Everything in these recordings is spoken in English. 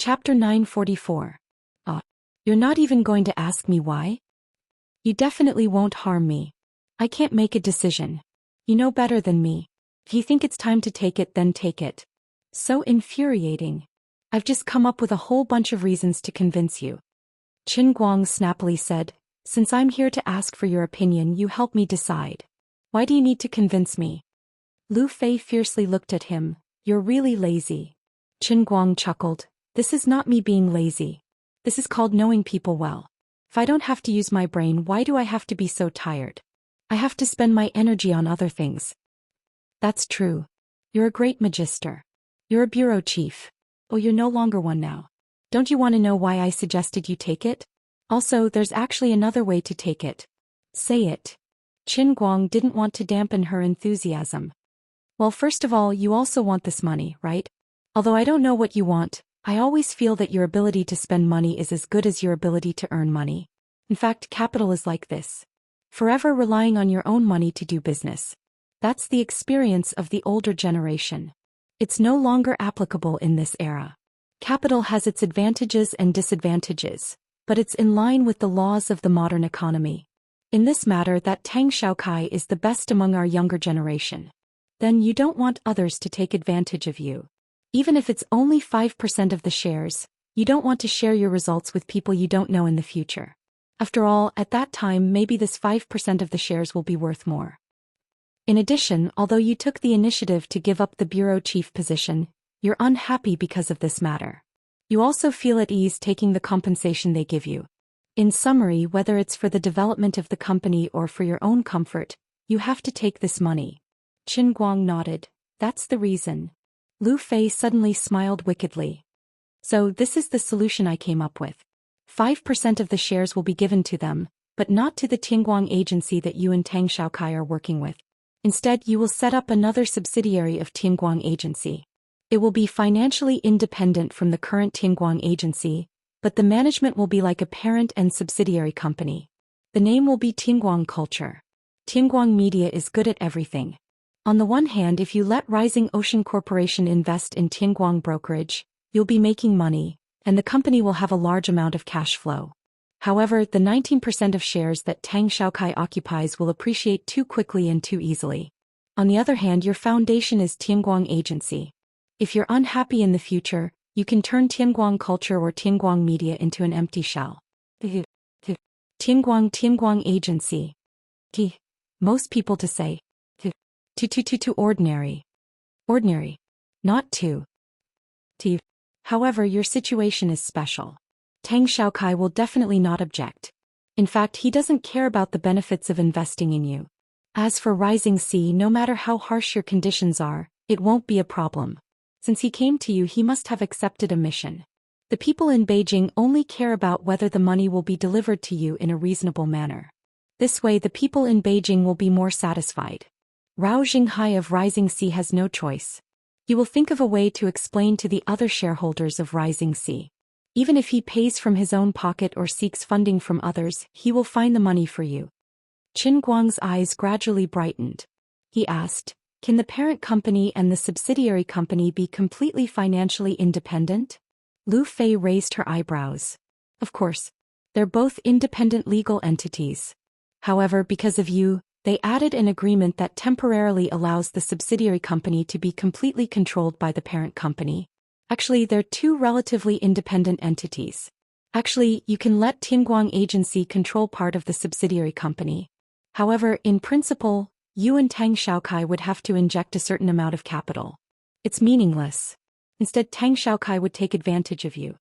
Chapter 944. You're not even going to ask me why? You definitely won't harm me. I can't make a decision. You know better than me. If you think it's time to take it, then take it. So infuriating. I've just come up with a whole bunch of reasons to convince you. Qin Guang snappily said, since I'm here to ask for your opinion, you help me decide. Why do you need to convince me? Lu Fei fiercely looked at him. You're really lazy. Qin Guang chuckled. This is not me being lazy. This is called knowing people well. If I don't have to use my brain, why do I have to be so tired? I have to spend my energy on other things. That's true. You're a great magister. You're a bureau chief. Oh, you're no longer one now. Don't you want to know why I suggested you take it? Also, there's actually another way to take it. Say it. Qin Guang didn't want to dampen her enthusiasm. Well, first of all, you also want this money, right? Although I don't know what you want, I always feel that your ability to spend money is as good as your ability to earn money. In fact, capital is like this. Forever relying on your own money to do business. That's the experience of the older generation. It's no longer applicable in this era. Capital has its advantages and disadvantages, but it's in line with the laws of the modern economy. In this matter, that Tang Xiaokai is the best among our younger generation. Then you don't want others to take advantage of you. Even if it's only 5% of the shares, you don't want to share your results with people you don't know in the future. After all, at that time maybe this 5% of the shares will be worth more. In addition, although you took the initiative to give up the bureau chief position, you're unhappy because of this matter. You also feel at ease taking the compensation they give you. In summary, whether it's for the development of the company or for your own comfort, you have to take this money. Qin Guang nodded. That's the reason. Lu Fei suddenly smiled wickedly. So this is the solution I came up with. 5% of the shares will be given to them, but not to the Tianguang agency that you and Tang Xiaokai are working with. Instead, you will set up another subsidiary of Tianguang agency. It will be financially independent from the current Tianguang agency, but the management will be like a parent and subsidiary company. The name will be Tianguang Culture. Tianguang Media is good at everything. On the one hand, if you let Rising Ocean Corporation invest in Tianguang brokerage, you'll be making money, and the company will have a large amount of cash flow. However, the 19% of shares that Tang Xiaokai occupies will appreciate too quickly and too easily. On the other hand, your foundation is Tianguang Agency. If you're unhappy in the future, you can turn Tianguang Culture or Tianguang Media into an empty shell. Tianguang Agency. Most people to say. Too ordinary. Ordinary. Not too. However, your situation is special. Tang Xiaokai will definitely not object. In fact, he doesn't care about the benefits of investing in you. As for Rising Sea, no matter how harsh your conditions are, it won't be a problem. Since he came to you, he must have accepted a mission. The people in Beijing only care about whether the money will be delivered to you in a reasonable manner. This way, the people in Beijing will be more satisfied. Rao Xinghai of Rising Sea has no choice. He will think of a way to explain to the other shareholders of Rising Sea. Even if he pays from his own pocket or seeks funding from others, he will find the money for you. Qin Guang's eyes gradually brightened. He asked, can the parent company and the subsidiary company be completely financially independent? Lu Fei raised her eyebrows. Of course. They're both independent legal entities. However, because of you, they added an agreement that temporarily allows the subsidiary company to be completely controlled by the parent company. Actually, they're two relatively independent entities. Actually, you can let Tianguang Agency control part of the subsidiary company. However, in principle, you and Tang Xiaokai would have to inject a certain amount of capital. It's meaningless. Instead, Tang Xiaokai would take advantage of you.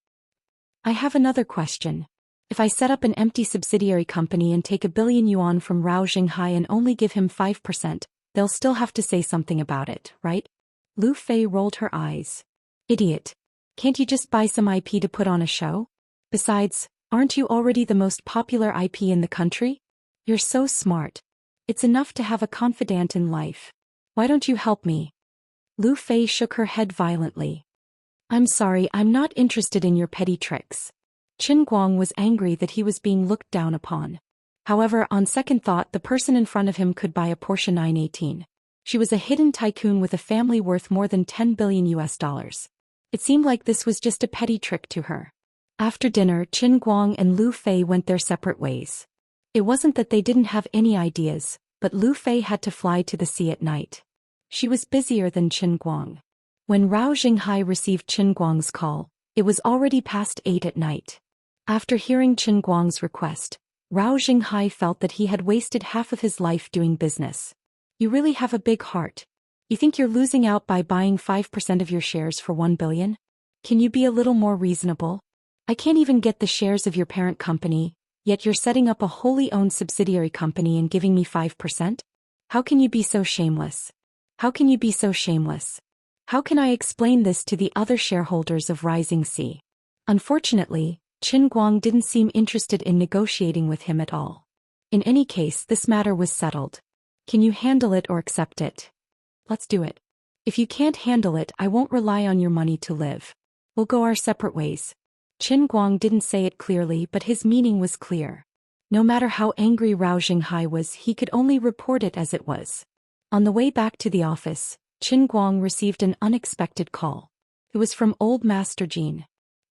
I have another question. If I set up an empty subsidiary company and take 1 billion yuan from Rao Xinghai and only give him 5%, they'll still have to say something about it, right? Lu Fei rolled her eyes. Idiot. Can't you just buy some IP to put on a show? Besides, aren't you already the most popular IP in the country? You're so smart. It's enough to have a confidant in life. Why don't you help me? Lu Fei shook her head violently. I'm sorry, I'm not interested in your petty tricks. Qin Guang was angry that he was being looked down upon. However, on second thought, the person in front of him could buy a Porsche 918. She was a hidden tycoon with a family worth more than $10 billion. It seemed like this was just a petty trick to her. After dinner, Qin Guang and Lu Fei went their separate ways. It wasn't that they didn't have any ideas, but Lu Fei had to fly to the sea at night. She was busier than Qin Guang. When Rao Xinghai received Qin Guang's call, it was already past 8 at night. After hearing Qin Guang's request, Rao Xinghai felt that he had wasted half of his life doing business. You really have a big heart. You think you're losing out by buying 5% of your shares for 1 billion? Can you be a little more reasonable? I can't even get the shares of your parent company, yet you're setting up a wholly owned subsidiary company and giving me 5%? How can you be so shameless? How can you be so shameless? How can I explain this to the other shareholders of Rising Sea? Unfortunately, Qin Guang didn't seem interested in negotiating with him at all. In any case, this matter was settled. Can you handle it or accept it? Let's do it. If you can't handle it, I won't rely on your money to live. We'll go our separate ways. Qin Guang didn't say it clearly, but his meaning was clear. No matter how angry Rao Xinghai was, he could only report it as it was. On the way back to the office, Qin Guang received an unexpected call. It was from Old Master Jean.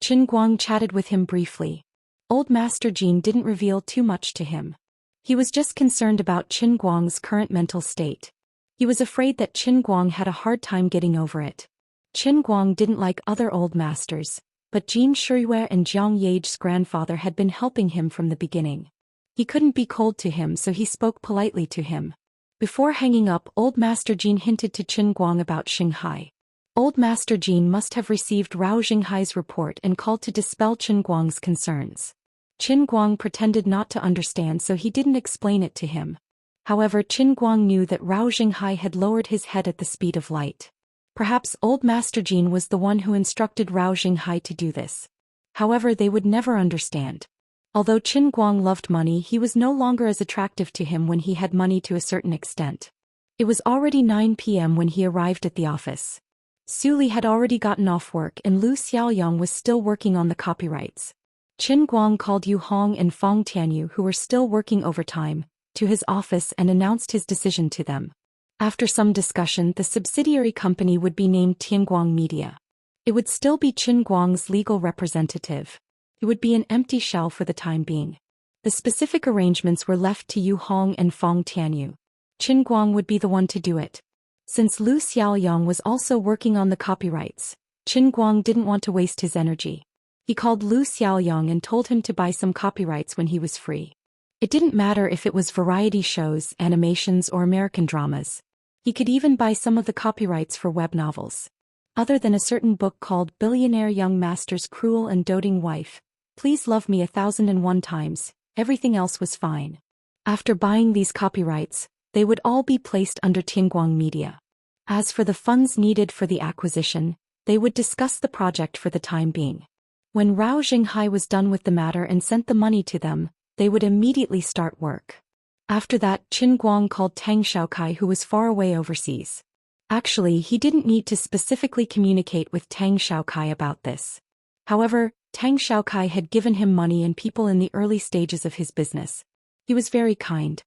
Qin Guang chatted with him briefly. Old Master Jean didn't reveal too much to him. He was just concerned about Qin Guang's current mental state. He was afraid that Qin Guang had a hard time getting over it. Qin Guang didn't like other old masters, but Jin Shiyue and Jiang Yage's grandfather had been helping him from the beginning. He couldn't be cold to him, so he spoke politely to him. Before hanging up, Old Master Jin hinted to Qin Guang about Xinghai. Old Master Jin must have received Rao Xinghai's report and called to dispel Qin Guang's concerns. Qin Guang pretended not to understand, so he didn't explain it to him. However, Qin Guang knew that Rao Xinghai had lowered his head at the speed of light. Perhaps Old Master Jin was the one who instructed Rao Xinghai to do this. However, they would never understand. Although Qin Guang loved money, he was no longer as attractive to him when he had money to a certain extent. It was already 9 p.m. when he arrived at the office. Su Li had already gotten off work and Lu Xiaoyang was still working on the copyrights. Qin Guang called Yu Hong and Fong Tianyu, who were still working overtime, to his office and announced his decision to them. After some discussion, the subsidiary company would be named Tianguang Media. It would still be Qin Guang's legal representative. It would be an empty shell for the time being. The specific arrangements were left to Yu Hong and Fong Tianyu. Qin Guang would be the one to do it. Since Lu Xiaoyang was also working on the copyrights, Qin Guang didn't want to waste his energy. He called Lu Xiaoyang and told him to buy some copyrights when he was free. It didn't matter if it was variety shows, animations, or American dramas. He could even buy some of the copyrights for web novels. Other than a certain book called Billionaire Young Master's Cruel and Doting Wife, Please Love Me 1001 Times, everything else was fine. After buying these copyrights, they would all be placed under Tianguang Media. As for the funds needed for the acquisition, they would discuss the project for the time being. When Rao Xinghai was done with the matter and sent the money to them, they would immediately start work. After that, Qin Guang called Tang Xiaokai, who was far away overseas. Actually, he didn't need to specifically communicate with Tang Xiaokai about this. However, Tang Xiaokai had given him money and people in the early stages of his business. He was very kind.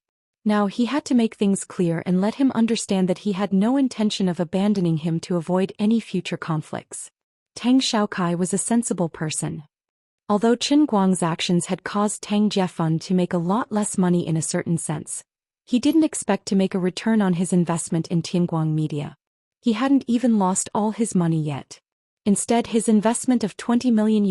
Now he had to make things clear and let him understand that he had no intention of abandoning him to avoid any future conflicts. Tang Xiaokai was a sensible person. Although Qin Guang's actions had caused Tang Jiefun to make a lot less money in a certain sense, he didn't expect to make a return on his investment in Tianguang Media. He hadn't even lost all his money yet. Instead, his investment of $20 million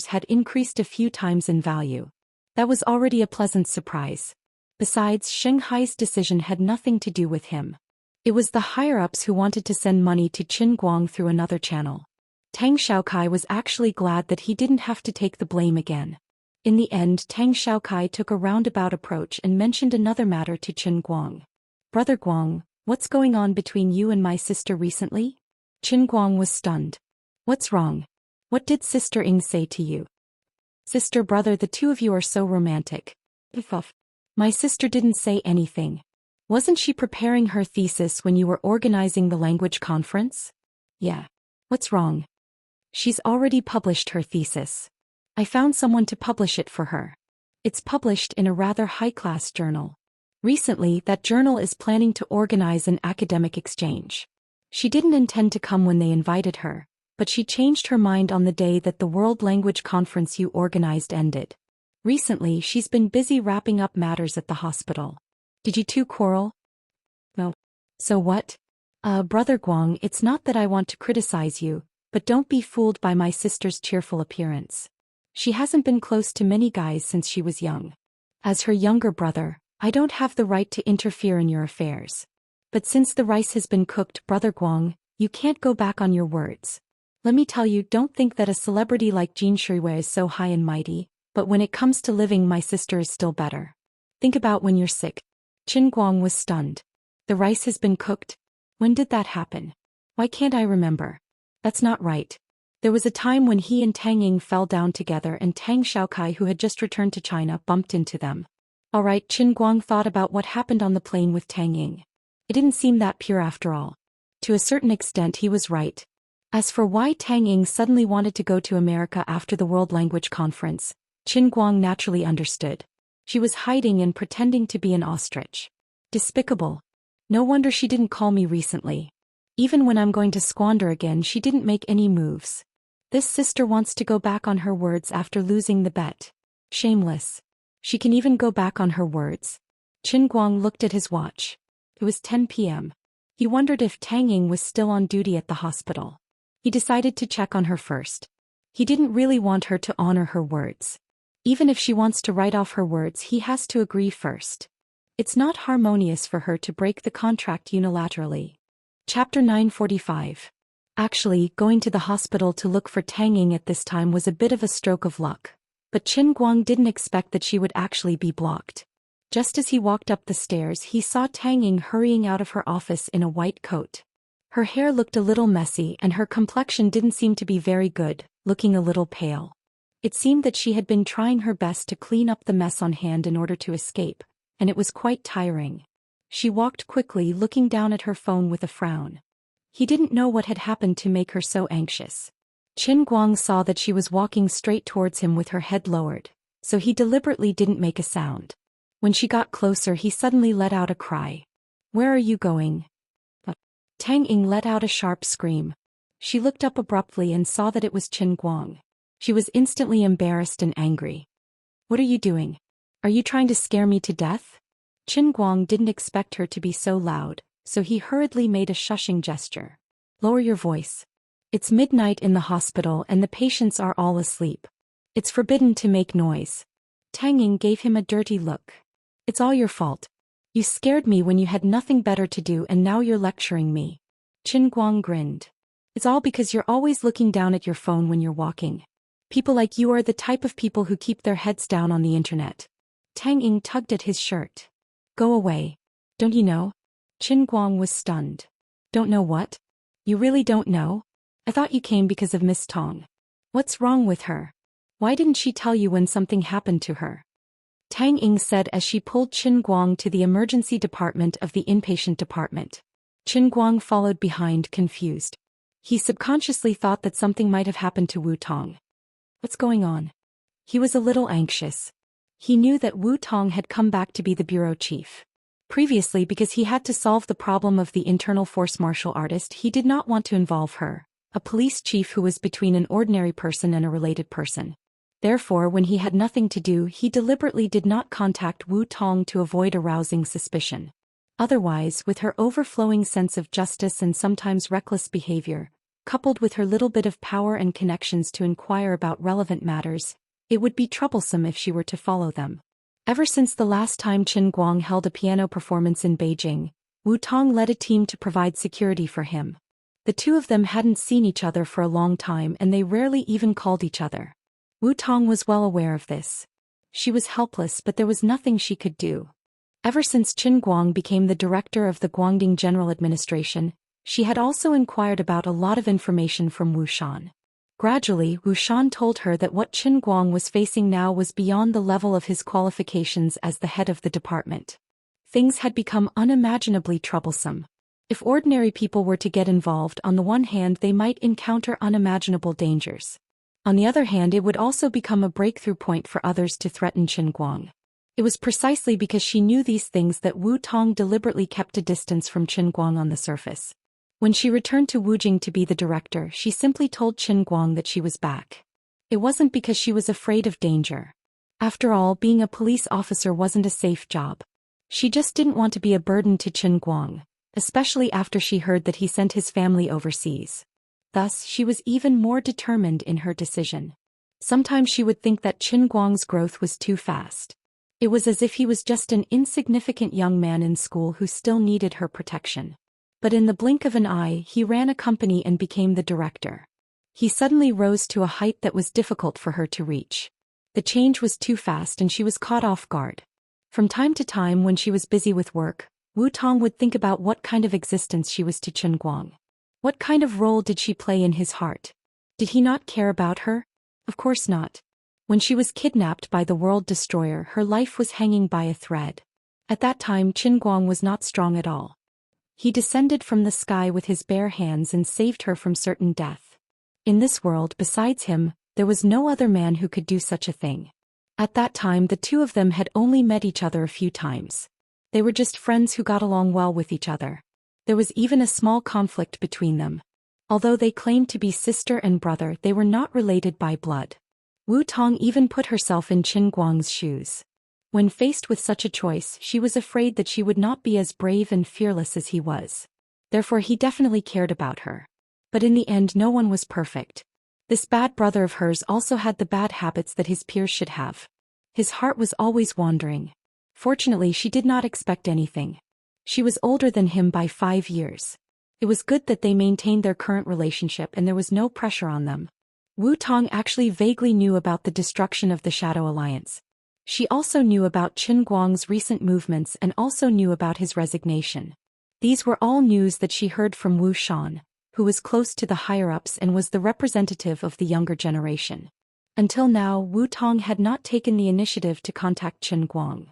had increased a few times in value. That was already a pleasant surprise. Besides, Xinghai's decision had nothing to do with him. It was the higher-ups who wanted to send money to Qin Guang through another channel. Tang Xiaokai was actually glad that he didn't have to take the blame again. In the end, Tang Xiaokai took a roundabout approach and mentioned another matter to Qin Guang. "Brother Guang, what's going on between you and my sister recently?" Qin Guang was stunned. "What's wrong? What did Sister Ing say to you?" "Sister, brother, the two of you are so romantic." "My sister didn't say anything. Wasn't she preparing her thesis when you were organizing the language conference?" "Yeah. What's wrong?" "She's already published her thesis. I found someone to publish it for her. It's published in a rather high-class journal. Recently, that journal is planning to organize an academic exchange. She didn't intend to come when they invited her, but she changed her mind on the day that the World Language Conference you organized ended. Recently, she's been busy wrapping up matters at the hospital. Did you two quarrel? No. So what? Brother Guang, it's not that I want to criticize you, but don't be fooled by my sister's cheerful appearance. She hasn't been close to many guys since she was young. As her younger brother, I don't have the right to interfere in your affairs. But since the rice has been cooked, Brother Guang, you can't go back on your words. Let me tell you, don't think that a celebrity like Jin Shuiwei is so high and mighty, but when it comes to living, my sister is still better. Think about when you're sick. Qin Guang was stunned. The rice has been cooked? When did that happen? Why can't I remember? That's not right. There was a time when he and Tang Ying fell down together and Tang Xiaokai, who had just returned to China, bumped into them. Alright, Qin Guang thought about what happened on the plane with Tang Ying. It didn't seem that pure after all. To a certain extent he was right. As for why Tang Ying suddenly wanted to go to America after the World Language Conference, Qin Guang naturally understood. She was hiding and pretending to be an ostrich. Despicable. No wonder she didn't call me recently. Even when I'm going to squander again, she didn't make any moves. This sister wants to go back on her words after losing the bet. Shameless. She can even go back on her words. Qin Guang looked at his watch. It was 10 p.m. He wondered if Tang Ying was still on duty at the hospital. He decided to check on her first. He didn't really want her to honor her words. Even if she wants to write off her words, he has to agree first. It's not harmonious for her to break the contract unilaterally. Chapter 945. Actually, going to the hospital to look for Tang Ying at this time was a bit of a stroke of luck. But Qin Guang didn't expect that she would actually be blocked. Just as he walked up the stairs, he saw Tang Ying hurrying out of her office in a white coat. Her hair looked a little messy and her complexion didn't seem to be very good, looking a little pale. It seemed that she had been trying her best to clean up the mess on hand in order to escape, and it was quite tiring. She walked quickly, looking down at her phone with a frown. He didn't know what had happened to make her so anxious. Qin Guang saw that she was walking straight towards him with her head lowered, so he deliberately didn't make a sound. When she got closer, he suddenly let out a cry. "Where are you going?" Tang Ying let out a sharp scream. She looked up abruptly and saw that it was Qin Guang. She was instantly embarrassed and angry. "What are you doing? Are you trying to scare me to death?" Qin Guang didn't expect her to be so loud, so he hurriedly made a shushing gesture. "Lower your voice. It's midnight in the hospital and the patients are all asleep. It's forbidden to make noise." Tang Ying gave him a dirty look. "It's all your fault. You scared me when you had nothing better to do and now you're lecturing me." Qin Guang grinned. "It's all because you're always looking down at your phone when you're walking. People like you are the type of people who keep their heads down on the internet." Tang Ying tugged at his shirt. "Go away. Don't you know?" Qin Guang was stunned. "Don't know what? You really don't know? I thought you came because of Miss Tong. What's wrong with her? Why didn't she tell you when something happened to her?" Tang Ying said as she pulled Qin Guang to the emergency department of the inpatient department. Qin Guang followed behind, confused. He subconsciously thought that something might have happened to Wu Tong. What's going on? He was a little anxious. He knew that Wu Tong had come back to be the bureau chief. Previously, because he had to solve the problem of the internal force martial artist, he did not want to involve her, a police chief who was between an ordinary person and a related person. Therefore, when he had nothing to do, he deliberately did not contact Wu Tong to avoid arousing suspicion. Otherwise, with her overflowing sense of justice and sometimes reckless behavior, coupled with her little bit of power and connections to inquire about relevant matters, it would be troublesome if she were to follow them. Ever since the last time Qin Guang held a piano performance in Beijing, Wu Tong led a team to provide security for him. The two of them hadn't seen each other for a long time and they rarely even called each other. Wu Tong was well aware of this. She was helpless, but there was nothing she could do. Ever since Qin Guang became the director of the Guangdong General Administration, she had also inquired about a lot of information from Wu Shan. Gradually, Wu Shan told her that what Qin Guang was facing now was beyond the level of his qualifications as the head of the department. Things had become unimaginably troublesome. If ordinary people were to get involved, on the one hand they might encounter unimaginable dangers. On the other hand, it would also become a breakthrough point for others to threaten Qin Guang. It was precisely because she knew these things that Wu Tong deliberately kept a distance from Qin Guang on the surface. When she returned to Wujing to be the director, she simply told Qin Guang that she was back. It wasn't because she was afraid of danger. After all, being a police officer wasn't a safe job. She just didn't want to be a burden to Qin Guang, especially after she heard that he sent his family overseas. Thus, she was even more determined in her decision. Sometimes she would think that Qin Guang's growth was too fast. It was as if he was just an insignificant young man in school who still needed her protection. But in the blink of an eye, he ran a company and became the director. He suddenly rose to a height that was difficult for her to reach. The change was too fast and she was caught off guard. From time to time when she was busy with work, Wu Tong would think about what kind of existence she was to Qin Guang. What kind of role did she play in his heart? Did he not care about her? Of course not. When she was kidnapped by the World Destroyer, her life was hanging by a thread. At that time, Qin Guang was not strong at all. He descended from the sky with his bare hands and saved her from certain death. In this world, besides him, there was no other man who could do such a thing. At that time, the two of them had only met each other a few times. They were just friends who got along well with each other. There was even a small conflict between them. Although they claimed to be sister and brother, they were not related by blood. Wu Tong even put herself in Qin Guang's shoes. When faced with such a choice, she was afraid that she would not be as brave and fearless as he was. Therefore, he definitely cared about her. But in the end, no one was perfect. This bad brother of hers also had the bad habits that his peers should have. His heart was always wandering. Fortunately, she did not expect anything. She was older than him by 5 years. It was good that they maintained their current relationship and there was no pressure on them. Wu Tong actually vaguely knew about the destruction of the Shadow Alliance. She also knew about Qin Guang's recent movements and also knew about his resignation. These were all news that she heard from Wu Xian, who was close to the higher-ups and was the representative of the younger generation. Until now, Wu Tong had not taken the initiative to contact Qin Guang.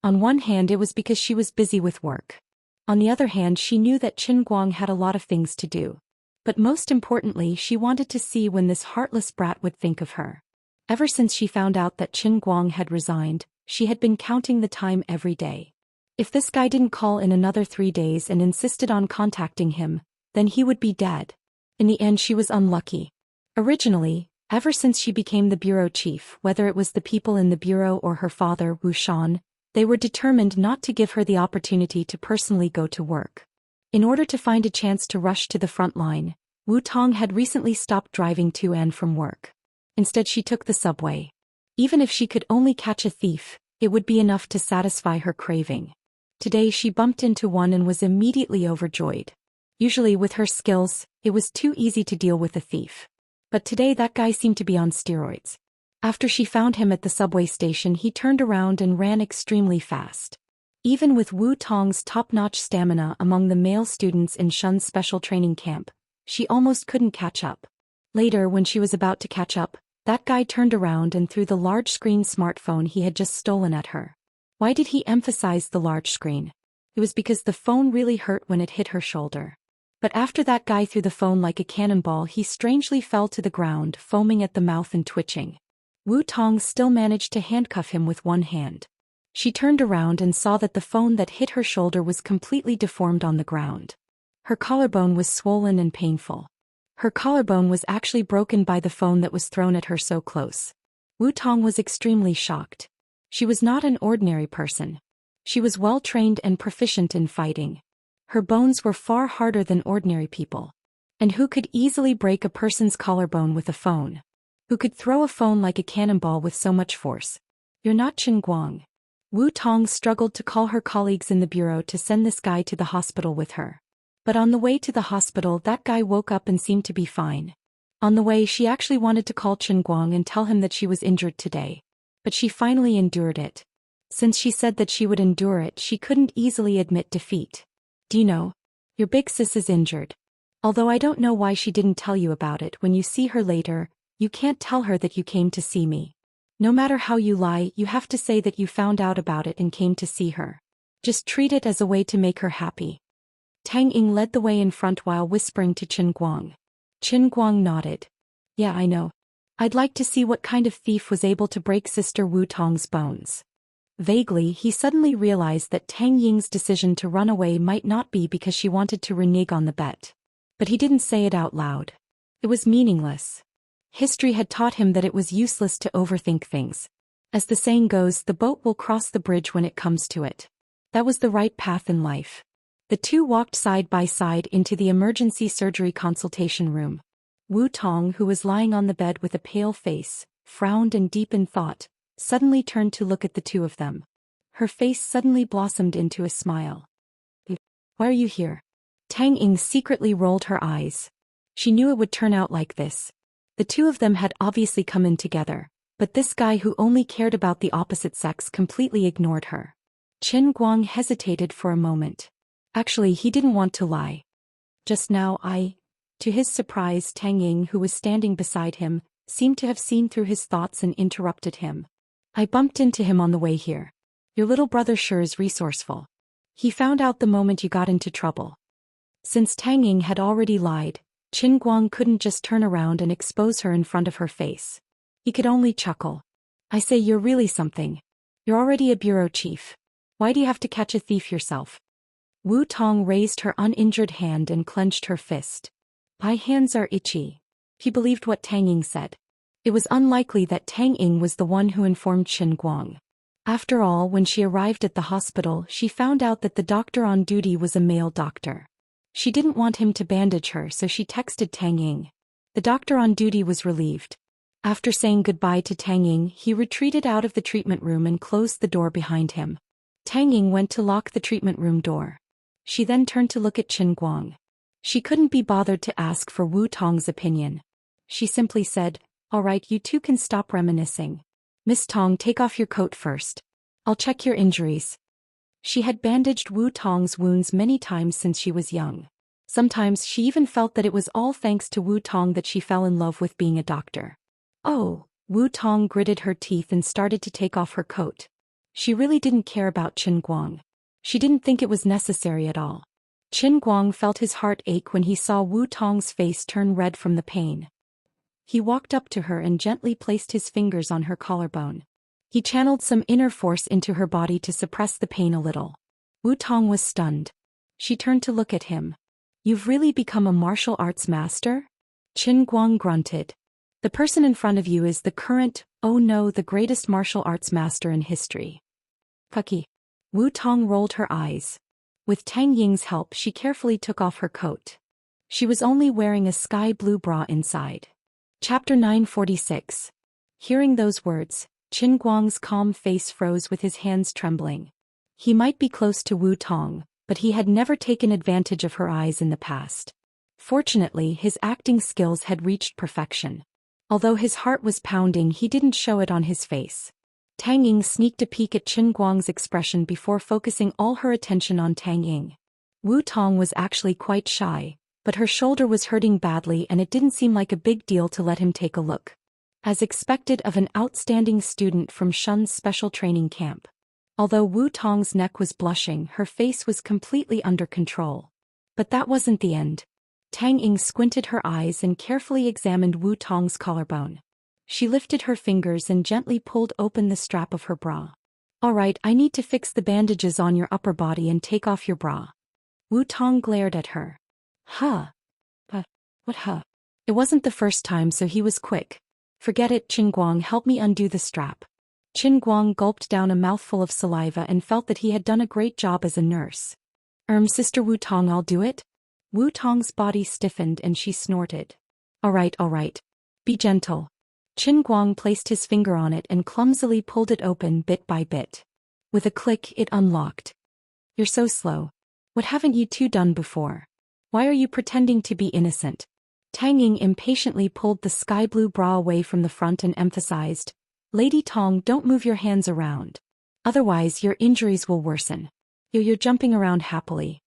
On one hand, it was because she was busy with work. On the other hand, she knew that Qin Guang had a lot of things to do. But most importantly, she wanted to see when this heartless brat would think of her. Ever since she found out that Qin Guang had resigned, she had been counting the time every day. If this guy didn't call in another 3 days and insisted on contacting him, then he would be dead. In the end, she was unlucky. Originally, ever since she became the bureau chief, whether it was the people in the bureau or her father, Wu Shan, they were determined not to give her the opportunity to personally go to work. In order to find a chance to rush to the front line, Wu Tong had recently stopped driving to and from work. Instead, she took the subway. Even if she could only catch a thief, it would be enough to satisfy her craving. Today she bumped into one and was immediately overjoyed. Usually with her skills, it was too easy to deal with a thief. But today that guy seemed to be on steroids. After she found him at the subway station, he turned around and ran extremely fast. Even with Wu Tong's top-notch stamina among the male students in Shun's special training camp, she almost couldn't catch up. Later, when she was about to catch up, that guy turned around and threw the large-screen smartphone he had just stolen at her. Why did he emphasize the large screen? It was because the phone really hurt when it hit her shoulder. But after that guy threw the phone like a cannonball, he strangely fell to the ground, foaming at the mouth and twitching. Wu Tong still managed to handcuff him with one hand. She turned around and saw that the phone that hit her shoulder was completely deformed on the ground. Her collarbone was swollen and painful. Her collarbone was actually broken by the phone that was thrown at her so close. Wu Tong was extremely shocked. She was not an ordinary person. She was well-trained and proficient in fighting. Her bones were far harder than ordinary people. And who could easily break a person's collarbone with a phone? Who could throw a phone like a cannonball with so much force? You're not Qin Guang. Wu Tong struggled to call her colleagues in the bureau to send this guy to the hospital with her. But on the way to the hospital, that guy woke up and seemed to be fine. On the way, she actually wanted to call Qin Guang and tell him that she was injured today. But she finally endured it. Since she said that she would endure it, she couldn't easily admit defeat. Do you know? Your big sis is injured. Although I don't know why she didn't tell you about it. When you see her later, you can't tell her that you came to see me. No matter how you lie, you have to say that you found out about it and came to see her. Just treat it as a way to make her happy. Tang Ying led the way in front while whispering to Qin Guang. Qin Guang nodded. Yeah, I know. I'd like to see what kind of thief was able to break Sister Wu Tong's bones. Vaguely, he suddenly realized that Tang Ying's decision to run away might not be because she wanted to renege on the bet. But he didn't say it out loud. It was meaningless. History had taught him that it was useless to overthink things. As the saying goes, the boat will cross the bridge when it comes to it. That was the right path in life. The two walked side by side into the emergency surgery consultation room. Wu Tong, who was lying on the bed with a pale face, frowned and deep in thought, suddenly turned to look at the two of them. Her face suddenly blossomed into a smile. "Why are you here?" Tang Ying secretly rolled her eyes. She knew it would turn out like this. The two of them had obviously come in together, but this guy who only cared about the opposite sex completely ignored her. Qin Guang hesitated for a moment. Actually, he didn't want to lie. Just now To his surprise, Tang Ying, who was standing beside him, seemed to have seen through his thoughts and interrupted him. "I bumped into him on the way here. Your little brother sure is resourceful. He found out the moment you got into trouble." Since Tang Ying had already lied, Qin Guang couldn't just turn around and expose her in front of her face. He could only chuckle. "I say, you're really something. You're already a bureau chief. Why do you have to catch a thief yourself?" Wu Tong raised her uninjured hand and clenched her fist. "My hands are itchy." He believed what Tang Ying said. It was unlikely that Tang Ying was the one who informed Qin Guang. After all, when she arrived at the hospital, she found out that the doctor on duty was a male doctor. She didn't want him to bandage her, so she texted Tang Ying. The doctor on duty was relieved. After saying goodbye to Tang Ying, he retreated out of the treatment room and closed the door behind him. Tang Ying went to lock the treatment room door. She then turned to look at Qin Guang. She couldn't be bothered to ask for Wu Tong's opinion. She simply said, "All right, you two can stop reminiscing. Miss Tong, take off your coat first. I'll check your injuries." She had bandaged Wu Tong's wounds many times since she was young. Sometimes she even felt that it was all thanks to Wu Tong that she fell in love with being a doctor. "Oh," Wu Tong gritted her teeth and started to take off her coat. She really didn't care about Qin Guang. She didn't think it was necessary at all. Qin Guang felt his heart ache when he saw Wu Tong's face turn red from the pain. He walked up to her and gently placed his fingers on her collarbone. He channeled some inner force into her body to suppress the pain a little. Wu Tong was stunned. She turned to look at him. "You've really become a martial arts master?" Qin Guang grunted. "The person in front of you is the current, oh no, the greatest martial arts master in history." "Pucky." Wu Tong rolled her eyes. With Tang Ying's help, she carefully took off her coat. She was only wearing a sky blue bra inside. Chapter 946. Hearing those words, Qin Guang's calm face froze with his hands trembling. He might be close to Wu Tong, but he had never taken advantage of her eyes in the past. Fortunately, his acting skills had reached perfection. Although his heart was pounding, he didn't show it on his face. Tang Ying sneaked a peek at Qin Guang's expression before focusing all her attention on Tang Ying. Wu Tong was actually quite shy, but her shoulder was hurting badly and it didn't seem like a big deal to let him take a look. As expected of an outstanding student from Shun's special training camp. Although Wu Tong's neck was blushing, her face was completely under control. But that wasn't the end. Tang Ying squinted her eyes and carefully examined Wu Tong's collarbone. She lifted her fingers and gently pulled open the strap of her bra. "All right, I need to fix the bandages on your upper body and take off your bra." Wu Tong glared at her. "Huh? What huh?" It wasn't the first time, so he was quick. "Forget it, Qin Guang, help me undo the strap." Qin Guang gulped down a mouthful of saliva and felt that he had done a great job as a nurse. Sister Wu Tong, I'll do it." Wu Tong's body stiffened and she snorted. All right. Be gentle." Qin Guang placed his finger on it and clumsily pulled it open bit by bit. With a click, it unlocked. "You're so slow. What haven't you two done before? Why are you pretending to be innocent?" Tang Ying impatiently pulled the sky blue bra away from the front and emphasized, "Lady Tong, don't move your hands around. Otherwise, your injuries will worsen. You're jumping around happily."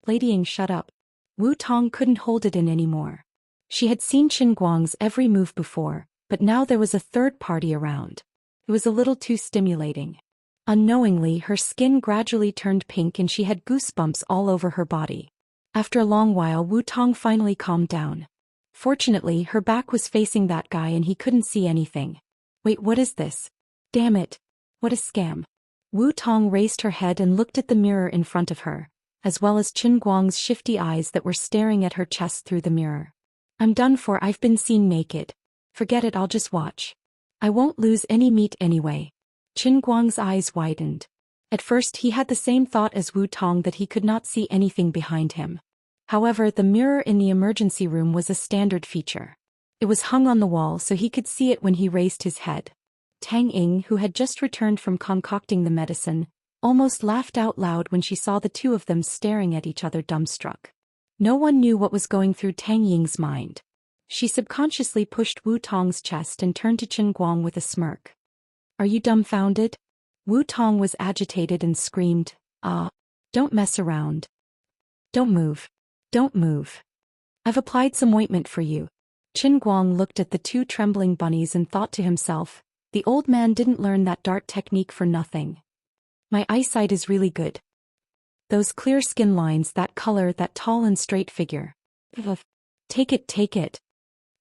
"Lady Ying, shut up." Wu Tong couldn't hold it in anymore. She had seen Qin Guang's every move before, but now there was a third party around. It was a little too stimulating. Unknowingly, her skin gradually turned pink and she had goosebumps all over her body. After a long while, Wu Tong finally calmed down. Fortunately, her back was facing that guy and he couldn't see anything. "Wait, what is this? Damn it. What a scam." Wu Tong raised her head and looked at the mirror in front of her. as well as Qin Guang's shifty eyes that were staring at her chest through the mirror. I'm done for. I've been seen naked. Forget it, I'll just watch. I won't lose any meat anyway. Qin Guang's eyes widened. At first he had the same thought as Wu Tong that he could not see anything behind him. However, the mirror in the emergency room was a standard feature. It was hung on the wall so he could see it when he raised his head. Tang Ying, who had just returned from concocting the medicine, almost laughed out loud when she saw the two of them staring at each other dumbstruck. No one knew what was going through Tang Ying's mind. She subconsciously pushed Wu Tong's chest and turned to Qin Guang with a smirk. Are you dumbfounded? Wu Tong was agitated and screamed, don't mess around. Don't move. Don't move. I've applied some ointment for you. Qin Guang looked at the two trembling bunnies and thought to himself, the old man didn't learn that dart technique for nothing. My eyesight is really good. Those clear skin lines, that color, that tall and straight figure. Take it, take it.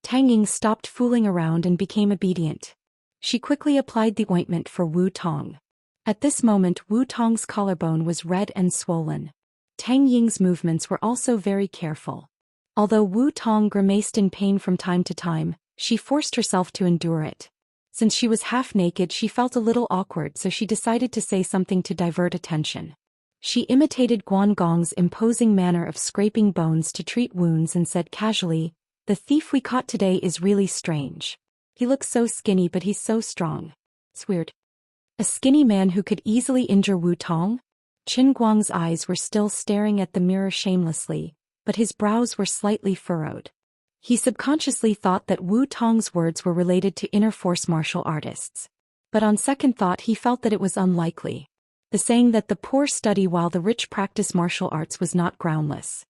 Tang Ying stopped fooling around and became obedient. She quickly applied the ointment for Wu Tong. At this moment Wu Tong's collarbone was red and swollen. Tang Ying's movements were also very careful. Although Wu Tong grimaced in pain from time to time, she forced herself to endure it. Since she was half naked she felt a little awkward, so she decided to say something to divert attention. She imitated Guan Gong's imposing manner of scraping bones to treat wounds and said casually, the thief we caught today is really strange. He looks so skinny but he's so strong. It's weird. A skinny man who could easily injure Wu Tong? Qin Guang's eyes were still staring at the mirror shamelessly, but his brows were slightly furrowed. He subconsciously thought that Wu Tong's words were related to inner force martial artists. But on second thought he felt that it was unlikely. The saying that the poor study while the rich practice martial arts was not groundless.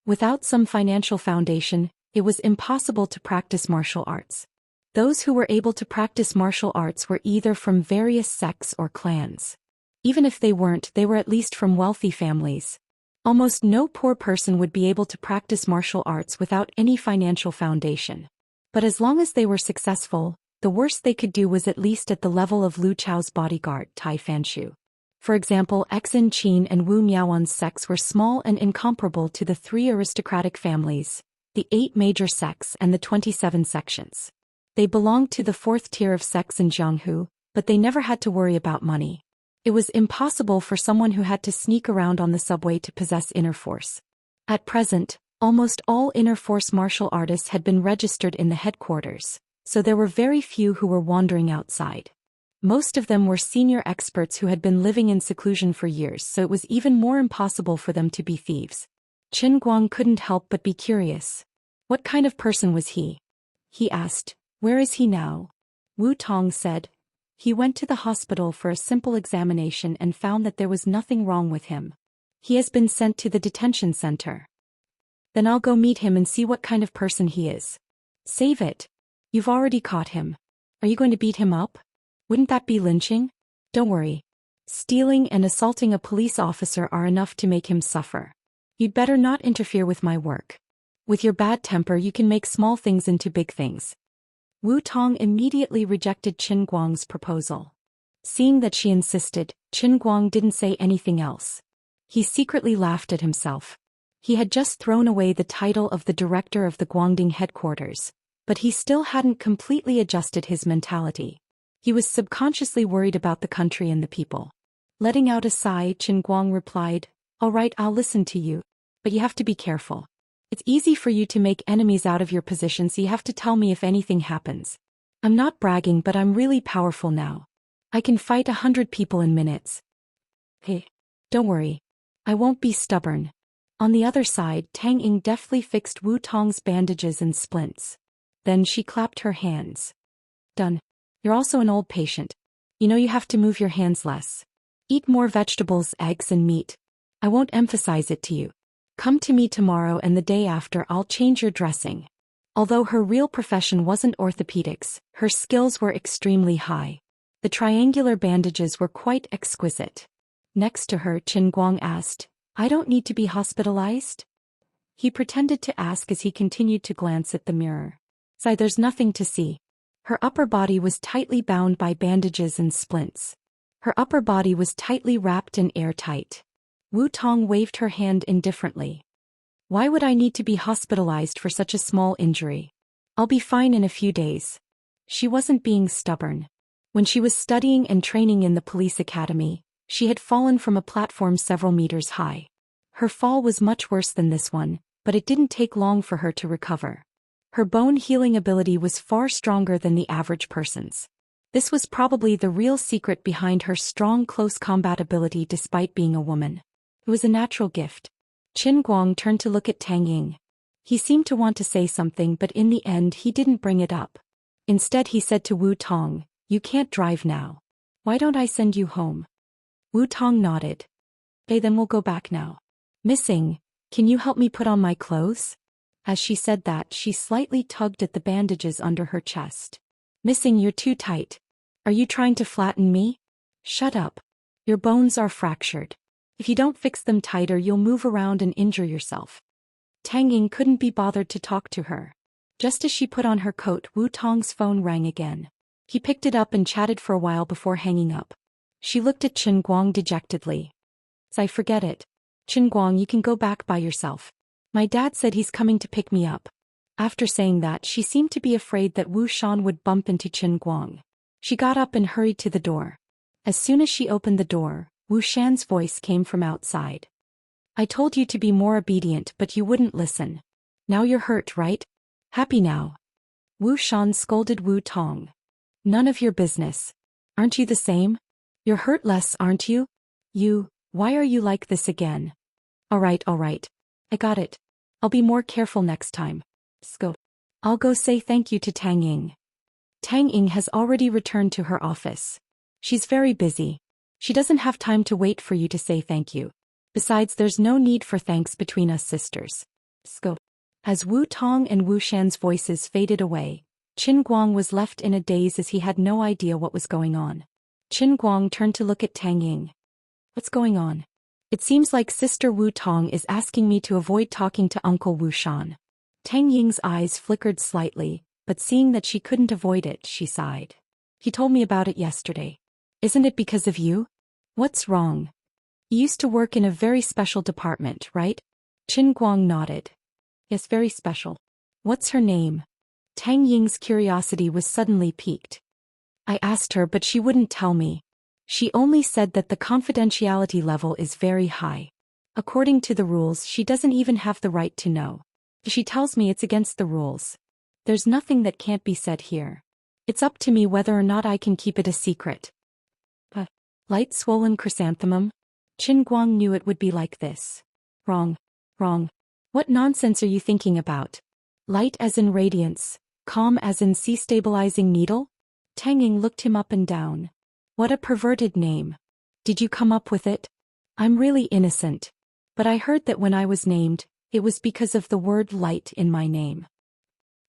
Without some financial foundation, it was impossible to practice martial arts. Those who were able to practice martial arts were either from various sects or clans. Even if they weren't, they were at least from wealthy families. Almost no poor person would be able to practice martial arts without any financial foundation. But as long as they were successful, the worst they could do was at least at the level of Lu Chao's bodyguard, Tai Fanshu. For example, Xin Qin and Wu Miaowan's sects were small and incomparable to the 3 aristocratic families, the 8 major sects and the 27 sections. They belonged to the 4th tier of sects in Jianghu, but they never had to worry about money. It was impossible for someone who had to sneak around on the subway to possess inner force. At present, almost all inner force martial artists had been registered in the headquarters, so there were very few who were wandering outside. Most of them were senior experts who had been living in seclusion for years, so it was even more impossible for them to be thieves. Qin Guang couldn't help but be curious. What kind of person was he? He asked, where is he now? Wu Tong said, he went to the hospital for a simple examination and found that there was nothing wrong with him. He has been sent to the detention center. Then I'll go meet him and see what kind of person he is. Save it. You've already caught him. Are you going to beat him up? Wouldn't that be lynching? Don't worry. Stealing and assaulting a police officer are enough to make him suffer. You'd better not interfere with my work. With your bad temper you can make small things into big things. Wu Tong immediately rejected Qin Guang's proposal. Seeing that she insisted, Qin Guang didn't say anything else. He secretly laughed at himself. He had just thrown away the title of the director of the Guangding headquarters, but he still hadn't completely adjusted his mentality. He was subconsciously worried about the country and the people. Letting out a sigh, Qin Guang replied, all right, I'll listen to you, but you have to be careful. It's easy for you to make enemies out of your position, so you have to tell me if anything happens. I'm not bragging, but I'm really powerful now. I can fight 100 people in minutes. Hey, don't worry. I won't be stubborn. On the other side, Tang Ying deftly fixed Wu Tong's bandages and splints. Then she clapped her hands. Done. You're also an old patient. You know you have to move your hands less. Eat more vegetables, eggs and meat. I won't emphasize it to you. Come to me tomorrow and the day after I'll change your dressing. Although her real profession wasn't orthopedics, her skills were extremely high. The triangular bandages were quite exquisite. Next to her, Qin Guang asked, I don't need to be hospitalized? He pretended to ask as he continued to glance at the mirror. Sigh, there's nothing to see. Her upper body was tightly bound by bandages and splints. Her upper body was tightly wrapped and airtight. Wu Tong waved her hand indifferently. Why would I need to be hospitalized for such a small injury? I'll be fine in a few days. She wasn't being stubborn. When she was studying and training in the police academy, she had fallen from a platform several meters high. Her fall was much worse than this one, but it didn't take long for her to recover. Her bone healing ability was far stronger than the average person's. This was probably the real secret behind her strong close combat ability despite being a woman. It was a natural gift. Qin Guang turned to look at Tang Ying. He seemed to want to say something, but in the end he didn't bring it up. Instead he said to Wu Tong, "You can't drive now. Why don't I send you home?" Wu Tong nodded. "Okay, then we'll go back now. Missing, can you help me put on my clothes?" As she said that, she slightly tugged at the bandages under her chest. "Missing, you're too tight. Are you trying to flatten me?" "Shut up. Your bones are fractured. If you don't fix them tighter, you'll move around and injure yourself." Tang Ying couldn't be bothered to talk to her. Just as she put on her coat, Wu Tong's phone rang again. He picked it up and chatted for a while before hanging up. She looked at Qin Guang dejectedly. "I forget it. Qin Guang, you can go back by yourself. My dad said he's coming to pick me up." After saying that, she seemed to be afraid that Wu Shan would bump into Qin Guang. She got up and hurried to the door. As soon as she opened the door, Wu Shan's voice came from outside. "I told you to be more obedient, but you wouldn't listen. Now you're hurt, right? Happy now?" Wu Shan scolded Wu Tong. "None of your business. Aren't you the same? You're hurt less, aren't you? Why are you like this again?" All right. I got it. I'll be more careful next time. Go. I'll go say thank you to Tang Ying." Tang Ying has already returned to her office. She's very busy. She doesn't have time to wait for you to say thank you. Besides, there's no need for thanks between us sisters. Go. As Wu Tong and Wu Shan's voices faded away, Qin Guang was left in a daze as he had no idea what was going on. Qin Guang turned to look at Tang Ying. "What's going on? It seems like Sister Wu Tong is asking me to avoid talking to Uncle Wu Shan." Tang Ying's eyes flickered slightly, but seeing that she couldn't avoid it, she sighed. "He told me about it yesterday. Isn't it because of you? What's wrong? You used to work in a very special department, right?" Qin Guang nodded. "Yes, very special." "What's her name?" Tang Ying's curiosity was suddenly piqued. "I asked her, but she wouldn't tell me. She only said that the confidentiality level is very high. According to the rules, she doesn't even have the right to know. She tells me it's against the rules. There's nothing that can't be said here. It's up to me whether or not I can keep it a secret." But, light swollen chrysanthemum? Qin Guang knew it would be like this. Wrong. What nonsense are you thinking about? Light as in radiance, calm as in sea stabilizing needle? Tang Ying looked him up and down. What a perverted name. Did you come up with it? I'm really innocent. But I heard that when I was named, it was because of the word light in my name.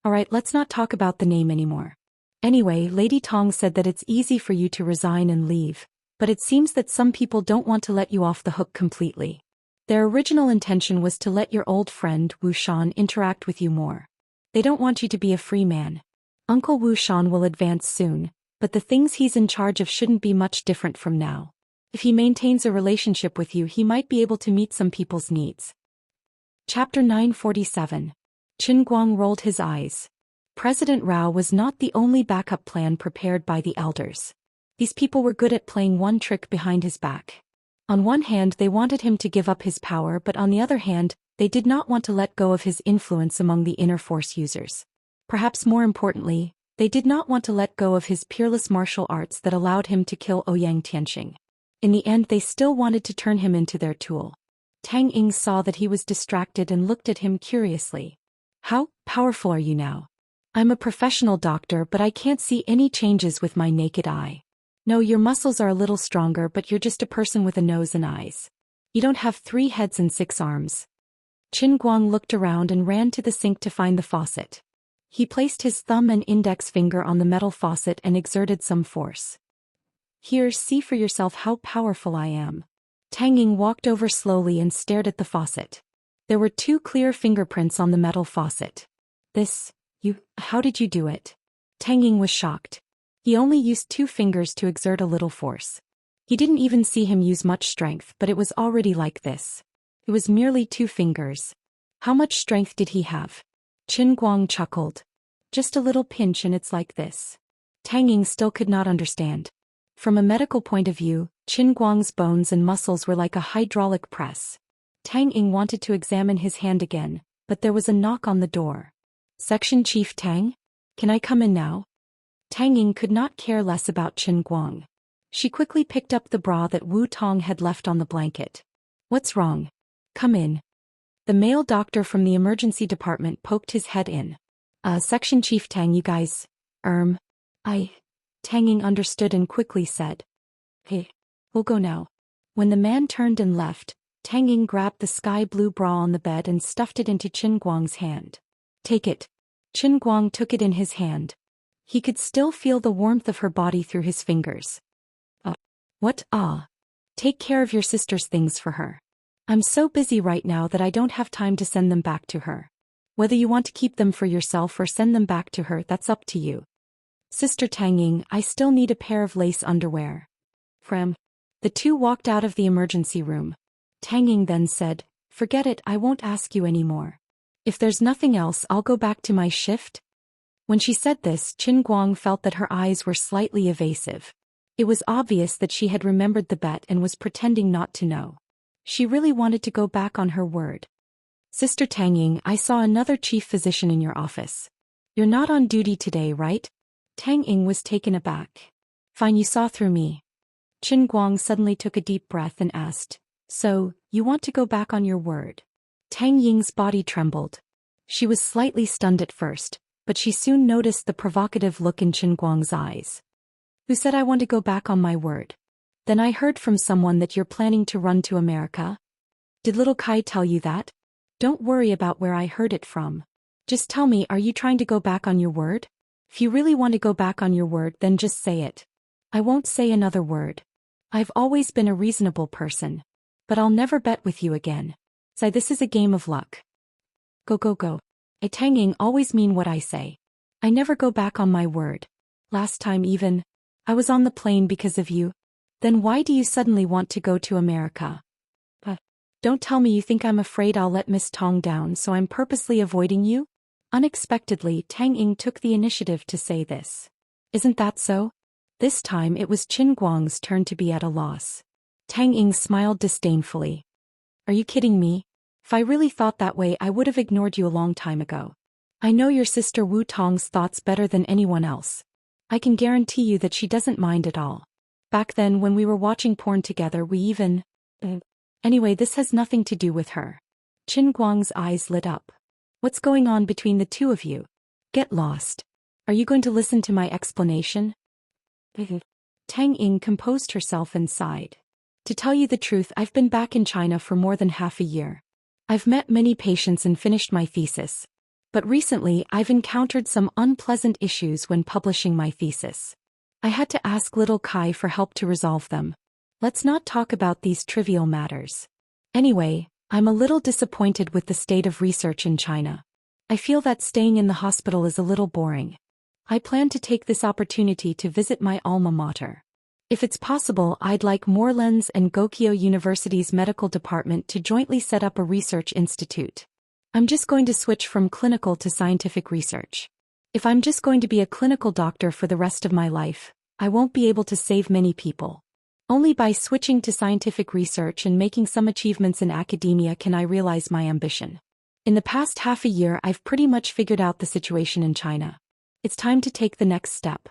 Alright, let's not talk about the name anymore. Anyway, Lady Tong said that it's easy for you to resign and leave, but it seems that some people don't want to let you off the hook completely. Their original intention was to let your old friend Wu Shan interact with you more. They don't want you to be a free man. Uncle Wu Shan will advance soon, but the things he's in charge of shouldn't be much different from now. If he maintains a relationship with you, he might be able to meet some people's needs. Chapter 947. Qin Guang rolled his eyes. President Rao was not the only backup plan prepared by the elders. These people were good at playing one trick behind his back. On one hand, they wanted him to give up his power, but on the other hand, they did not want to let go of his influence among the inner force users. Perhaps more importantly, they did not want to let go of his peerless martial arts that allowed him to kill Ouyang Tianqing. In the end, they still wanted to turn him into their tool. Tang Ying saw that he was distracted and looked at him curiously. How powerful are you now? I'm a professional doctor, but I can't see any changes with my naked eye. No, your muscles are a little stronger, but you're just a person with a nose and eyes. You don't have 3 heads and 6 arms. Qin Guang looked around and ran to the sink to find the faucet. He placed his thumb and index finger on the metal faucet and exerted some force. Here, see for yourself how powerful I am. Tang Ying walked over slowly and stared at the faucet. There were 2 clear fingerprints on the metal faucet. How did you do it? Tang Ying was shocked. He only used 2 fingers to exert a little force. He didn't even see him use much strength, but it was already like this. It was merely 2 fingers. How much strength did he have? Qin Guang chuckled. Just a little pinch and it's like this. Tang Ying still could not understand. From a medical point of view, Qin Guang's bones and muscles were like a hydraulic press. Tang Ying wanted to examine his hand again, but there was a knock on the door. Section Chief Tang? Can I come in now? Tang Ying could not care less about Qin Guang. She quickly picked up the bra that Wu Tong had left on the blanket. What's wrong? Come in. The male doctor from the emergency department poked his head in. Section Chief Tang, you guys, Tang Ying understood and quickly said. Hey, we'll go now. When the man turned and left, Tang Ying grabbed the sky blue bra on the bed and stuffed it into Qin Guang's hand. Take it. Qin Guang took it in his hand. He could still feel the warmth of her body through his fingers. What? Take care of your sister's things for her. I'm so busy right now that I don't have time to send them back to her. Whether you want to keep them for yourself or send them back to her, that's up to you. Sister Tang Ying, I still need a pair of lace underwear. The two walked out of the emergency room. Tang Ying then said, forget it, I won't ask you anymore. If there's nothing else, I'll go back to my shift. When she said this, Qin Guang felt that her eyes were slightly evasive. It was obvious that she had remembered the bet and was pretending not to know. She really wanted to go back on her word. Sister Tang Ying, I saw another chief physician in your office. You're not on duty today, right? Tang Ying was taken aback. Fine, you saw through me. Qin Guang suddenly took a deep breath and asked, so, you want to go back on your word? Tang Ying's body trembled. She was slightly stunned at first, but she soon noticed the provocative look in Qin Guang's eyes. Who said I want to go back on my word? Then I heard from someone that you're planning to run to America. Did little Kai tell you that? Don't worry about where I heard it from. Just tell me, are you trying to go back on your word? If you really want to go back on your word, then just say it. I won't say another word. I've always been a reasonable person. But I'll never bet with you again. Say this is a game of luck. Go. I Tang Ying always mean what I say. I never go back on my word. Last time even, I was on the plane because of you. Then why do you suddenly want to go to America? Don't tell me you think I'm afraid I'll let Miss Tong down, so I'm purposely avoiding you? Unexpectedly, Tang Ying took the initiative to say this. Isn't that so? This time it was Qin Guang's turn to be at a loss. Tang Ying smiled disdainfully. Are you kidding me? If I really thought that way, I would have ignored you a long time ago. I know your sister Wu Tong's thoughts better than anyone else. I can guarantee you that she doesn't mind at all. Back then when we were watching porn together we even… Anyway, this has nothing to do with her. Qin Guang's eyes lit up. What's going on between the two of you? Get lost. Are you going to listen to my explanation? Tang Ying composed herself and sighed. To tell you the truth, I've been back in China for more than half a year. I've met many patients and finished my thesis. But recently, I've encountered some unpleasant issues when publishing my thesis. I had to ask little Kai for help to resolve them. Let's not talk about these trivial matters. Anyway, I'm a little disappointed with the state of research in China. I feel that staying in the hospital is a little boring. I plan to take this opportunity to visit my alma mater. If it's possible, I'd like Moorlands and Gokyo University's medical department to jointly set up a research institute. I'm just going to switch from clinical to scientific research. If I'm just going to be a clinical doctor for the rest of my life, I won't be able to save many people. Only by switching to scientific research and making some achievements in academia can I realize my ambition. In the past half a year, I've pretty much figured out the situation in China. It's time to take the next step.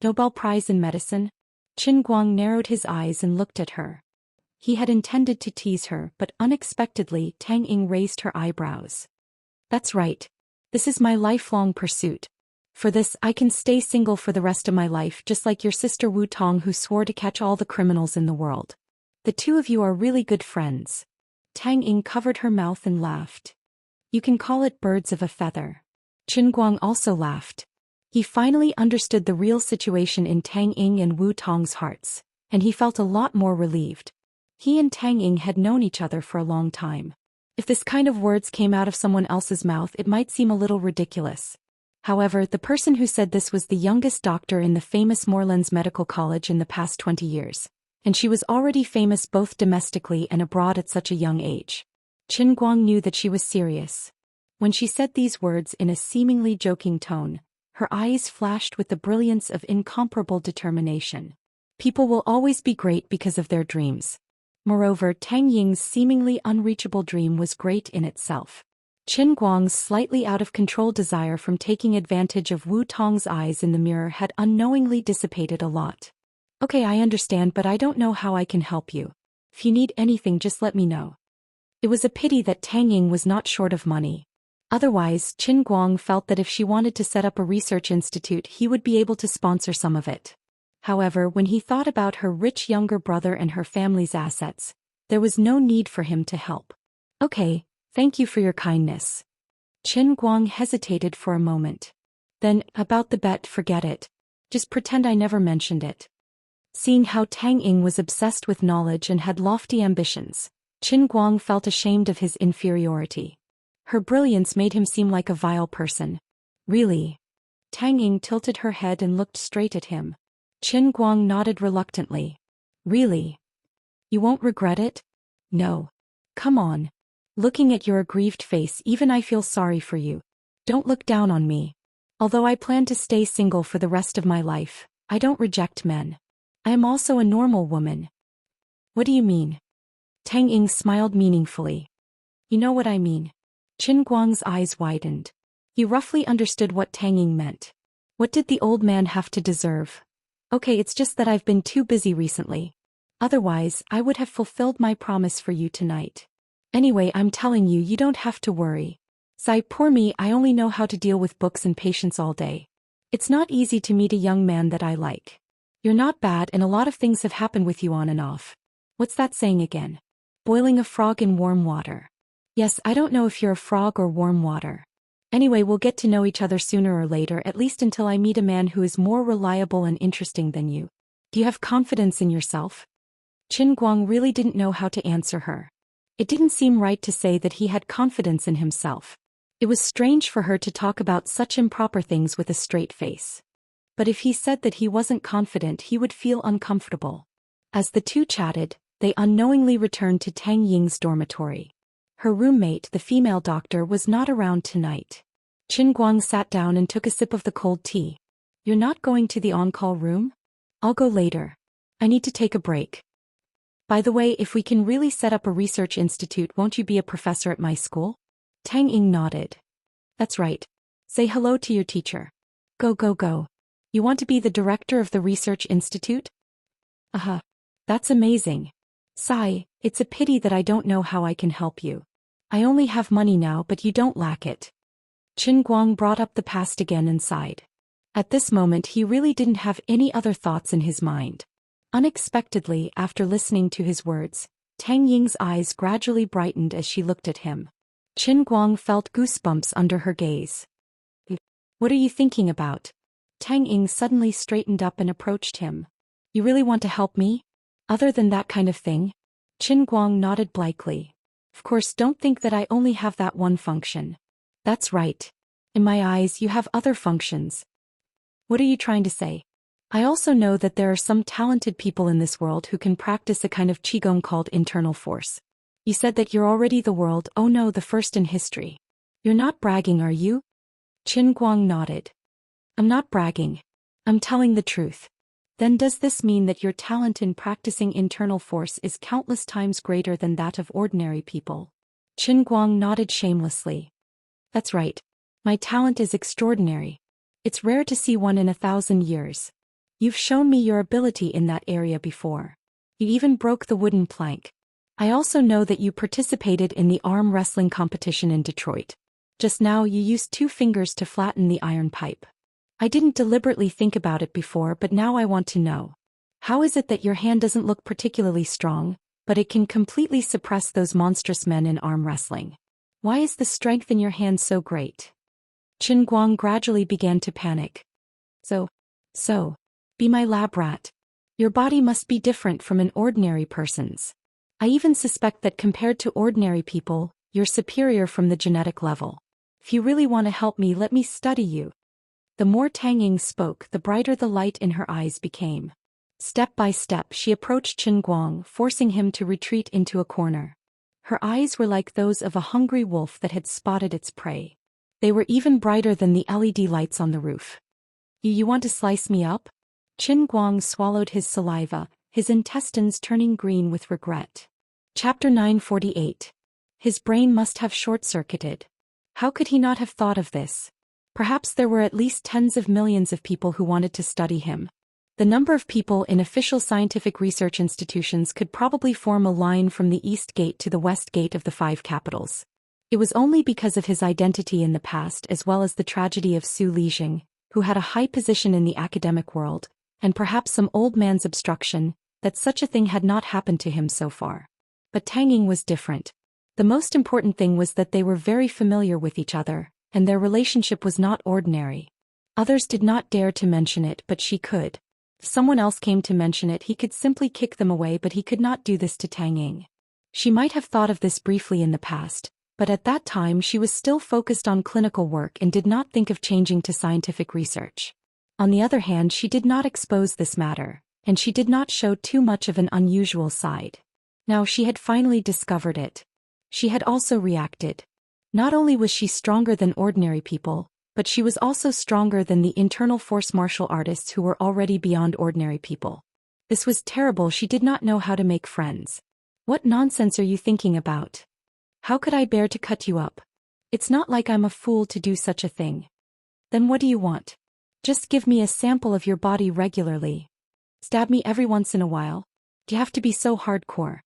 Nobel Prize in Medicine? Qin Guang narrowed his eyes and looked at her. He had intended to tease her, but unexpectedly Tang Ying raised her eyebrows. That's right. This is my lifelong pursuit. For this, I can stay single for the rest of my life, just like your sister Wu Tong, who swore to catch all the criminals in the world. The two of you are really good friends. Tang Ying covered her mouth and laughed. You can call it birds of a feather. Qin Guang also laughed. He finally understood the real situation in Tang Ying and Wu Tong's hearts, and he felt a lot more relieved. He and Tang Ying had known each other for a long time. If this kind of words came out of someone else's mouth, it might seem a little ridiculous. However, the person who said this was the youngest doctor in the famous Moorlands Medical College in the past 20 years. And she was already famous both domestically and abroad at such a young age. Qin Guang knew that she was serious. When she said these words in a seemingly joking tone, her eyes flashed with the brilliance of incomparable determination. People will always be great because of their dreams. Moreover, Tang Ying's seemingly unreachable dream was great in itself. Qin Guang's slightly out-of-control desire from taking advantage of Wu Tong's eyes in the mirror had unknowingly dissipated a lot. Okay, I understand, but I don't know how I can help you. If you need anything, just let me know. It was a pity that Tang Ying was not short of money. Otherwise, Qin Guang felt that if she wanted to set up a research institute, he would be able to sponsor some of it. However, when he thought about her rich younger brother and her family's assets, there was no need for him to help. Okay, thank you for your kindness. Qin Guang hesitated for a moment. Then, about the bet, forget it. Just pretend I never mentioned it. Seeing how Tang Ying was obsessed with knowledge and had lofty ambitions, Qin Guang felt ashamed of his inferiority. Her brilliance made him seem like a vile person. Really? Tang Ying tilted her head and looked straight at him. Qin Guang nodded reluctantly. Really? You won't regret it? No. Come on. Looking at your aggrieved face, even I feel sorry for you. Don't look down on me. Although I plan to stay single for the rest of my life, I don't reject men. I am also a normal woman. What do you mean? Tang Ying smiled meaningfully. You know what I mean. Qin Guang's eyes widened. He roughly understood what Tang Ying meant. What did the old man have to deserve? Okay, it's just that I've been too busy recently. Otherwise, I would have fulfilled my promise for you tonight. Anyway, I'm telling you, you don't have to worry. Sigh, poor me, I only know how to deal with books and patience all day. It's not easy to meet a young man that I like. You're not bad, and a lot of things have happened with you on and off. What's that saying again? Boiling a frog in warm water. Yes, I don't know if you're a frog or warm water. Anyway, we'll get to know each other sooner or later, at least until I meet a man who is more reliable and interesting than you. Do you have confidence in yourself? Qin Guang really didn't know how to answer her. It didn't seem right to say that he had confidence in himself. It was strange for her to talk about such improper things with a straight face. But if he said that he wasn't confident, he would feel uncomfortable. As the two chatted, they unknowingly returned to Tang Ying's dormitory. Her roommate, the female doctor, was not around tonight. Qin Guang sat down and took a sip of the cold tea. You're not going to the on-call room? I'll go later. I need to take a break. By the way, if we can really set up a research institute, won't you be a professor at my school? Tang Ying nodded. That's right. Say hello to your teacher. Go, go, go. You want to be the director of the research institute? Aha. That's amazing. Sigh, it's a pity that I don't know how I can help you. I only have money now, but you don't lack it. Qin Guang brought up the past again and sighed. At this moment he really didn't have any other thoughts in his mind. Unexpectedly, after listening to his words, Tang Ying's eyes gradually brightened as she looked at him. Qin Guang felt goosebumps under her gaze. What are you thinking about? Tang Ying suddenly straightened up and approached him. You really want to help me? Other than that kind of thing? Qin Guang nodded blankly. Of course, don't think that I only have that one function. That's right. In my eyes, you have other functions. What are you trying to say? I also know that there are some talented people in this world who can practice a kind of qigong called internal force. You said that you're already the first in history. You're not bragging, are you? Qin Guang nodded. I'm not bragging. I'm telling the truth. Then does this mean that your talent in practicing internal force is countless times greater than that of ordinary people? Qin Guang nodded shamelessly. That's right. My talent is extraordinary. It's rare to see one in 1,000 years. You've shown me your ability in that area before. You even broke the wooden plank. I also know that you participated in the arm wrestling competition in Detroit. Just now you used 2 fingers to flatten the iron pipe. I didn't deliberately think about it before, but now I want to know. How is it that your hand doesn't look particularly strong, but it can completely suppress those monstrous men in arm wrestling? Why is the strength in your hand so great? Qin Guang gradually began to panic. So, be my lab rat. Your body must be different from an ordinary person's. I even suspect that compared to ordinary people, you're superior from the genetic level. If you really want to help me, let me study you. The more Tang Ying spoke, the brighter the light in her eyes became. Step by step she approached Qin Guang, forcing him to retreat into a corner. Her eyes were like those of a hungry wolf that had spotted its prey. They were even brighter than the LED lights on the roof. You want to slice me up? Qin Guang swallowed his saliva, his intestines turning green with regret. Chapter 948. His brain must have short-circuited. How could he not have thought of this? Perhaps there were at least tens of millions of people who wanted to study him. The number of people in official scientific research institutions could probably form a line from the East Gate to the West Gate of the 5 capitals. It was only because of his identity in the past as well as the tragedy of Su Lixing, who had a high position in the academic world, and perhaps some old man's obstruction, that such a thing had not happened to him so far. But Tang Ying was different. The most important thing was that they were very familiar with each other, and their relationship was not ordinary. Others did not dare to mention it, but she could. If someone else came to mention it, he could simply kick them away, but he could not do this to Tang Ying. She might have thought of this briefly in the past, but at that time she was still focused on clinical work and did not think of changing to scientific research. On the other hand, she did not expose this matter, and she did not show too much of an unusual side. Now she had finally discovered it. She had also reacted. Not only was she stronger than ordinary people, but she was also stronger than the internal force martial artists who were already beyond ordinary people. This was terrible. She did not know how to make friends. What nonsense are you thinking about? How could I bear to cut you up? It's not like I'm a fool to do such a thing. Then what do you want? Just give me a sample of your body regularly. Stab me every once in a while. Do you have to be so hardcore?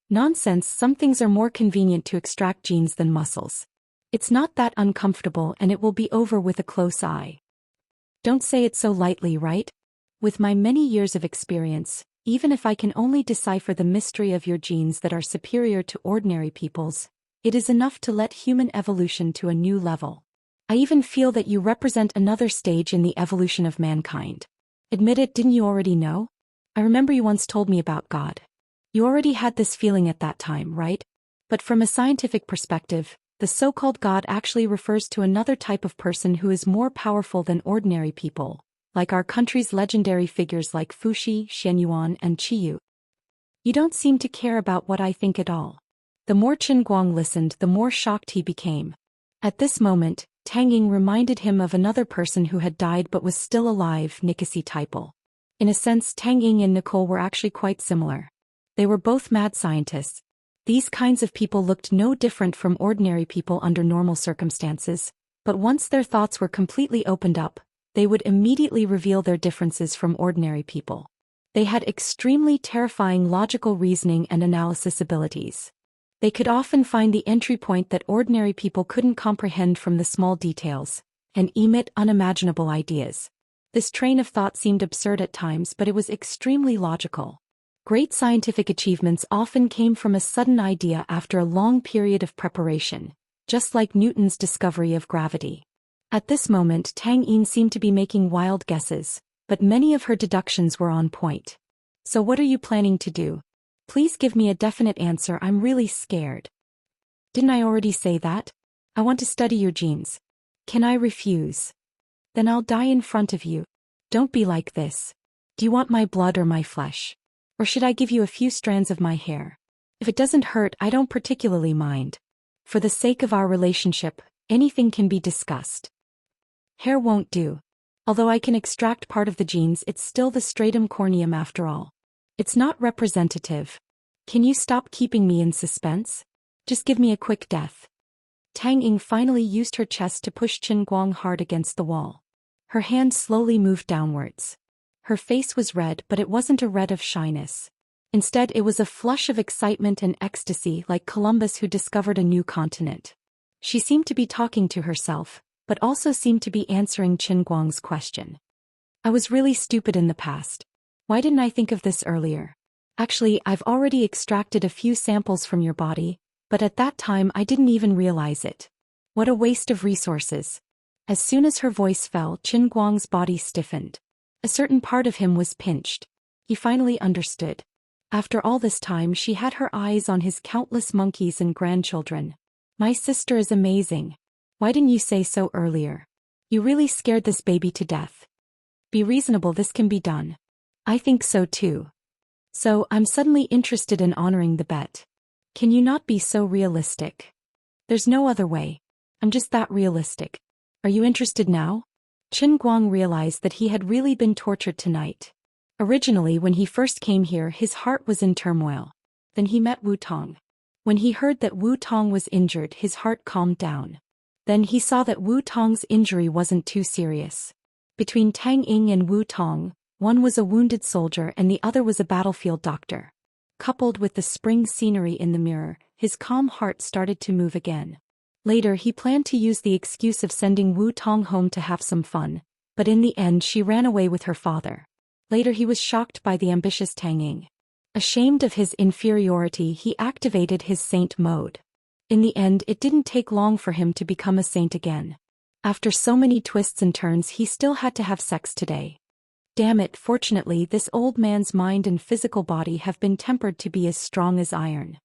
Nonsense. Some things are more convenient to extract genes than muscles. It's not that uncomfortable, and it will be over with a close eye. Don't say it so lightly, right? With my many years of experience, even if I can only decipher the mystery of your genes that are superior to ordinary people's, it is enough to let human evolution to a new level. I even feel that you represent another stage in the evolution of mankind. Admit it, didn't you already know? I remember you once told me about God. You already had this feeling at that time, right? But from a scientific perspective, the so-called God actually refers to another type of person who is more powerful than ordinary people, like our country's legendary figures like Fuxi, Xianyuan, and Qiyu. You don't seem to care about what I think at all. The more Qin Guang listened, the more shocked he became. At this moment, Tang Ying reminded him of another person who had died but was still alive, Nikasi Taipel. In a sense, Tang Ying and Nicole were actually quite similar. They were both mad scientists. These kinds of people looked no different from ordinary people under normal circumstances, but once their thoughts were completely opened up, they would immediately reveal their differences from ordinary people. They had extremely terrifying logical reasoning and analysis abilities. They could often find the entry point that ordinary people couldn't comprehend from the small details, and emit unimaginable ideas. This train of thought seemed absurd at times, but it was extremely logical. Great scientific achievements often came from a sudden idea after a long period of preparation, just like Newton's discovery of gravity. At this moment, Tang Ying seemed to be making wild guesses, but many of her deductions were on point. So what are you planning to do? Please give me a definite answer. I'm really scared. Didn't I already say that? I want to study your genes. Can I refuse? Then I'll die in front of you. Don't be like this. Do you want my blood or my flesh? Or should I give you a few strands of my hair? If it doesn't hurt, I don't particularly mind. For the sake of our relationship, anything can be discussed. Hair won't do. Although I can extract part of the genes, it's still the stratum corneum after all. It's not representative. Can you stop keeping me in suspense? Just give me a quick death. Tang Ying finally used her chest to push Qin Guang hard against the wall. Her hand slowly moved downwards. Her face was red, but it wasn't a red of shyness. Instead, it was a flush of excitement and ecstasy, like Columbus who discovered a new continent. She seemed to be talking to herself, but also seemed to be answering Qin Guang's question. I was really stupid in the past. Why didn't I think of this earlier? Actually, I've already extracted a few samples from your body, but at that time I didn't even realize it. What a waste of resources. As soon as her voice fell, Qin Guang's body stiffened. A certain part of him was pinched. He finally understood. After all this time, she had her eyes on his countless monkeys and grandchildren. My sister is amazing. Why didn't you say so earlier? You really scared this baby to death. Be reasonable, this can be done. I think so too. So, I'm suddenly interested in honoring the bet. Can you not be so realistic? There's no other way. I'm just that realistic. Are you interested now? Qin Guang realized that he had really been tortured tonight. Originally, when he first came here, his heart was in turmoil. Then he met Wu Tong. When he heard that Wu Tong was injured, his heart calmed down. Then he saw that Wu Tong's injury wasn't too serious. Between Tang Ying and Wu Tong, one was a wounded soldier and the other was a battlefield doctor. Coupled with the spring scenery in the mirror, his calm heart started to move again. Later he planned to use the excuse of sending Wu Tong home to have some fun, but in the end she ran away with her father. Later he was shocked by the ambitious Tang Ying. Ashamed of his inferiority, he activated his saint mode. In the end, it didn't take long for him to become a saint again. After so many twists and turns, he still had to have sex today. Damn it, fortunately this old man's mind and physical body have been tempered to be as strong as iron.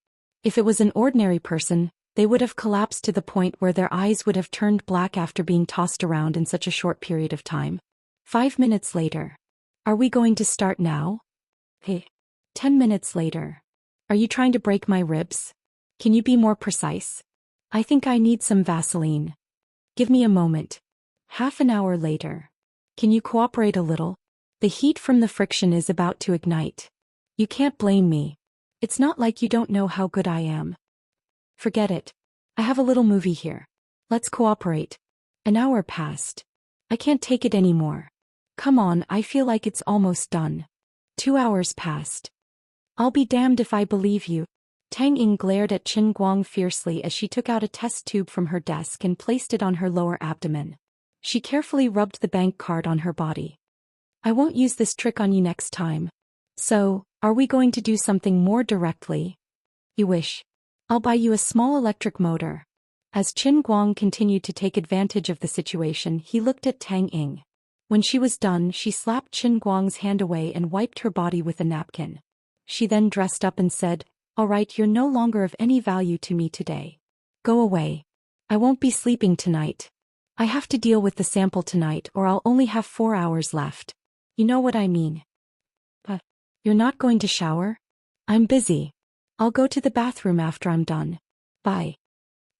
If it was an ordinary person, they would have collapsed to the point where their eyes would have turned black after being tossed around in such a short period of time. 5 minutes later. Are we going to start now? Hey. 10 minutes later. Are you trying to break my ribs? Can you be more precise? I think I need some Vaseline. Give me a moment. Half an hour later. Can you cooperate a little? The heat from the friction is about to ignite. You can't blame me. It's not like you don't know how good I am. Forget it. I have a little movie here. Let's cooperate. An hour passed. I can't take it anymore. Come on, I feel like it's almost done. 2 hours passed. I'll be damned if I believe you. Tang Ying glared at Qin Guang fiercely as she took out a test tube from her desk and placed it on her lower abdomen. She carefully rubbed the bank card on her body. I won't use this trick on you next time. So, are we going to do something more directly? You wish. I'll buy you a small electric motor. As Qin Guang continued to take advantage of the situation, he looked at Tang Ying. When she was done, she slapped Qin Guang's hand away and wiped her body with a napkin. She then dressed up and said, "All right, you're no longer of any value to me today. Go away. I won't be sleeping tonight. I have to deal with the sample tonight or I'll only have 4 hours left. You know what I mean." But, you're not going to shower? I'm busy. I'll go to the bathroom after I'm done. Bye.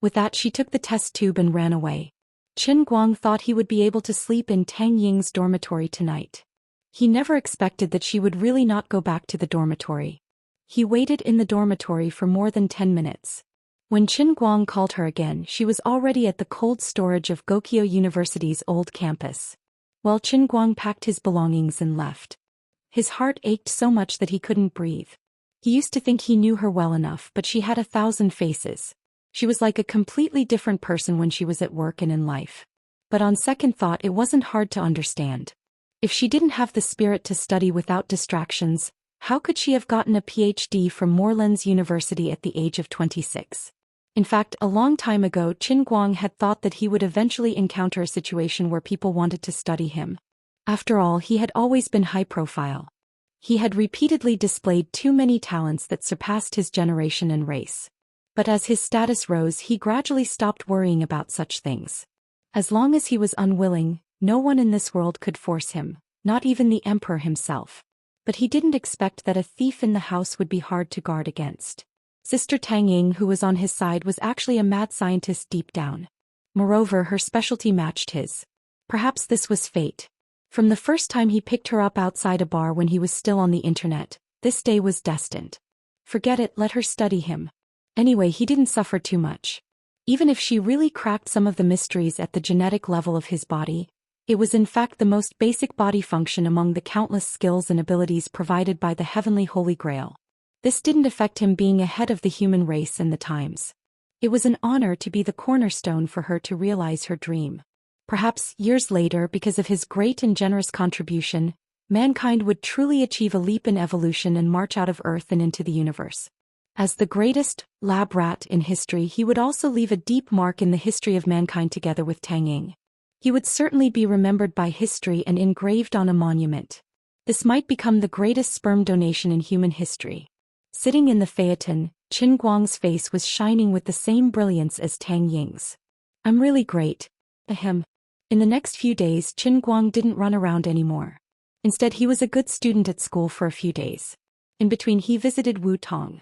With that she took the test tube and ran away. Qin Guang thought he would be able to sleep in Tang Ying's dormitory tonight. He never expected that she would really not go back to the dormitory. He waited in the dormitory for more than 10 minutes. When Qin Guang called her again, she was already at the cold storage of Gokyo University's old campus. While Qin Guang packed his belongings and left. His heart ached so much that he couldn't breathe. He used to think he knew her well enough, but she had 1,000 faces. She was like a completely different person when she was at work and in life. But on second thought, it wasn't hard to understand. If she didn't have the spirit to study without distractions, how could she have gotten a PhD from Moorlands University at the age of 26? In fact, a long time ago, Qin Guang had thought that he would eventually encounter a situation where people wanted to study him. After all, he had always been high profile. He had repeatedly displayed too many talents that surpassed his generation and race. But as his status rose, he gradually stopped worrying about such things. As long as he was unwilling, no one in this world could force him, not even the emperor himself. But he didn't expect that a thief in the house would be hard to guard against. Sister Tang Ying, who was on his side, was actually a mad scientist deep down. Moreover, her specialty matched his. Perhaps this was fate. From the first time he picked her up outside a bar when he was still on the internet, this day was destined. Forget it, let her study him. Anyway, he didn't suffer too much. Even if she really cracked some of the mysteries at the genetic level of his body, it was in fact the most basic body function among the countless skills and abilities provided by the heavenly Holy Grail. This didn't affect him being ahead of the human race and the times. It was an honor to be the cornerstone for her to realize her dream. Perhaps years later, because of his great and generous contribution, mankind would truly achieve a leap in evolution and march out of Earth and into the universe. As the greatest lab rat in history, he would also leave a deep mark in the history of mankind together with Tang Ying. He would certainly be remembered by history and engraved on a monument. This might become the greatest sperm donation in human history. Sitting in the phaeton, Qin Guang's face was shining with the same brilliance as Tang Ying's. I'm really great. Ahem. In the next few days, Qin Guang didn't run around anymore. Instead, he was a good student at school for a few days. In between, he visited Wu Tong.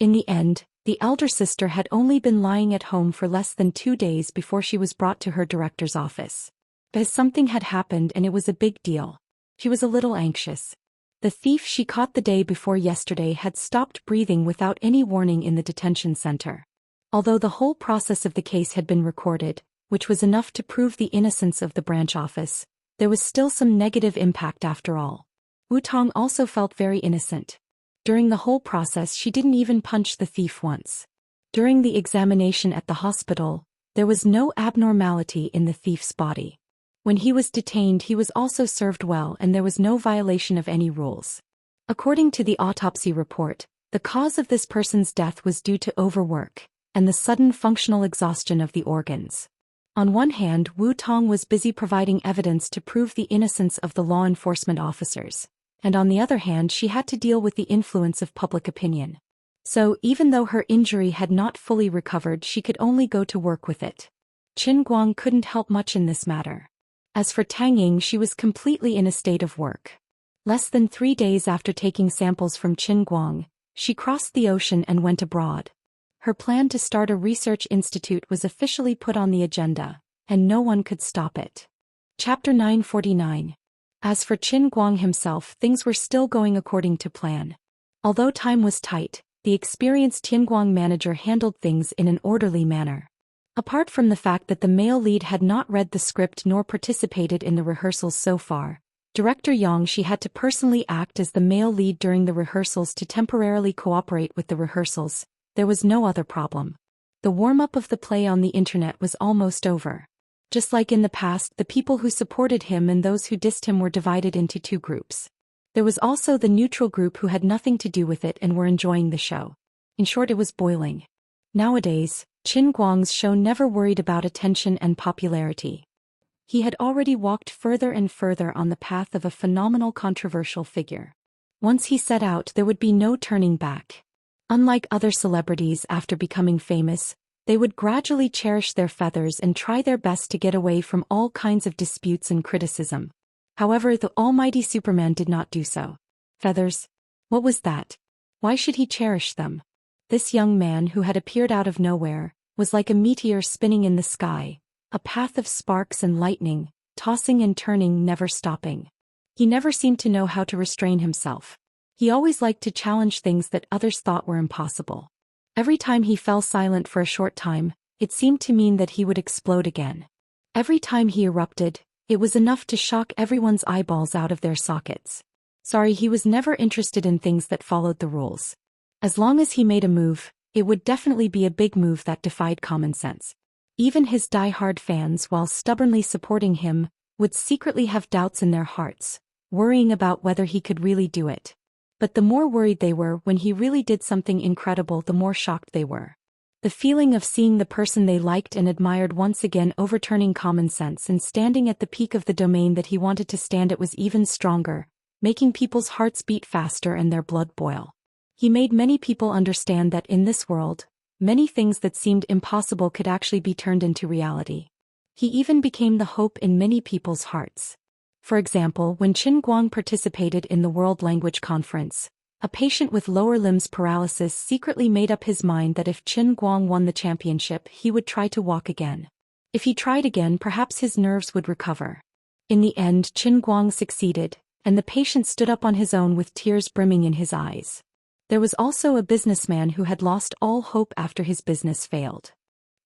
In the end, the elder sister had only been lying at home for less than 2 days before she was brought to her director's office. Because something had happened and it was a big deal. She was a little anxious. The thief she caught the day before yesterday had stopped breathing without any warning in the detention center. Although the whole process of the case had been recorded, which was enough to prove the innocence of the branch office, there was still some negative impact after all. Wu Tong also felt very innocent. During the whole process, she didn't even punch the thief once. During the examination at the hospital, there was no abnormality in the thief's body. When he was detained, he was also served well and there was no violation of any rules. According to the autopsy report, the cause of this person's death was due to overwork and the sudden functional exhaustion of the organs. On one hand, Wu Tong was busy providing evidence to prove the innocence of the law enforcement officers, and on the other hand, she had to deal with the influence of public opinion. So, even though her injury had not fully recovered, she could only go to work with it. Qin Guang couldn't help much in this matter. As for Tang Ying, she was completely in a state of work. Less than 3 days after taking samples from Qin Guang, she crossed the ocean and went abroad. Her plan to start a research institute was officially put on the agenda, and no one could stop it. Chapter 949. As for Qin Guang himself, things were still going according to plan. Although time was tight, the experienced Tianguang manager handled things in an orderly manner. Apart from the fact that the male lead had not read the script nor participated in the rehearsals so far, Director Yang Shi had to personally act as the male lead during the rehearsals to temporarily cooperate with the rehearsals. There was no other problem. The warm-up of the play on the internet was almost over. Just like in the past, the people who supported him and those who dissed him were divided into 2 groups. There was also the neutral group who had nothing to do with it and were enjoying the show. In short, it was boiling. Nowadays, Qin Guang's show never worried about attention and popularity. He had already walked further and further on the path of a phenomenal controversial figure. Once he set out, there would be no turning back. Unlike other celebrities after becoming famous, they would gradually cherish their feathers and try their best to get away from all kinds of disputes and criticism. However, the almighty Superman did not do so. Feathers? What was that? Why should he cherish them? This young man who had appeared out of nowhere was like a meteor spinning in the sky, a path of sparks and lightning, tossing and turning, never stopping. He never seemed to know how to restrain himself. He always liked to challenge things that others thought were impossible. Every time he fell silent for a short time, it seemed to mean that he would explode again. Every time he erupted, it was enough to shock everyone's eyeballs out of their sockets. Sorry, he was never interested in things that followed the rules. As long as he made a move, it would definitely be a big move that defied common sense. Even his die-hard fans, while stubbornly supporting him, would secretly have doubts in their hearts, worrying about whether he could really do it. But the more worried they were when he really did something incredible, the more shocked they were. The feeling of seeing the person they liked and admired once again overturning common sense and standing at the peak of the domain that he wanted to stand at was even stronger, making people's hearts beat faster and their blood boil. He made many people understand that in this world, many things that seemed impossible could actually be turned into reality. He even became the hope in many people's hearts. For example, when Qin Guang participated in the World Language Conference, a patient with lower limbs paralysis secretly made up his mind that if Qin Guang won the championship, he would try to walk again. If he tried again, perhaps his nerves would recover. In the end, Qin Guang succeeded, and the patient stood up on his own with tears brimming in his eyes. There was also a businessman who had lost all hope after his business failed.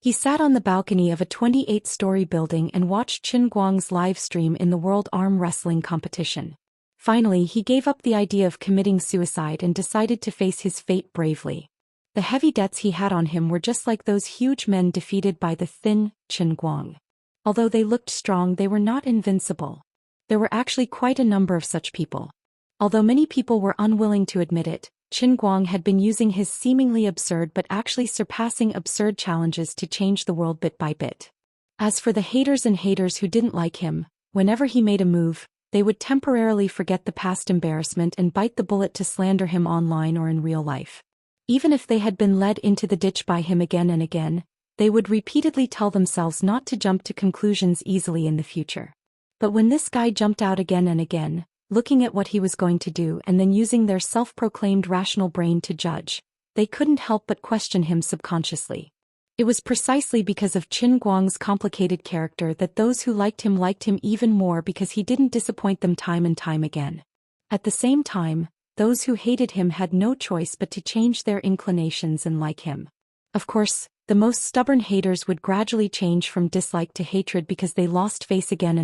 He sat on the balcony of a 28-story building and watched Qin Guang's live stream in the World Arm Wrestling competition. Finally, he gave up the idea of committing suicide and decided to face his fate bravely. The heavy debts he had on him were just like those huge men defeated by the thin Qin Guang. Although they looked strong, they were not invincible. There were actually quite a number of such people. Although many people were unwilling to admit it, Qin Guang had been using his seemingly absurd but actually surpassing absurd challenges to change the world bit by bit. As for the haters and haters who didn't like him, whenever he made a move, they would temporarily forget the past embarrassment and bite the bullet to slander him online or in real life. Even if they had been led into the ditch by him again and again, they would repeatedly tell themselves not to jump to conclusions easily in the future. But when this guy jumped out again and again, looking at what he was going to do and then using their self-proclaimed rational brain to judge. They couldn't help but question him subconsciously. It was precisely because of Qin Guang's complicated character that those who liked him even more because he didn't disappoint them time and time again. At the same time, those who hated him had no choice but to change their inclinations and like him. Of course, the most stubborn haters would gradually change from dislike to hatred because they lost face again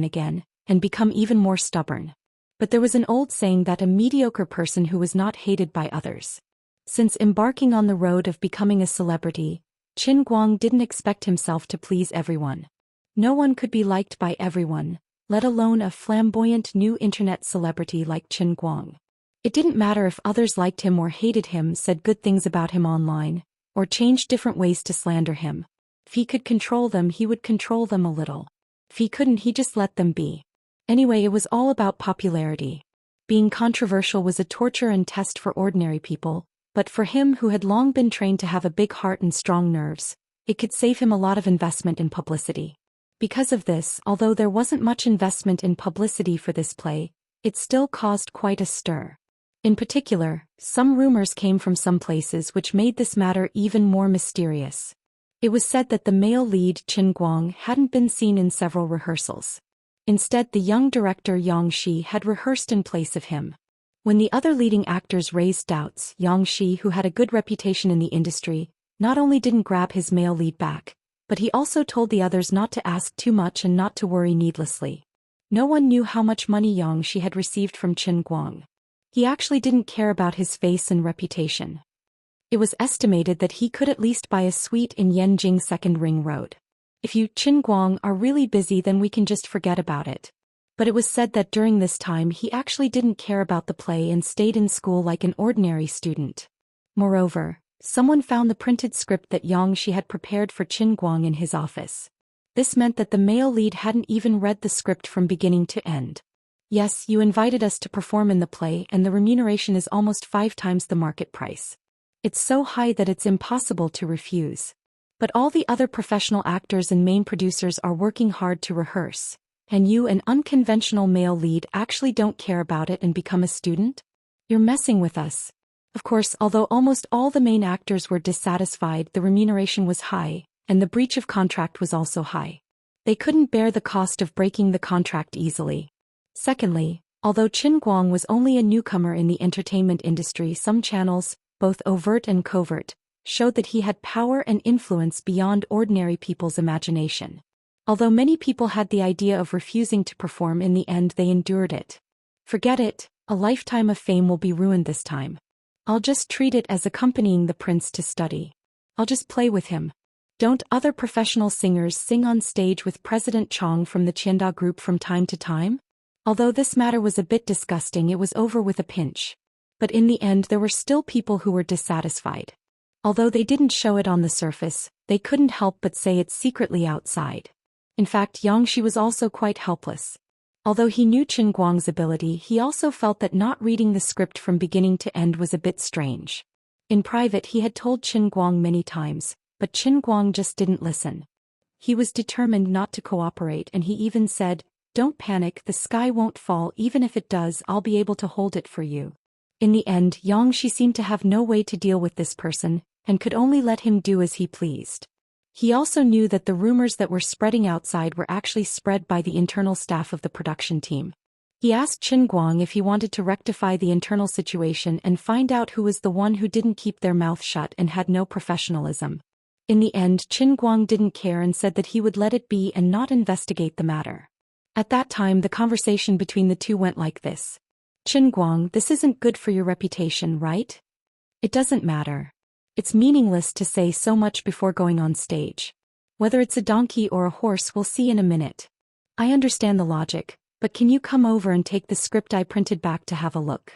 and become even more stubborn. But there was an old saying that a mediocre person who was not hated by others. Since embarking on the road of becoming a celebrity, Qin Guang didn't expect himself to please everyone. No one could be liked by everyone, let alone a flamboyant new internet celebrity like Qin Guang. It didn't matter if others liked him or hated him, said good things about him online, or changed different ways to slander him. If he could control them, he would control them a little. If he couldn't, he just let them be. Anyway, it was all about popularity. Being controversial was a torture and test for ordinary people, but for him who had long been trained to have a big heart and strong nerves, it could save him a lot of investment in publicity. Because of this, although there wasn't much investment in publicity for this play, it still caused quite a stir. In particular, some rumors came from some places which made this matter even more mysterious. It was said that the male lead Qin Guang hadn't been seen in several rehearsals. Instead, the young director Xianxia had rehearsed in place of him. When the other leading actors raised doubts, Xianxia, who had a good reputation in the industry, not only didn't grab his male lead back, but he also told the others not to ask too much and not to worry needlessly. No one knew how much money Xianxia had received from Qin Guang. He actually didn't care about his face and reputation. It was estimated that he could at least buy a suite in Yanjing Second Ring Road. If you, Qin Guang, are really busy, then we can just forget about it. But it was said that during this time he actually didn't care about the play and stayed in school like an ordinary student. Moreover, someone found the printed script that Xianxia had prepared for Qin Guang in his office. This meant that the male lead hadn't even read the script from beginning to end. Yes, you invited us to perform in the play and the remuneration is almost 5 times the market price. It's so high that it's impossible to refuse. But all the other professional actors and main producers are working hard to rehearse. And you, an unconventional male lead, actually don't care about it and become a student? You're messing with us. Of course, although almost all the main actors were dissatisfied, the remuneration was high, and the breach of contract was also high. They couldn't bear the cost of breaking the contract easily. Secondly, although Qin Guang was only a newcomer in the entertainment industry, some channels, both overt and covert, showed that he had power and influence beyond ordinary people's imagination. Although many people had the idea of refusing to perform, in the end they endured it. Forget it, a lifetime of fame will be ruined this time. I'll just treat it as accompanying the prince to study. I'll just play with him. Don't other professional singers sing on stage with President Chong from the Qianda group from time to time? Although this matter was a bit disgusting, it was over with a pinch. But in the end there were still people who were dissatisfied. Although they didn't show it on the surface, they couldn't help but say it secretly outside. In fact, Xianxia was also quite helpless. Although he knew Qin Guang's ability, he also felt that not reading the script from beginning to end was a bit strange. In private he had told Qin Guang many times, but Qin Guang just didn't listen. He was determined not to cooperate, and he even said, "Don't panic, the sky won't fall, even if it does, I'll be able to hold it for you." In the end, Xianxia seemed to have no way to deal with this person, and could only let him do as he pleased. He also knew that the rumors that were spreading outside were actually spread by the internal staff of the production team. He asked Qin Guang if he wanted to rectify the internal situation and find out who was the one who didn't keep their mouth shut and had no professionalism. In the end, Qin Guang didn't care and said that he would let it be and not investigate the matter. At that time, the conversation between the two went like this. "Qin Guang, this isn't good for your reputation, right? It doesn't matter. It's meaningless to say so much before going on stage. Whether it's a donkey or a horse, we'll see in a minute. I understand the logic, but can you come over and take the script I printed back to have a look?"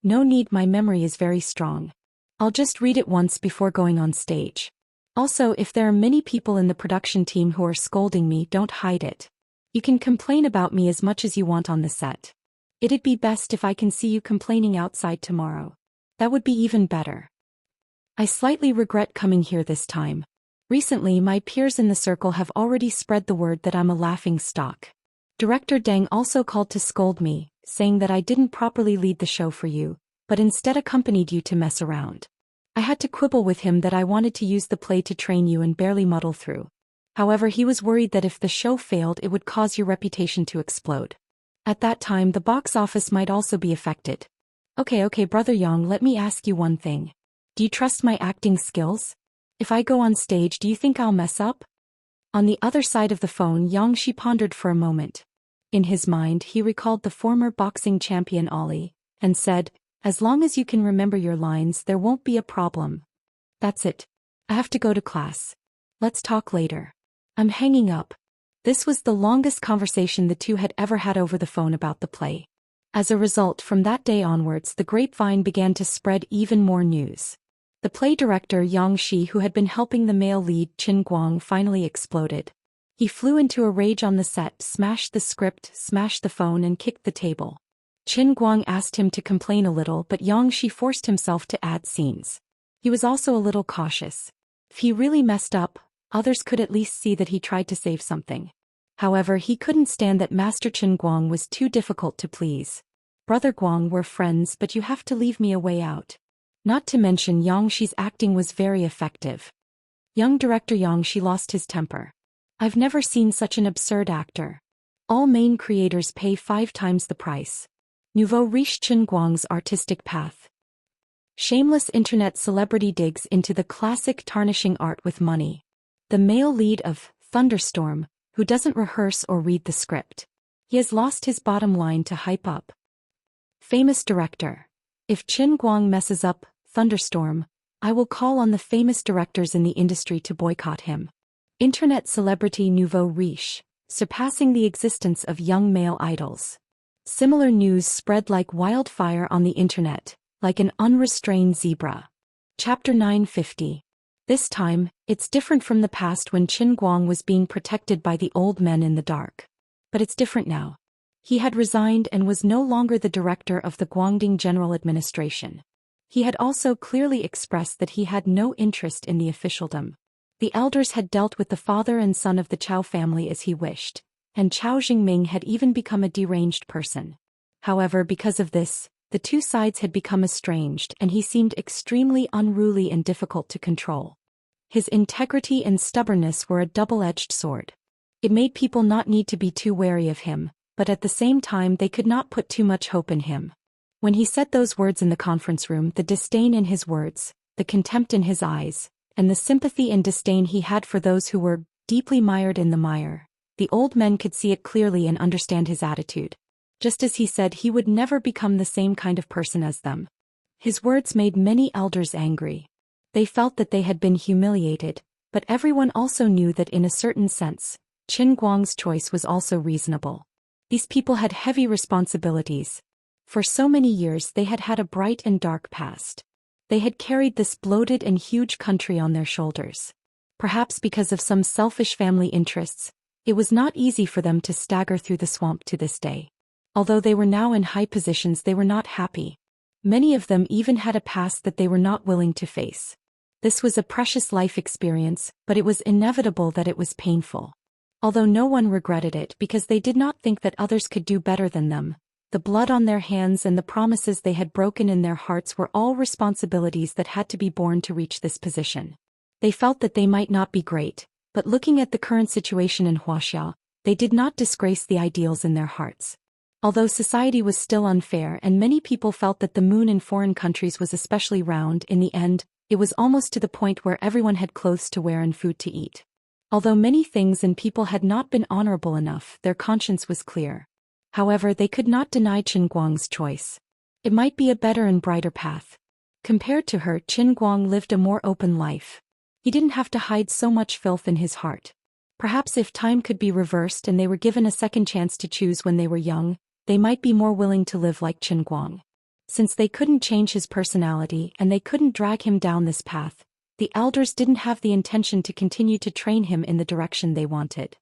"No need, my memory is very strong. I'll just read it once before going on stage. Also, if there are many people in the production team who are scolding me, don't hide it. You can complain about me as much as you want on the set. It'd be best if I can see you complaining outside tomorrow. That would be even better. I slightly regret coming here this time. Recently, my peers in the circle have already spread the word that I'm a laughing stock. Director Deng also called to scold me, saying that I didn't properly lead the show for you, but instead accompanied you to mess around. I had to quibble with him that I wanted to use the play to train you and barely muddle through. However, he was worried that if the show failed it would cause your reputation to explode. At that time the box office might also be affected. Okay, Brother Yang, let me ask you one thing. Do you trust my acting skills? If I go on stage, do you think I'll mess up? On the other side of the phone, Xianxia pondered for a moment. In his mind, he recalled the former boxing champion Ali, and said, as long as you can remember your lines, there won't be a problem. That's it. I have to go to class. Let's talk later. I'm hanging up. This was the longest conversation the two had ever had over the phone about the play. As a result, from that day onwards, the grapevine began to spread even more news. The play director Yang Shi, who had been helping the male lead Qin Guang, finally exploded. He flew into a rage on the set, smashed the script, smashed the phone, and kicked the table. Qin Guang asked him to complain a little, but Yang Shi forced himself to add scenes. He was also a little cautious. If he really messed up, others could at least see that he tried to save something. However, he couldn't stand that Master Qin Guang was too difficult to please. Brother Guang, we're friends, but you have to leave me a way out. Not to mention Yang Shi's acting was very effective. Young director Yang Shi lost his temper. I've never seen such an absurd actor. All main creators pay 5 times the price. Nouveau riche Qin Guang's artistic path. Shameless internet celebrity digs into the classic tarnishing art with money. The male lead of Thunderstorm, who doesn't rehearse or read the script. He has lost his bottom line to hype up. Famous director. If Qin Guang messes up Thunderstorm, I will call on the famous directors in the industry to boycott him. Internet celebrity nouveau riche, surpassing the existence of young male idols. Similar news spread like wildfire on the internet, like an unrestrained zebra. Chapter 950. This time, it's different from the past when Qin Guang was being protected by the old men in the dark. But it's different now. He had resigned and was no longer the director of the Guangdong General Administration. He had also clearly expressed that he had no interest in the officialdom. The elders had dealt with the father and son of the Chao family as he wished, and Chao Jingming had even become a deranged person. However, because of this, the two sides had become estranged and he seemed extremely unruly and difficult to control. His integrity and stubbornness were a double-edged sword. It made people not need to be too wary of him, but at the same time they could not put too much hope in him. When he said those words in the conference room, the disdain in his words, the contempt in his eyes, and the sympathy and disdain he had for those who were deeply mired in the mire, the old men could see it clearly and understand his attitude. Just as he said he would never become the same kind of person as them. His words made many elders angry. They felt that they had been humiliated, but everyone also knew that in a certain sense, Qin Guang's choice was also reasonable. These people had heavy responsibilities. For so many years they had had a bright and dark past. They had carried this bloated and huge country on their shoulders. Perhaps because of some selfish family interests, it was not easy for them to stagger through the swamp to this day. Although they were now in high positions, they were not happy. Many of them even had a past that they were not willing to face. This was a precious life experience, but it was inevitable that it was painful. Although no one regretted it because they did not think that others could do better than them, the blood on their hands and the promises they had broken in their hearts were all responsibilities that had to be borne to reach this position. They felt that they might not be great, but looking at the current situation in Wuxia, they did not disgrace the ideals in their hearts. Although society was still unfair and many people felt that the moon in foreign countries was especially round, in the end, it was almost to the point where everyone had clothes to wear and food to eat. Although many things and people had not been honorable enough, their conscience was clear. However, they could not deny Qin Guang's choice. It might be a better and brighter path. Compared to her, Qin Guang lived a more open life. He didn't have to hide so much filth in his heart. Perhaps if time could be reversed and they were given a second chance to choose when they were young, they might be more willing to live like Qin Guang. Since they couldn't change his personality and they couldn't drag him down this path, the elders didn't have the intention to continue to train him in the direction they wanted.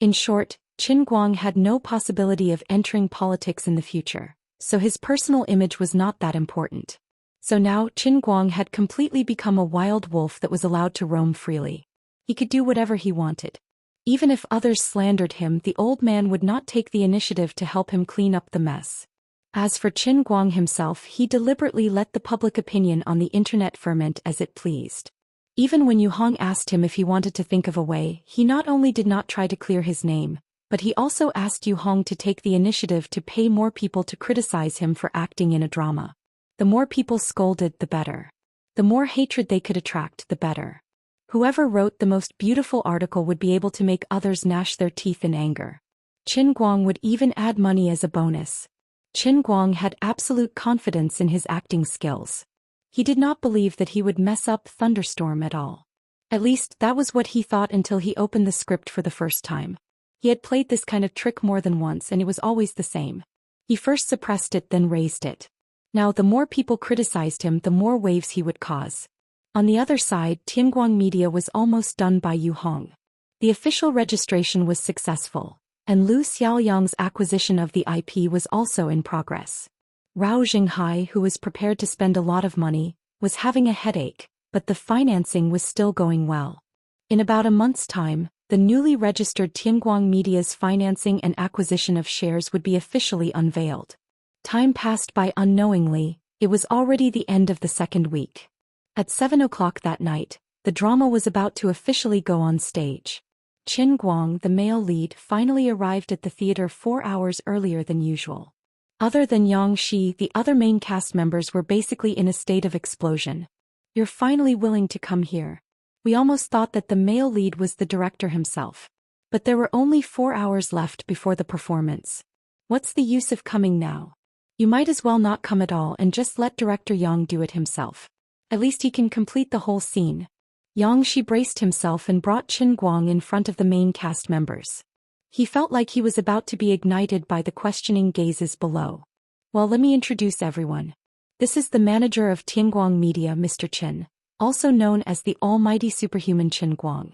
In short, Qin Guang had no possibility of entering politics in the future, so his personal image was not that important. So now Qin Guang had completely become a wild wolf that was allowed to roam freely. He could do whatever he wanted. Even if others slandered him, the old man would not take the initiative to help him clean up the mess. As for Qin Guang himself, he deliberately let the public opinion on the internet ferment as it pleased. Even when Yu Hong asked him if he wanted to think of a way, he not only did not try to clear his name, but he also asked Yu Hong to take the initiative to pay more people to criticize him for acting in a drama. The more people scolded, the better. The more hatred they could attract, the better. Whoever wrote the most beautiful article would be able to make others gnash their teeth in anger. Qin Guang would even add money as a bonus. Qin Guang had absolute confidence in his acting skills. He did not believe that he would mess up Thunderstorm at all. At least that was what he thought until he opened the script for the first time. He had played this kind of trick more than once and it was always the same. He first suppressed it, then raised it. Now the more people criticized him, the more waves he would cause. On the other side, Tianguang Media was almost done by Yu Hong. The official registration was successful, and Lu Xiaoyang's acquisition of the IP was also in progress. Rao Xinghai, who was prepared to spend a lot of money, was having a headache, but the financing was still going well. In about a month's time, the newly registered Tianguang Media's financing and acquisition of shares would be officially unveiled. Time passed by unknowingly. It was already the end of the second week. At 7 o'clock that night, the drama was about to officially go on stage. Qin Guang, the male lead, finally arrived at the theater 4 hours earlier than usual. Other than Yang Shi, the other main cast members were basically in a state of explosion. "You're finally willing to come here. We almost thought that the male lead was the director himself. But there were only 4 hours left before the performance. What's the use of coming now? You might as well not come at all and just let director Yang do it himself. At least he can complete the whole scene." Yang Shi braced himself and brought Qin Guang in front of the main cast members. He felt like he was about to be ignited by the questioning gazes below. "Well, let me introduce everyone. This is the manager of Tianguang Media, Mr. Qin, also known as the almighty superhuman Qin Guang."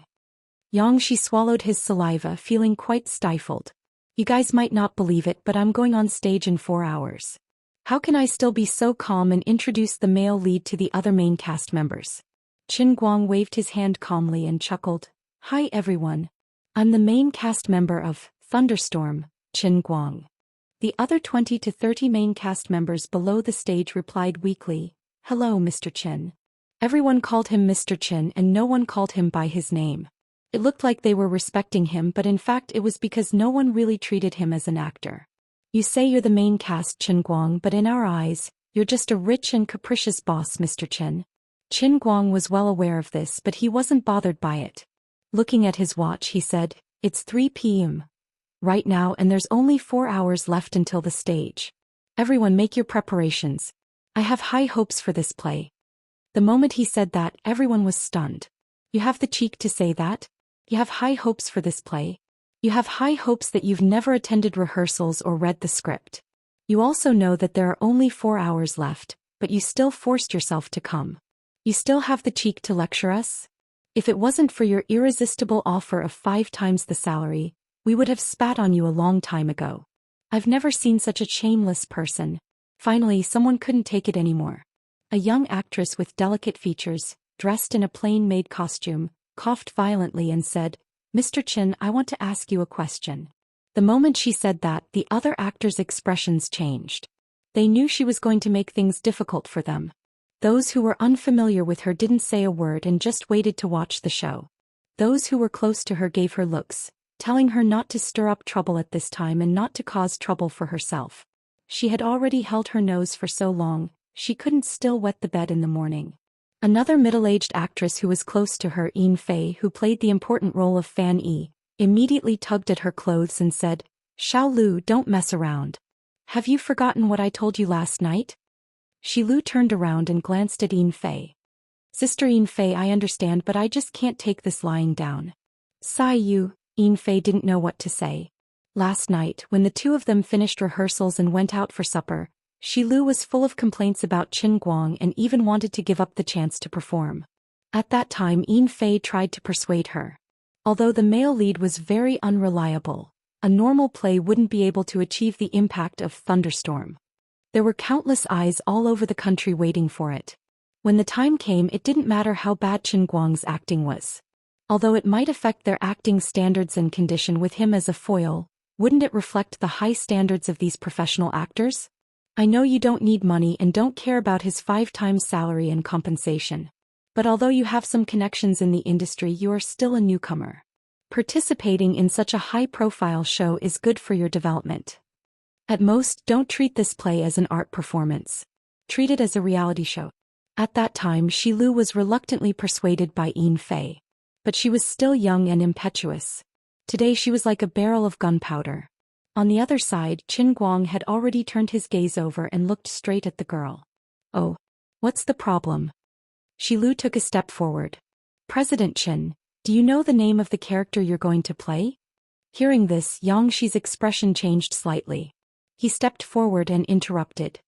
Yang Shi swallowed his saliva, feeling quite stifled. "You guys might not believe it, but I'm going on stage in 4 hours. How can I still be so calm and introduce the male lead to the other main cast members?" Qin Guang waved his hand calmly and chuckled. "Hi everyone. I'm the main cast member of Thunderstorm, Qin Guang." The other 20 to 30 main cast members below the stage replied weakly, "Hello, Mr. Qin." Everyone called him Mr. Qin and no one called him by his name. It looked like they were respecting him, but in fact it was because no one really treated him as an actor. "You say you're the main cast, Qin Guang, but in our eyes, you're just a rich and capricious boss, Mr. Qin." Qin Guang was well aware of this, but he wasn't bothered by it. Looking at his watch, he said, "It's 3 p.m. right now and there's only 4 hours left until the stage. Everyone make your preparations. I have high hopes for this play." The moment he said that, everyone was stunned. "You have the cheek to say that? You have high hopes for this play? You have high hopes that you've never attended rehearsals or read the script. You also know that there are only 4 hours left, but you still forced yourself to come. You still have the cheek to lecture us? If it wasn't for your irresistible offer of 5 times the salary, we would have spat on you a long time ago. I've never seen such a shameless person." Finally, someone couldn't take it anymore. A young actress with delicate features, dressed in a plain-made costume, coughed violently and said, "Mr. Qin, I want to ask you a question." The moment she said that, the other actors' expressions changed. They knew she was going to make things difficult for them. Those who were unfamiliar with her didn't say a word and just waited to watch the show. Those who were close to her gave her looks, telling her not to stir up trouble at this time and not to cause trouble for herself. She had already held her nose for so long, she couldn't still wet the bed in the morning. Another middle-aged actress who was close to her, Yin Fei, who played the important role of Fan Yi, immediately tugged at her clothes and said, "Xiao Lu, don't mess around. Have you forgotten what I told you last night?" Shi Lu turned around and glanced at Yin Fei. "Sister Yin Fei, I understand, but I just can't take this lying down." "Sai Yu," Yin Fei didn't know what to say. Last night, when the two of them finished rehearsals and went out for supper, Shi Lu was full of complaints about Qin Guang and even wanted to give up the chance to perform. At that time, Yin Fei tried to persuade her. Although the male lead was very unreliable, a normal play wouldn't be able to achieve the impact of Thunderstorm. There were countless eyes all over the country waiting for it. When the time came, it didn't matter how bad Qin Guang's acting was. Although it might affect their acting standards and condition with him as a foil, wouldn't it reflect the high standards of these professional actors? I know you don't need money and don't care about his 5 times salary and compensation. But although you have some connections in the industry, you are still a newcomer. Participating in such a high-profile show is good for your development. At most, don't treat this play as an art performance. Treat it as a reality show. At that time, Shilu was reluctantly persuaded by Yin Fei. But she was still young and impetuous. Today she was like a barrel of gunpowder. On the other side, Qin Guang had already turned his gaze over and looked straight at the girl. Oh. What's the problem? Shilu took a step forward. President Qin, do you know the name of the character you're going to play? Hearing this, Xianxi's expression changed slightly. He stepped forward and interrupted.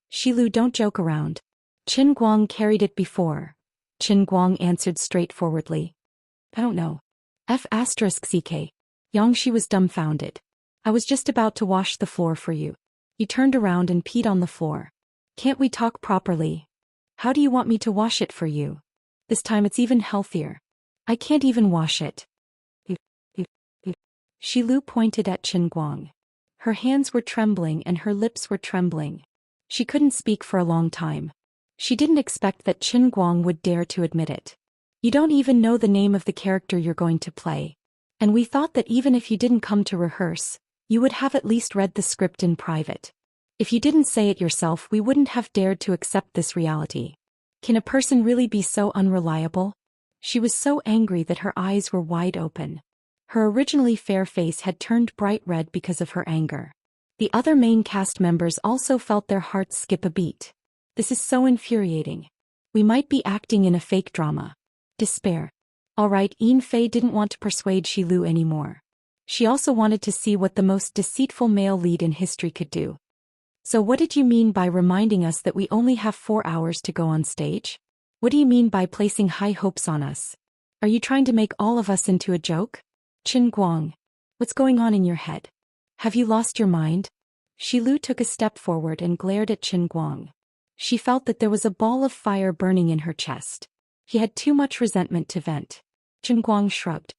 Shilu, don't joke around. Qin Guang carried it before. Qin Guang answered straightforwardly. I don't know. F***ck. Xianxi was dumbfounded. I was just about to wash the floor for you. You turned around and peed on the floor. Can't we talk properly? How do you want me to wash it for you? This time it's even healthier. I can't even wash it. Shilu pointed at Qin Guang. Her hands were trembling and her lips were trembling. She couldn't speak for a long time. She didn't expect that Qin Guang would dare to admit it. You don't even know the name of the character you're going to play. And we thought that even if you didn't come to rehearse, you would have at least read the script in private. If you didn't say it yourself, we wouldn't have dared to accept this reality. Can a person really be so unreliable? She was so angry that her eyes were wide open. Her originally fair face had turned bright red because of her anger. The other main cast members also felt their hearts skip a beat. This is so infuriating. We might be acting in a fake drama. Despair. Alright, Yin Fei didn't want to persuade Shilu anymore. She also wanted to see what the most deceitful male lead in history could do. So what did you mean by reminding us that we only have 4 hours to go on stage? What do you mean by placing high hopes on us? Are you trying to make all of us into a joke? Qin Guang. What's going on in your head? Have you lost your mind? Shilu took a step forward and glared at Qin Guang. She felt that there was a ball of fire burning in her chest. He had too much resentment to vent. Qin Guang shrugged.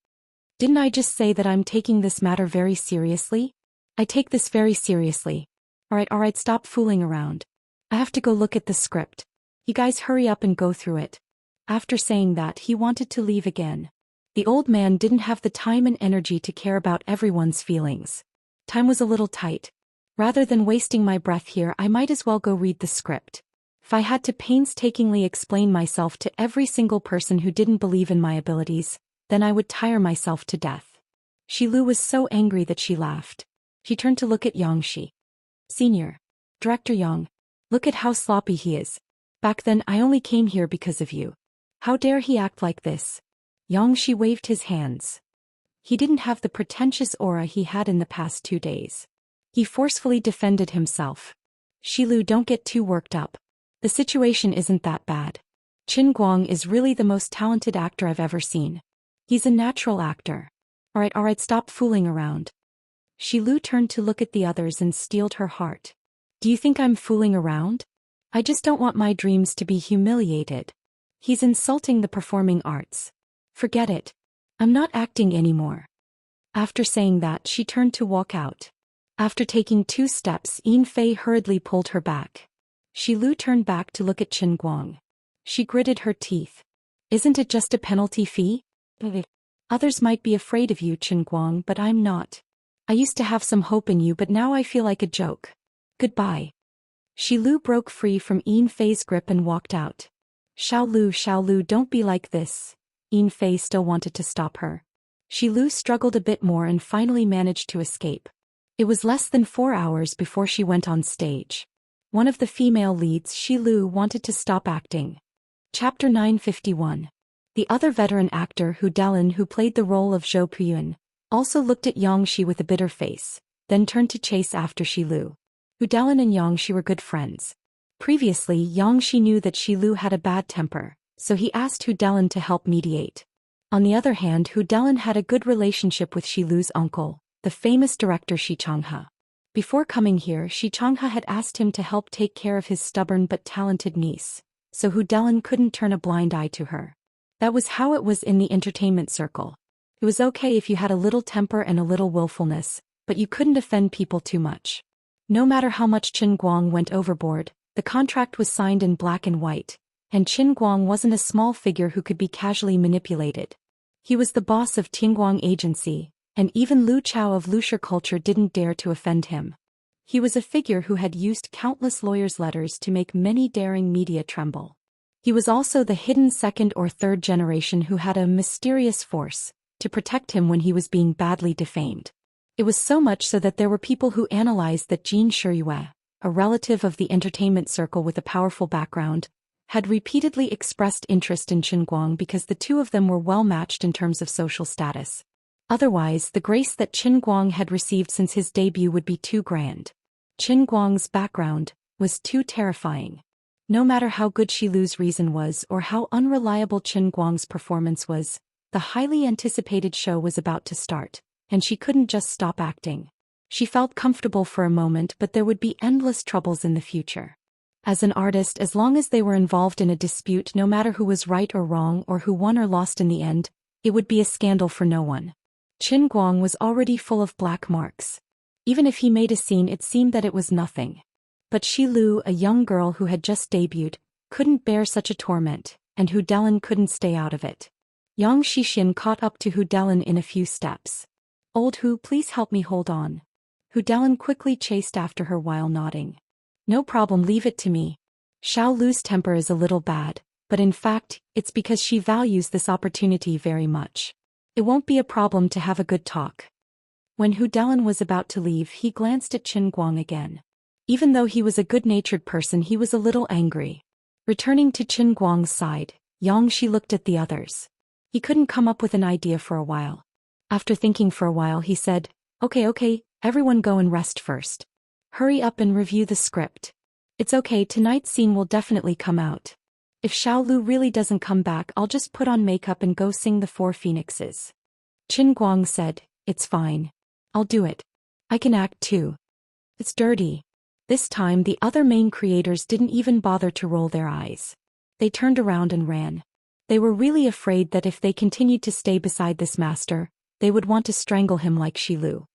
Didn't I just say that I'm taking this matter very seriously? I take this very seriously. Alright, stop fooling around. I have to go look at the script. You guys hurry up and go through it. After saying that, he wanted to leave again. The old man didn't have the time and energy to care about everyone's feelings. Time was a little tight. Rather than wasting my breath here, I might as well go read the script. If I had to painstakingly explain myself to every single person who didn't believe in my abilities, then I would tire myself to death. Shilu was so angry that she laughed. She turned to look at Xianxi. Senior. Director Yang. Look at how sloppy he is. Back then I only came here because of you. How dare he act like this? Xianxi waved his hands. He didn't have the pretentious aura he had in the past 2 days. He forcefully defended himself. Shilu, don't get too worked up. The situation isn't that bad. Qin Guang is really the most talented actor I've ever seen. He's a natural actor. Alright, stop fooling around. Shilu turned to look at the others and steeled her heart. Do you think I'm fooling around? I just don't want my dreams to be humiliated. He's insulting the performing arts. Forget it. I'm not acting anymore. After saying that, she turned to walk out. After taking 2 steps, Yin Fei hurriedly pulled her back. Shilu turned back to look at Qin Guang. She gritted her teeth. Isn't it just a penalty fee? Others might be afraid of you, Qin Guang, but I'm not. I used to have some hope in you, but now I feel like a joke. Goodbye. Shilu broke free from Yin Fei's grip and walked out. Xiaolu, don't be like this. Yin Fei still wanted to stop her. Shilu struggled a bit more and finally managed to escape. It was less than 4 hours before she went on stage. One of the female leads, Shilu, wanted to stop acting. Chapter 951. The other veteran actor, Hu Delin, who played the role of Zhou Xian, also looked at Xianxi with a bitter face, then turned to chase after Shilu. Hu Delin and Xianxi were good friends. Previously, Xianxi knew that Shilu had a bad temper, so he asked Hu Delin to help mediate. On the other hand, Hu Delin had a good relationship with Shilu's uncle, the famous director Xianxia. Before coming here, Xianxia had asked him to help take care of his stubborn but talented niece, so Hu Delin couldn't turn a blind eye to her. That was how it was in the entertainment circle. It was okay if you had a little temper and a little willfulness, but you couldn't offend people too much. No matter how much Qin Guang went overboard, the contract was signed in black and white, and Qin Guang wasn't a small figure who could be casually manipulated. He was the boss of Tingguang Agency, and even Lu Chao of Luxia culture didn't dare to offend him. He was a figure who had used countless lawyers' letters to make many daring media tremble. He was also the hidden second or third generation who had a mysterious force to protect him when he was being badly defamed. It was so much so that there were people who analyzed that Jin Shiyue, a relative of the entertainment circle with a powerful background, had repeatedly expressed interest in Qin Guang because the two of them were well matched in terms of social status. Otherwise, the grace that Qin Guang had received since his debut would be too grand. Qin Guang's background was too terrifying. No matter how good Shilu's reason was or how unreliable Qin Guang's performance was, the highly anticipated show was about to start, and she couldn't just stop acting. She felt comfortable for a moment, but there would be endless troubles in the future. As an artist, as long as they were involved in a dispute, no matter who was right or wrong or who won or lost in the end, it would be a scandal for no one. Qin Guang was already full of black marks. Even if he made a scene, it seemed that it was nothing. But Shilu, a young girl who had just debuted, couldn't bear such a torment, and Hu Delin couldn't stay out of it. Yang Xixin caught up to Hu Delin in a few steps. "Old Hu, please help me hold on." Hu Delin quickly chased after her while nodding. "No problem, leave it to me." Xiao Lu's temper is a little bad, but in fact, it's because she values this opportunity very much. It won't be a problem to have a good talk. When Hu Delin was about to leave, he glanced at Qin Guang again. Even though he was a good-natured person, he was a little angry. Returning to Qin Guang's side, Yang Shi looked at the others. He couldn't come up with an idea for a while. After thinking for a while, he said, Okay, everyone go and rest first. Hurry up and review the script. It's okay, tonight's scene will definitely come out. If Xiao Lu really doesn't come back, I'll just put on makeup and go sing the Four Phoenixes." Qin Guang said, "It's fine. I'll do it. I can act too." "It's dirty." This time the other main creators didn't even bother to roll their eyes. They turned around and ran. They were really afraid that if they continued to stay beside this master, they would want to strangle him like Shilu.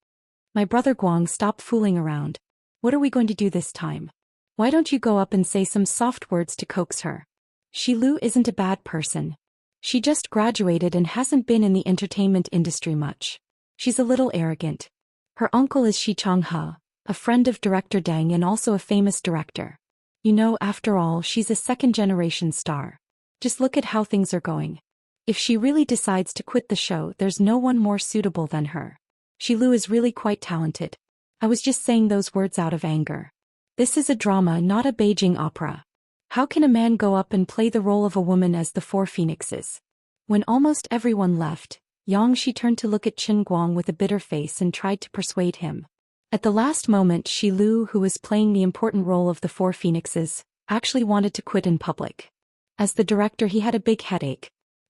"My brother Guang, stop fooling around. What are we going to do this time? Why don't you go up and say some soft words to coax her? Shilu isn't a bad person. She just graduated and hasn't been in the entertainment industry much. She's a little arrogant. Her uncle is Shi Changhe, a friend of director Deng and also a famous director. You know, after all, she's a second-generation star. Just look at how things are going. If she really decides to quit the show, there's no one more suitable than her. Shilu is really quite talented. I was just saying those words out of anger. This is a drama, not a Beijing opera. How can a man go up and play the role of a woman as the Four Phoenixes?" When almost everyone left, Yang Shi turned to look at Qin Guang with a bitter face and tried to persuade him. At the last moment, Shilu, who was playing the important role of the Four Phoenixes, actually wanted to quit in public. As the director, he had a big headache.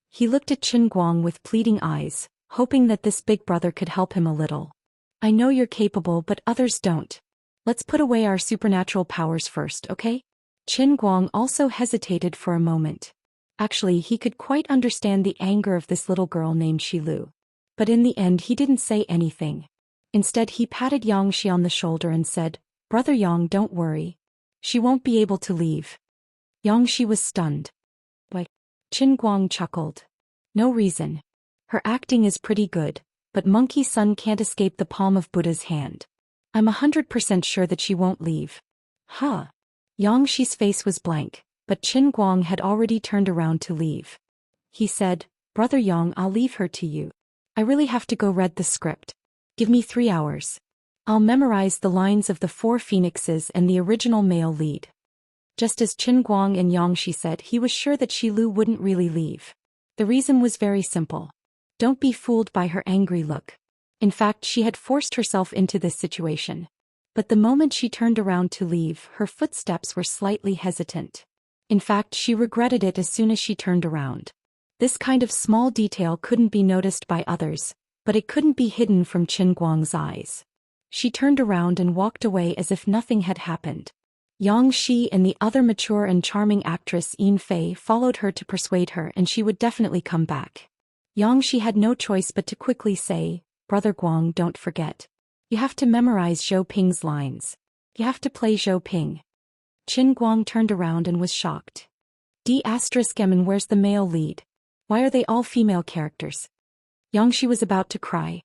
He looked at Qin Guang with pleading eyes, hoping that this big brother could help him a little. "I know you're capable, but others don't. Let's put away our supernatural powers first, okay?" Qin Guang also hesitated for a moment. Actually, he could quite understand the anger of this little girl named Shilu. But in the end, he didn't say anything. Instead, he patted Yang Shi on the shoulder and said, "Brother Yang, don't worry. She won't be able to leave." Yang Shi was stunned. "Why?" Qin Guang chuckled. "No reason. Her acting is pretty good, but Monkey Sun can't escape the palm of Buddha's hand. I'm 100% sure that she won't leave." "Huh?" Yang Shi's face was blank, but Qin Guang had already turned around to leave. He said, "Brother Yang, I'll leave her to you. I really have to go read the script. Give me 3 hours. I'll memorize the lines of the Four Phoenixes and the original male lead." Just as Qin Guang and Yang Shi said, he was sure that Shilu wouldn't really leave. The reason was very simple. Don't be fooled by her angry look. In fact, she had forced herself into this situation. But the moment she turned around to leave, her footsteps were slightly hesitant. In fact, she regretted it as soon as she turned around. This kind of small detail couldn't be noticed by others, but it couldn't be hidden from Qin Guang's eyes. She turned around and walked away as if nothing had happened. Yang Shi and the other mature and charming actress Yin Fei followed her to persuade her, and she would definitely come back. Yang Shi had no choice but to quickly say, "Brother Guang, don't forget. You have to memorize Zhou Ping's lines. You have to play Zhou Ping. Qin Guang turned around and was shocked. And where's the male lead? Why are they all female characters? Xianxia was about to cry.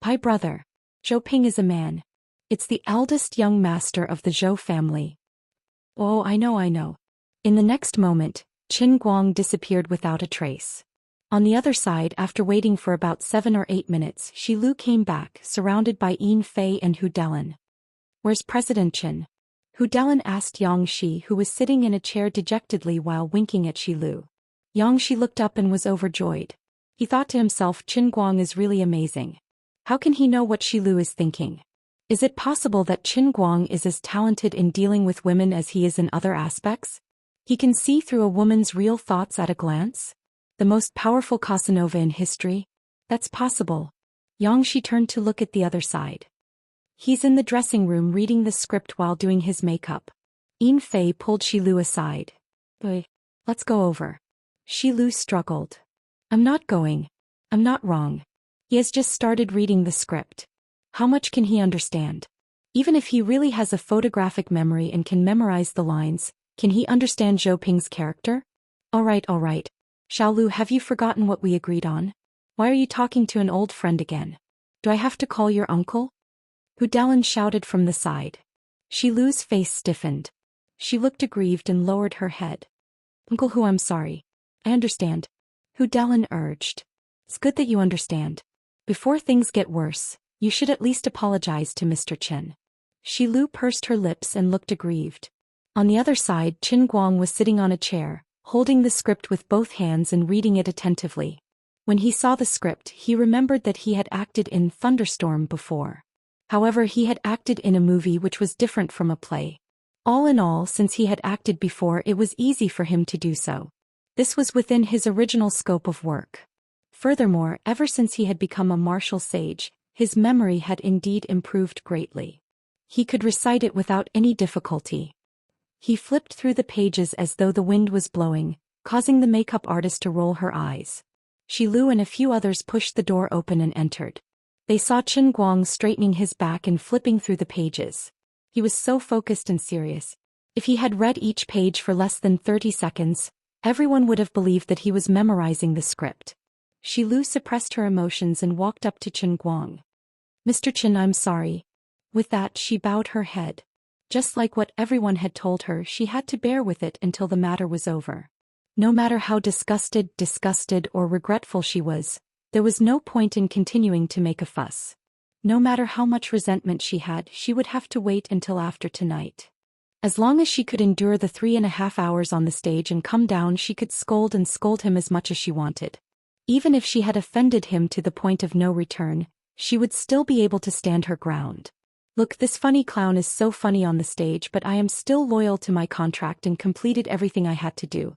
My brother. Zhou Ping is a man. It's the eldest young master of the Zhou family. Oh, I know. In the next moment, Qin Guang disappeared without a trace. On the other side, after waiting for about 7 or 8 minutes, Shi Lu came back, surrounded by Yin Fei and Hu Delin. Where's President Qin? Hu Delin asked Xianxia, who was sitting in a chair dejectedly while winking at Shi Lu. Xianxia looked up and was overjoyed. He thought to himself, Qin Guang is really amazing. How can he know what Shi Lu is thinking? Is it possible that Qin Guang is as talented in dealing with women as he is in other aspects? He can see through a woman's real thoughts at a glance? The most powerful Casanova in history? That's possible. Xianxia turned to look at the other side. He's in the dressing room reading the script while doing his makeup. Yin Fei pulled Shi Lu aside. Boy, let's go over. Shi Lu struggled. I'm not going. I'm not wrong. He has just started reading the script. How much can he understand? Even if he really has a photographic memory and can memorize the lines, can he understand Zhou Ping's character? All right. Xiao Lu, have you forgotten what we agreed on? Why are you talking to an old friend again? Do I have to call your uncle? Hu Delin shouted from the side. Shi Lu's face stiffened. She looked aggrieved and lowered her head. Uncle Hu, I'm sorry. I understand. Hu Delin urged. It's good that you understand. Before things get worse, you should at least apologize to Mr. Qin. Shi Lu pursed her lips and looked aggrieved. On the other side, Qin Guang was sitting on a chair, holding the script with both hands and reading it attentively. When he saw the script, he remembered that he had acted in Thunderstorm before. However, he had acted in a movie which was different from a play. All in all, since he had acted before, it was easy for him to do so. This was within his original scope of work. Furthermore, ever since he had become a martial sage, his memory had indeed improved greatly. He could recite it without any difficulty. He flipped through the pages as though the wind was blowing, causing the makeup artist to roll her eyes. Shi Lu and a few others pushed the door open and entered. They saw Qin Guang straightening his back and flipping through the pages. He was so focused and serious. If he had read each page for less than 30 seconds, everyone would have believed that he was memorizing the script. Shi Lu suppressed her emotions and walked up to Qin Guang. Mr. Qin, I'm sorry. With that, she bowed her head. Just like what everyone had told her, she had to bear with it until the matter was over. No matter how disgusted, or regretful she was, there was no point in continuing to make a fuss. No matter how much resentment she had, she would have to wait until after tonight. As long as she could endure the 3.5 hours on the stage and come down, she could scold him as much as she wanted. Even if she had offended him to the point of no return, she would still be able to stand her ground. Look, this funny clown is so funny on the stage, but I am still loyal to my contract and completed everything I had to do.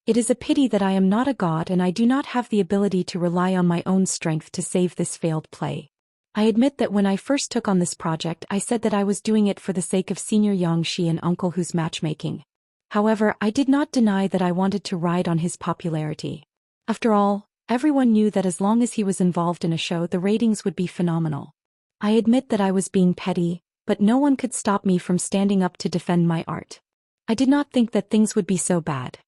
It is a pity that I am not a god and I do not have the ability to rely on my own strength to save this failed play. I admit that when I first took on this project, I said that I was doing it for the sake of Senior Xianxia and Uncle Hu's matchmaking. However, I did not deny that I wanted to ride on his popularity. After all, everyone knew that as long as he was involved in a show, the ratings would be phenomenal. I admit that I was being petty, but no one could stop me from standing up to defend my art. I did not think that things would be so bad.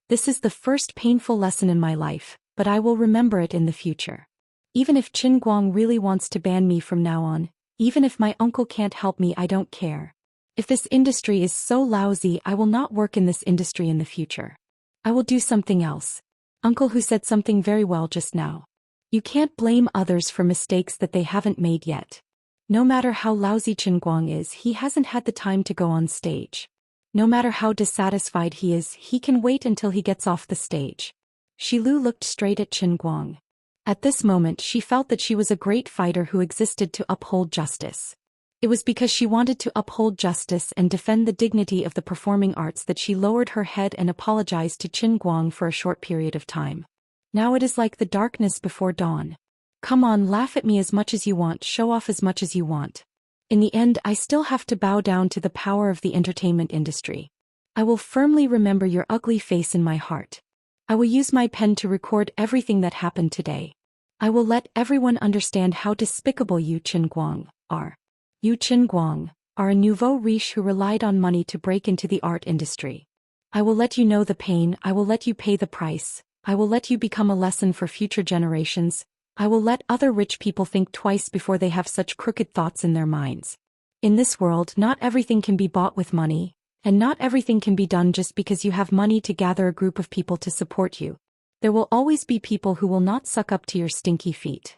This is the first painful lesson in my life, but I will remember it in the future. Even if Qin Guang really wants to ban me from now on, even if my uncle can't help me, I don't care. If this industry is so lousy, I will not work in this industry in the future. I will do something else. Uncle Hu said something very well just now. You can't blame others for mistakes that they haven't made yet. No matter how lousy Qin Guang is, he hasn't had the time to go on stage. No matter how dissatisfied he is, he can wait until he gets off the stage. Shi Lu looked straight at Qin Guang. At this moment, she felt that she was a great fighter who existed to uphold justice. It was because she wanted to uphold justice and defend the dignity of the performing arts that she lowered her head and apologized to Qin Guang for a short period of time. Now it is like the darkness before dawn. Come on, laugh at me as much as you want, show off as much as you want. In the end, I still have to bow down to the power of the entertainment industry. I will firmly remember your ugly face in my heart. I will use my pen to record everything that happened today. I will let everyone understand how despicable you, Qin Guang, are. You, Qin Guang, are a nouveau riche who relied on money to break into the art industry. I will let you know the pain, I will let you pay the price, I will let you become a lesson for future generations, I will let other rich people think twice before they have such crooked thoughts in their minds. In this world, not everything can be bought with money, and not everything can be done just because you have money to gather a group of people to support you. There will always be people who will not suck up to your stinky feet.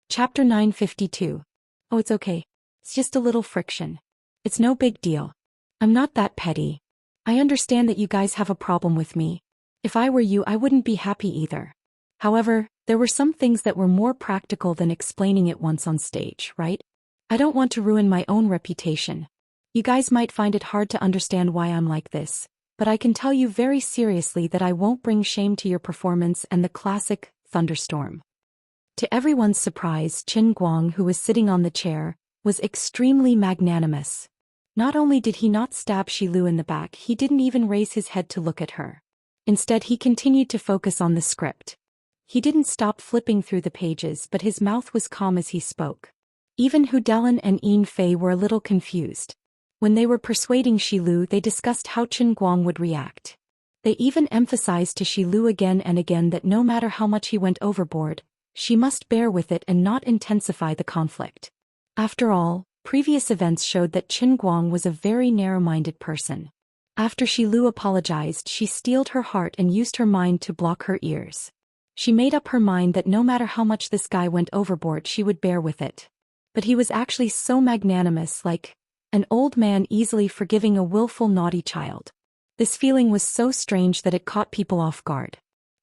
Chapter 952. Oh, it's okay. It's just a little friction. It's no big deal. I'm not that petty. I understand that you guys have a problem with me. If I were you, I wouldn't be happy either. However, there were some things that were more practical than explaining it once on stage, right? I don't want to ruin my own reputation. You guys might find it hard to understand why I'm like this, but I can tell you very seriously that I won't bring shame to your performance and the classic thunderstorm. To everyone's surprise, Qin Guang, who was sitting on the chair, was extremely magnanimous. Not only did he not stab Shi Lu in the back, he didn't even raise his head to look at her. Instead, he continued to focus on the script. He didn't stop flipping through the pages, but his mouth was calm as he spoke. Even Hu Delin and Yin Fei were a little confused. When they were persuading Shi Lu, they discussed how Qin Guang would react. They even emphasized to Shi Lu again and again that no matter how much he went overboard, she must bear with it and not intensify the conflict. After all, previous events showed that Qin Guang was a very narrow-minded person. After Shi Lu apologized, she steeled her heart and used her mind to block her ears. She made up her mind that no matter how much this guy went overboard, she would bear with it. But he was actually so magnanimous, like an old man easily forgiving a willful naughty child. This feeling was so strange that it caught people off guard.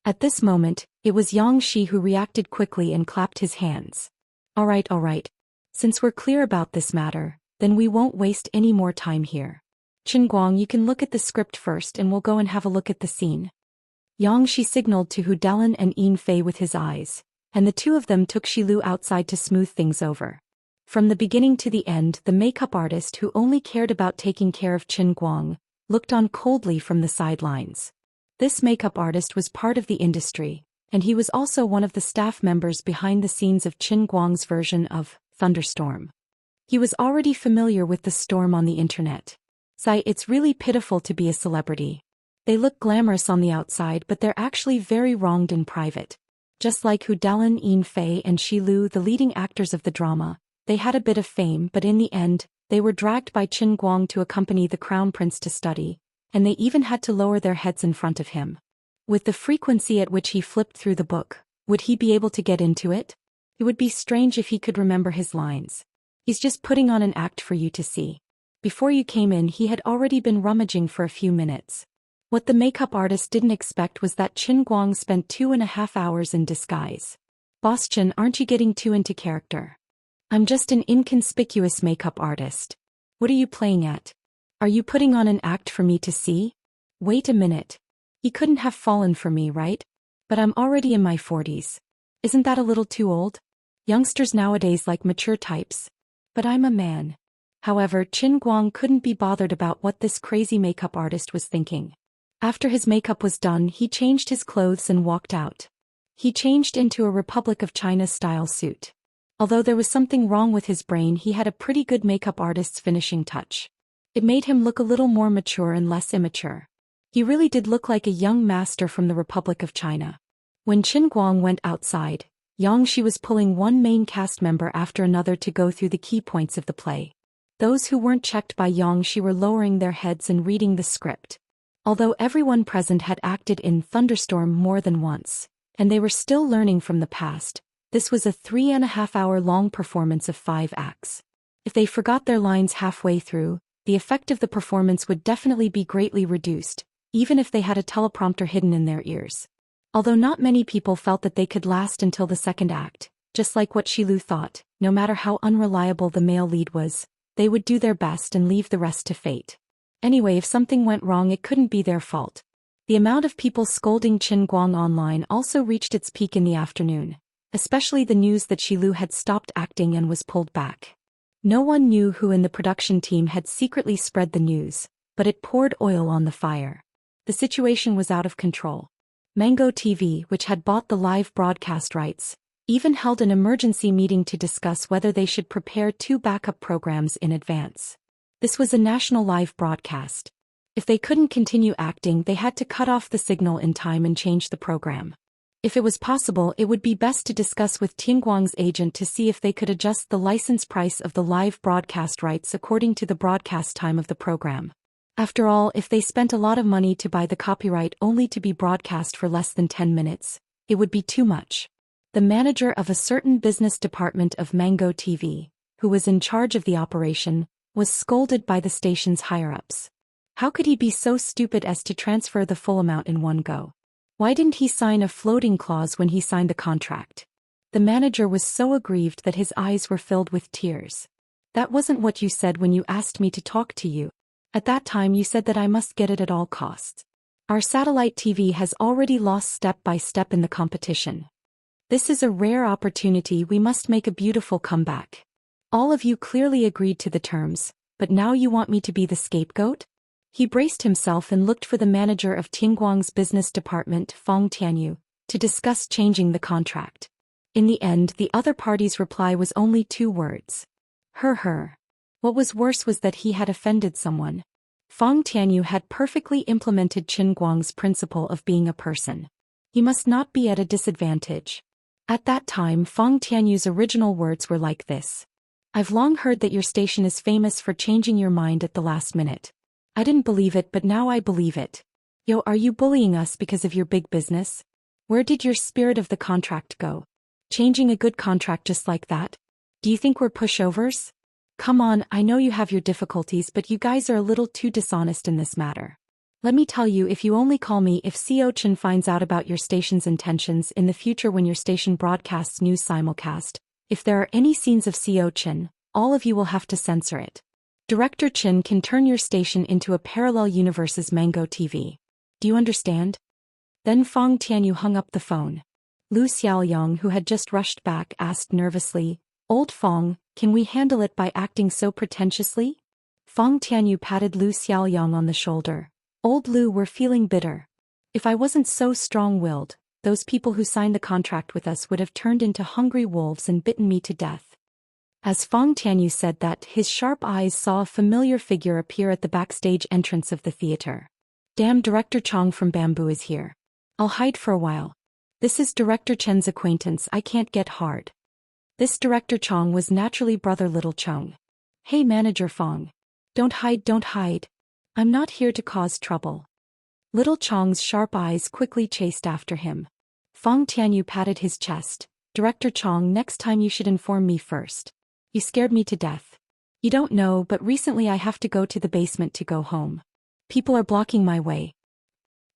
At this moment, it was Yang Shi who reacted quickly and clapped his hands. All right. Since we're clear about this matter, then we won't waste any more time here. Qin Guang, you can look at the script first and we'll go and have a look at the scene. Yang Shi signaled to Hu Delin and Yin Fei with his eyes, and the two of them took Shi Lu outside to smooth things over. From the beginning to the end, the makeup artist, who only cared about taking care of Qin Guang, looked on coldly from the sidelines. This makeup artist was part of the industry, and he was also one of the staff members behind the scenes of Qin Guang's version of Thunderstorm. He was already familiar with the storm on the internet. It's really pitiful to be a celebrity. They look glamorous on the outside, but they're actually very wronged in private. Just like Hu Delin, Yin Fei and Shi Lu, the leading actors of the drama, they had a bit of fame, but in the end, they were dragged by Qin Guang to accompany the crown prince to study, and they even had to lower their heads in front of him. With the frequency at which he flipped through the book, would he be able to get into it? It would be strange if he could remember his lines. He's just putting on an act for you to see. Before you came in, he had already been rummaging for a few minutes. What the makeup artist didn't expect was that Qin Guang spent 2.5 hours in disguise. Boss Qin, aren't you getting too into character? I'm just an inconspicuous makeup artist. What are you playing at? Are you putting on an act for me to see? Wait a minute. He couldn't have fallen for me, right? But I'm already in my 40s. Isn't that a little too old? Youngsters nowadays like mature types. But I'm a man. However, Qin Guang couldn't be bothered about what this crazy makeup artist was thinking. After his makeup was done, he changed his clothes and walked out. He changed into a Republic of China-style suit. Although there was something wrong with his brain, he had a pretty good makeup artist's finishing touch. It made him look a little more mature and less immature. He really did look like a young master from the Republic of China. When Qin Guang went outside, Yang Shi was pulling one main cast member after another to go through the key points of the play. Those who weren't checked by Yang Shi were lowering their heads and reading the script. Although everyone present had acted in Thunderstorm more than once, and they were still learning from the past, this was a 3.5-hour-long performance of 5 acts. If they forgot their lines halfway through, the effect of the performance would definitely be greatly reduced, even if they had a teleprompter hidden in their ears. Although not many people felt that they could last until the second act, just like what Shi Lu thought, no matter how unreliable the male lead was, they would do their best and leave the rest to fate. Anyway, if something went wrong, it couldn't be their fault. The amount of people scolding Qin Guang online also reached its peak in the afternoon, especially the news that Shi Lu had stopped acting and was pulled back. No one knew who in the production team had secretly spread the news, but it poured oil on the fire. The situation was out of control. Mango TV, which had bought the live broadcast rights, even held an emergency meeting to discuss whether they should prepare 2 backup programs in advance. This was a national live broadcast. If they couldn't continue acting, they had to cut off the signal in time and change the program. If it was possible, it would be best to discuss with Tianguang's agent to see if they could adjust the license price of the live broadcast rights according to the broadcast time of the program. After all, if they spent a lot of money to buy the copyright only to be broadcast for less than 10 minutes, it would be too much. The manager of a certain business department of Mango TV, who was in charge of the operation, was scolded by the station's higher-ups. How could he be so stupid as to transfer the full amount in one go? Why didn't he sign a floating clause when he signed the contract? The manager was so aggrieved that his eyes were filled with tears. That wasn't what you said when you asked me to talk to you. At that time you said that I must get it at all costs. Our satellite TV has already lost step by step in the competition. This is a rare opportunity. We must make a beautiful comeback. All of you clearly agreed to the terms, but now you want me to be the scapegoat? He braced himself and looked for the manager of Tianguang's business department, Fong Tianyu, to discuss changing the contract. In the end, the other party's reply was only 2 words. Her. What was worse was that he had offended someone. Fong Tianyu had perfectly implemented Qin Guang's principle of being a person. He must not be at a disadvantage. At that time, Fong Tianyu's original words were like this. I've long heard that your station is famous for changing your mind at the last minute. I didn't believe it, but now I believe it. Yo, are you bullying us because of your big business? Where did your spirit of the contract go? Changing a good contract just like that? Do you think we're pushovers? Come on, I know you have your difficulties, but you guys are a little too dishonest in this matter. Let me tell you, if you only call me if Xiao Chen finds out about your station's intentions in the future when your station broadcasts news simulcast, if there are any scenes of Xiao Chen, all of you will have to censor it. Director Chen can turn your station into a parallel universe's Mango TV. Do you understand? Then Fong Tianyu hung up the phone. Lu Xiaoyang, who had just rushed back, asked nervously, Old Fong, can we handle it by acting so pretentiously? Fong Tianyu patted Lu Xiaoyang on the shoulder. Old Lu, we're feeling bitter. If I wasn't so strong-willed, those people who signed the contract with us would have turned into hungry wolves and bitten me to death. As Fong Tianyu said that, his sharp eyes saw a familiar figure appear at the backstage entrance of the theater. Damn, Director Chong from Bamboo is here. I'll hide for a while. This is Director Chen's acquaintance. I can't get hard. This Director Chong was naturally brother Little Chong. Hey Manager Fong. Don't hide. I'm not here to cause trouble. Little Chong's sharp eyes quickly chased after him. Fong Tianyu patted his chest. Director Chong, next time you should inform me first. You scared me to death. You don't know, but recently I have to go to the basement to go home. People are blocking my way.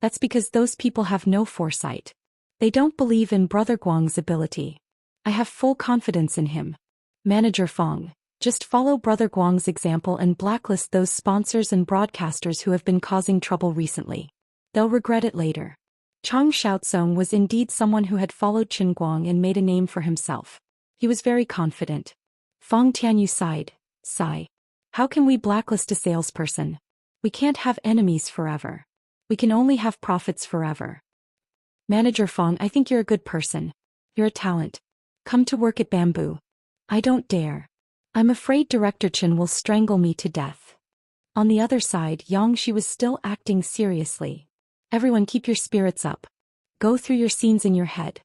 That's because those people have no foresight. They don't believe in Brother Guang's ability. I have full confidence in him. Manager Fong, just follow Brother Guang's example and blacklist those sponsors and broadcasters who have been causing trouble recently. They'll regret it later. Chang Xiaozong was indeed someone who had followed Qin Guang and made a name for himself. He was very confident. Fong Tianyu sighed. How can we blacklist a salesperson? We can't have enemies forever. We can only have profits forever. Manager Fong, I think you're a good person. You're a talent. Come to work at Bamboo. I don't dare. I'm afraid Director Chen will strangle me to death. On the other side, Shi was still acting seriously. Everyone, keep your spirits up. Go through your scenes in your head.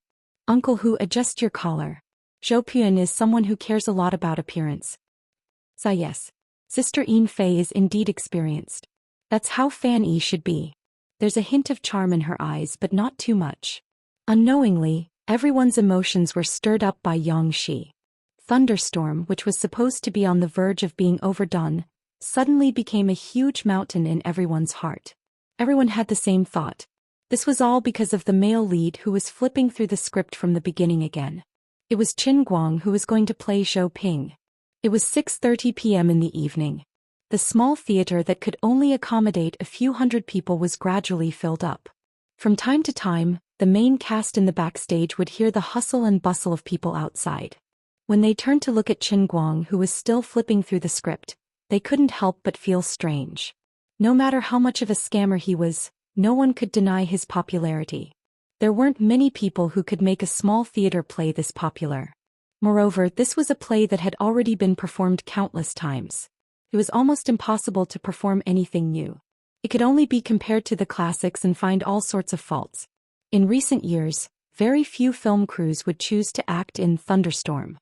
Uncle Hu, adjust your collar. Zhou Xian is someone who cares a lot about appearance. Yes. Sister Yin Fei is indeed experienced. That's how Fan Yi should be. There's a hint of charm in her eyes, but not too much. Unknowingly, everyone's emotions were stirred up by Shi. Thunderstorm, which was supposed to be on the verge of being overdone, suddenly became a huge mountain in everyone's heart. Everyone had the same thought. This was all because of the male lead who was flipping through the script from the beginning again. It was Qin Guang who was going to play Zhou Ping. It was 6:30 p.m. in the evening. The small theater that could only accommodate a few hundred people was gradually filled up. From time to time, the main cast in the backstage would hear the hustle and bustle of people outside. When they turned to look at Qin Guang, who was still flipping through the script, they couldn't help but feel strange. No matter how much of a scammer he was, no one could deny his popularity. There weren't many people who could make a small theater play this popular. Moreover, this was a play that had already been performed countless times. It was almost impossible to perform anything new. It could only be compared to the classics and find all sorts of faults. In recent years, very few film crews would choose to act in Thunderstorm.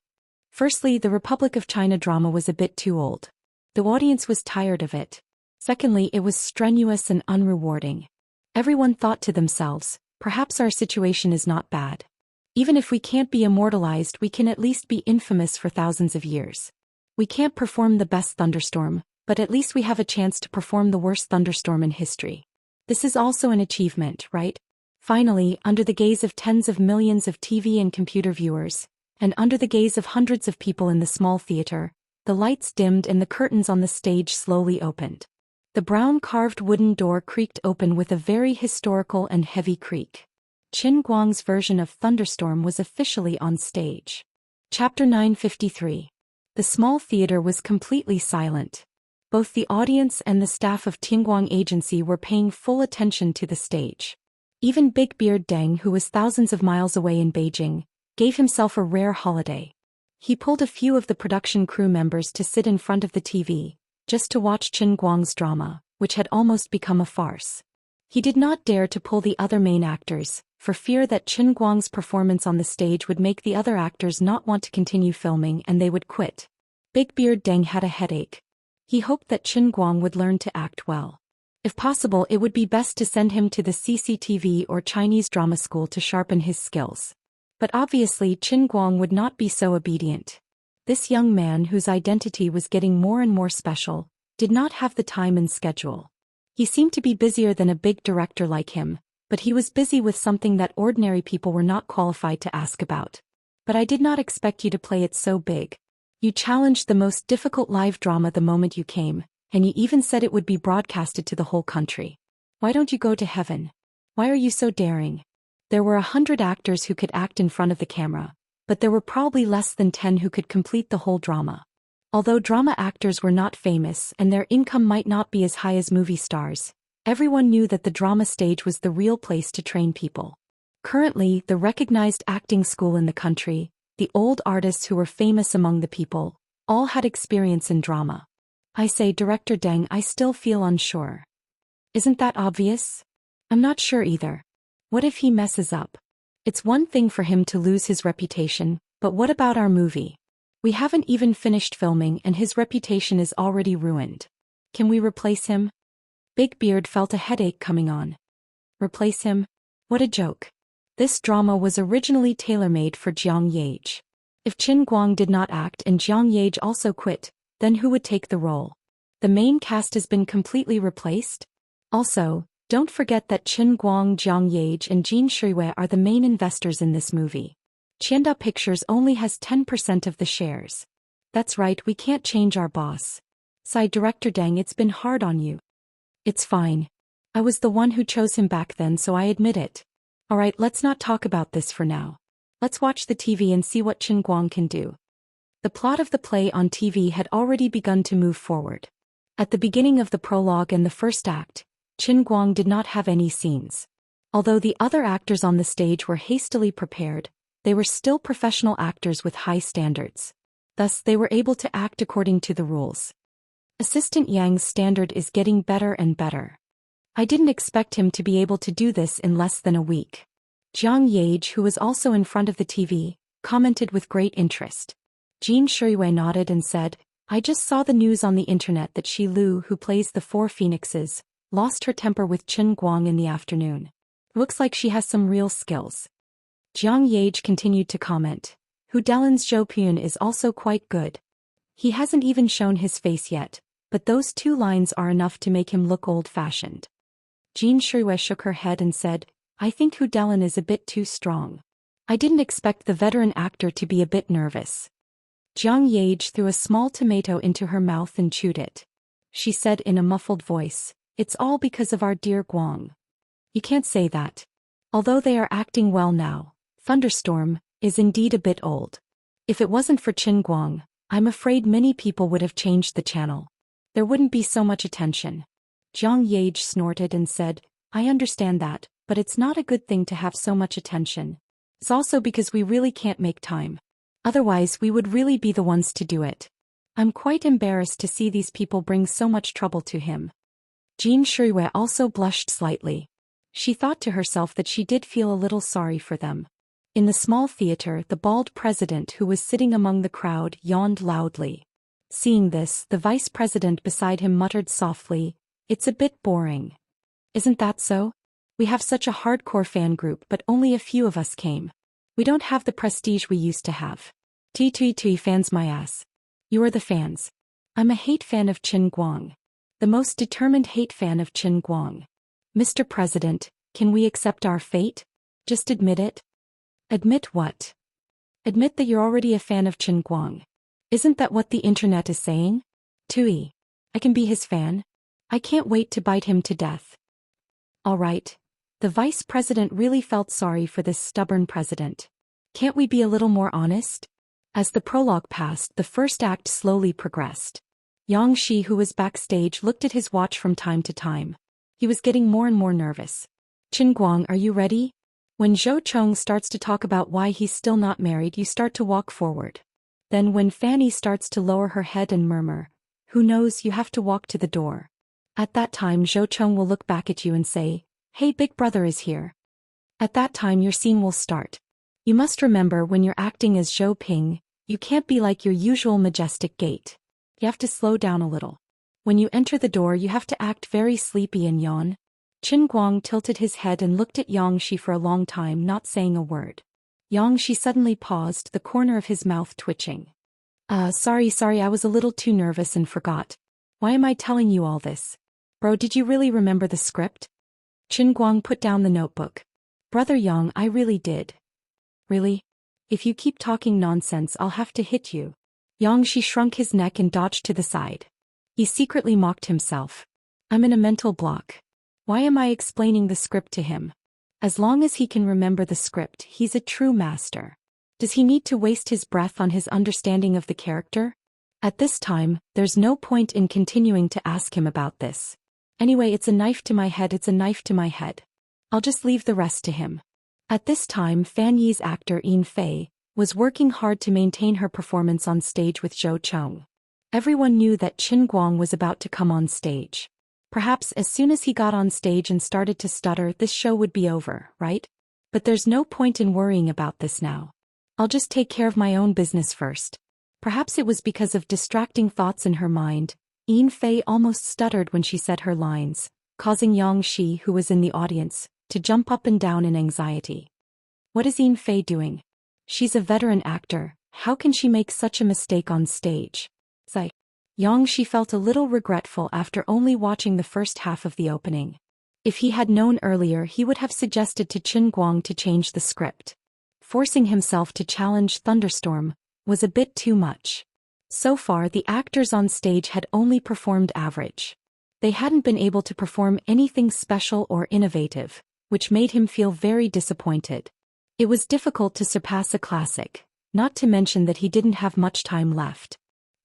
Firstly, the Republic of China drama was a bit too old. The audience was tired of it. Secondly, it was strenuous and unrewarding. Everyone thought to themselves, perhaps our situation is not bad. Even if we can't be immortalized, we can at least be infamous for thousands of years. We can't perform the best thunderstorm, but at least we have a chance to perform the worst thunderstorm in history. This is also an achievement, right? Finally, under the gaze of tens of millions of TV and computer viewers, and under the gaze of hundreds of people in the small theater, the lights dimmed and the curtains on the stage slowly opened. The brown carved wooden door creaked open with a very historical and heavy creak. Qin Guang's version of Thunderstorm was officially on stage. Chapter 953. The small theater was completely silent. Both the audience and the staff of Tianguang Agency were paying full attention to the stage. Even Big Beard Deng, who was thousands of miles away in Beijing, gave himself a rare holiday. He pulled a few of the production crew members to sit in front of the TV, just to watch Qin Guang's drama, which had almost become a farce. He did not dare to pull the other main actors, for fear that Qin Guang's performance on the stage would make the other actors not want to continue filming and they would quit. Big Beard Deng had a headache. He hoped that Qin Guang would learn to act well. If possible, it would be best to send him to the CCTV or Chinese drama school to sharpen his skills. But obviously Qin Guang would not be so obedient. This young man, whose identity was getting more and more special, did not have the time and schedule. He seemed to be busier than a big director like him, but he was busy with something that ordinary people were not qualified to ask about. But I did not expect you to play it so big. You challenged the most difficult live drama the moment you came, and you even said it would be broadcasted to the whole country. Why don't you go to heaven? Why are you so daring? There were 100 actors who could act in front of the camera, but there were probably less than 10 who could complete the whole drama. Although drama actors were not famous and their income might not be as high as movie stars, everyone knew that the drama stage was the real place to train people. Currently, the recognized acting school in the country, the old artists who were famous among the people, all had experience in drama. I say, Director Deng, I still feel unsure. Isn't that obvious? I'm not sure either. What if he messes up? It's one thing for him to lose his reputation, but what about our movie? We haven't even finished filming and his reputation is already ruined. Can we replace him? Big Beard felt a headache coming on. Replace him? What a joke. This drama was originally tailor-made for Jiang Yage. If Qin Guang did not act and Jiang Yage also quit, then who would take the role? The main cast has been completely replaced? Also, don't forget that Qin Guang, Jiang Yage and Jin Shuiwei are the main investors in this movie. Qianda Pictures only has 10% of the shares. That's right, we can't change our boss. Sighed Director Deng, it's been hard on you. It's fine. I was the one who chose him back then, so I admit it. Alright, let's not talk about this for now. Let's watch the TV and see what Qin Guang can do. The plot of the play on TV had already begun to move forward. At the beginning of the prologue and the first act, Qin Guang did not have any scenes. Although the other actors on the stage were hastily prepared, they were still professional actors with high standards. Thus, they were able to act according to the rules. Assistant Yang's standard is getting better and better. I didn't expect him to be able to do this in less than a week. Jiang Yage, who was also in front of the TV, commented with great interest. Jin Shuiwei nodded and said, I just saw the news on the internet that Shi Lu, who plays the Four Phoenixes, lost her temper with Qin Guang in the afternoon. Looks like she has some real skills. Jiang Yage continued to comment. Hu Delin's Zhou Xian is also quite good. He hasn't even shown his face yet, but those 2 lines are enough to make him look old-fashioned. Jin Shuiwei shook her head and said, I think Hu Delin is a bit too strong. I didn't expect the veteran actor to be a bit nervous. Jiang Yage threw a small tomato into her mouth and chewed it. She said in a muffled voice, It's all because of our dear Guang. You can't say that. Although they are acting well now, Thunderstorm is indeed a bit old. If it wasn't for Qin Guang, I'm afraid many people would have changed the channel. There wouldn't be so much attention. Jiang Yage snorted and said, I understand that, but it's not a good thing to have so much attention. It's also because we really can't make time. Otherwise we would really be the ones to do it. I'm quite embarrassed to see these people bring so much trouble to him. Jin Shuiwei also blushed slightly. She thought to herself that she did feel a little sorry for them. In the small theater, the bald president who was sitting among the crowd yawned loudly. Seeing this, the vice president beside him muttered softly, "It's a bit boring. Isn't that so? We have such a hardcore fan group but only a few of us came. We don't have the prestige we used to have. T fans my ass. You are the fans. I'm a hate fan of Qin Guang. The most determined hate fan of Qin Guang. Mr. President, can we accept our fate? Just admit it." "Admit what?" "Admit that you're already a fan of Qin Guang. Isn't that what the internet is saying?" "Tui. I can be his fan. I can't wait to bite him to death." All right. The vice president really felt sorry for this stubborn president. "Can't we be a little more honest?" As the prologue passed, the first act slowly progressed. Yang Shi, who was backstage, looked at his watch from time to time. He was getting more and more nervous. "Qin Guang, are you ready?" When Zhou Chong starts to talk about why he's still not married, you start to walk forward. Then when Fanny starts to lower her head and murmur, "Who knows," you have to walk to the door. At that time Zhou Chong will look back at you and say, "Hey, big brother is here." At that time your scene will start. You must remember, when you're acting as Zhou Ping, you can't be like your usual majestic gait. You have to slow down a little. When you enter the door you have to act very sleepy and yawn. Qin Guang tilted his head and looked at Yang Shi for a long time, not saying a word. Yang Shi suddenly paused, the corner of his mouth twitching. Sorry, I was a little too nervous and forgot. Why am I telling you all this? Bro, did you really remember the script?" Qin Guang put down the notebook. "Brother Yang, I really did." "Really? If you keep talking nonsense I'll have to hit you." Yang Shi shrunk his neck and dodged to the side. He secretly mocked himself. "I'm in a mental block. Why am I explaining the script to him? As long as he can remember the script, he's a true master. Does he need to waste his breath on his understanding of the character? At this time, there's no point in continuing to ask him about this. Anyway, it's a knife to my head. I'll just leave the rest to him." At this time Fan Yi's actor Yin Fei was working hard to maintain her performance on stage with Zhou Chong. Everyone knew that Qin Guang was about to come on stage. Perhaps as soon as he got on stage and started to stutter, this show would be over, right? But there's no point in worrying about this now. I'll just take care of my own business first. Perhaps it was because of distracting thoughts in her mind, Yin Fei almost stuttered when she said her lines, causing Yang Shi, who was in the audience, to jump up and down in anxiety. What is Yin Fei doing? She's a veteran actor, how can she make such a mistake on stage? Sigh. Yang Shi felt a little regretful after only watching the first half of the opening. If he had known earlier, he would have suggested to Qin Guang to change the script. Forcing himself to challenge Thunderstorm was a bit too much. So far the actors on stage had only performed average. They hadn't been able to perform anything special or innovative, which made him feel very disappointed. It was difficult to surpass a classic, not to mention that he didn't have much time left.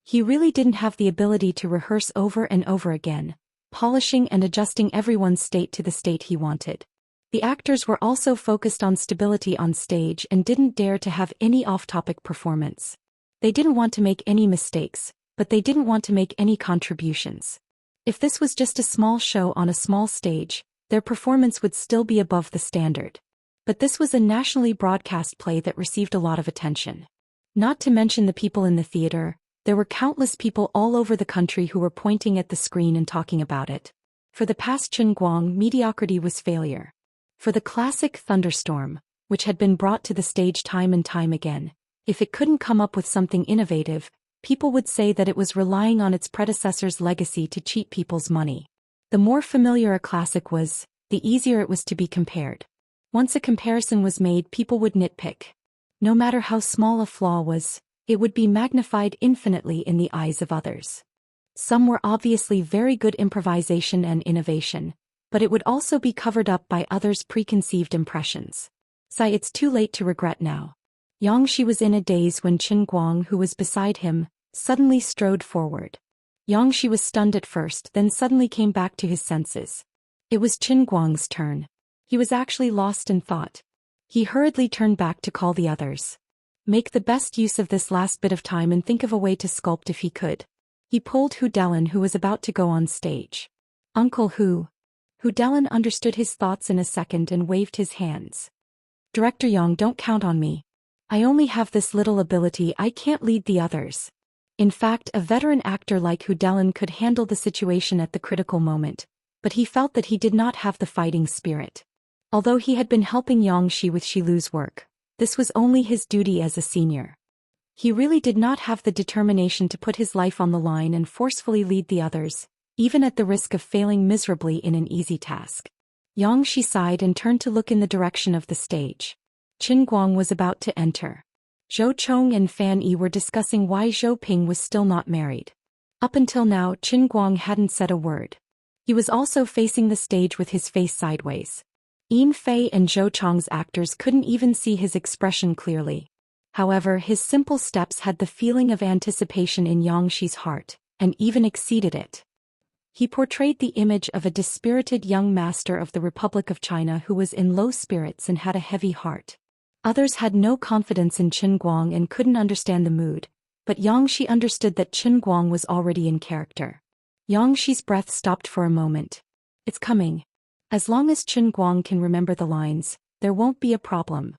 He really didn't have the ability to rehearse over and over again, polishing and adjusting everyone's state to the state he wanted. The actors were also focused on stability on stage and didn't dare to have any off-topic performance. They didn't want to make any mistakes, but they didn't want to make any contributions. If this was just a small show on a small stage, their performance would still be above the standard. But this was a nationally broadcast play that received a lot of attention. Not to mention the people in the theater, there were countless people all over the country who were pointing at the screen and talking about it. For the past Qin Guang, mediocrity was failure. For the classic Thunderstorm, which had been brought to the stage time and time again, if it couldn't come up with something innovative, people would say that it was relying on its predecessor's legacy to cheat people's money. The more familiar a classic was, the easier it was to be compared. Once a comparison was made, people would nitpick. No matter how small a flaw was, it would be magnified infinitely in the eyes of others. Some were obviously very good improvisation and innovation, but it would also be covered up by others' preconceived impressions. Sigh, it's too late to regret now. Yang Shi was in a daze when Qin Guang, who was beside him, suddenly strode forward. Yang Shi was stunned at first, then suddenly came back to his senses. It was Qin Guang's turn. He was actually lost in thought. He hurriedly turned back to call the others. Make the best use of this last bit of time and think of a way to sculpt if he could. He pulled Hu Delin, who was about to go on stage. Uncle Hu. Hu Delin understood his thoughts in a second and waved his hands. Director Yang, don't count on me. I only have this little ability, I can't lead the others. In fact, a veteran actor like Hu Delin could handle the situation at the critical moment, but he felt that he did not have the fighting spirit. Although he had been helping Xianxia with Shilu's work, this was only his duty as a senior. He really did not have the determination to put his life on the line and forcefully lead the others, even at the risk of failing miserably in an easy task. Xianxia sighed and turned to look in the direction of the stage. Qin Guang was about to enter. Zhou Chong and Fan Yi were discussing why Zhou Ping was still not married. Up until now, Qin Guang hadn't said a word. He was also facing the stage with his face sideways. Yin Fei and Zhou Chong's actors couldn't even see his expression clearly. However, his simple steps had the feeling of anticipation in Xianxia's heart, and even exceeded it. He portrayed the image of a dispirited young master of the Republic of China who was in low spirits and had a heavy heart. Others had no confidence in Qin Guang and couldn't understand the mood, but Xianxia understood that Qin Guang was already in character. Xianxia's breath stopped for a moment. It's coming. As long as Qin Guang can remember the lines, there won't be a problem.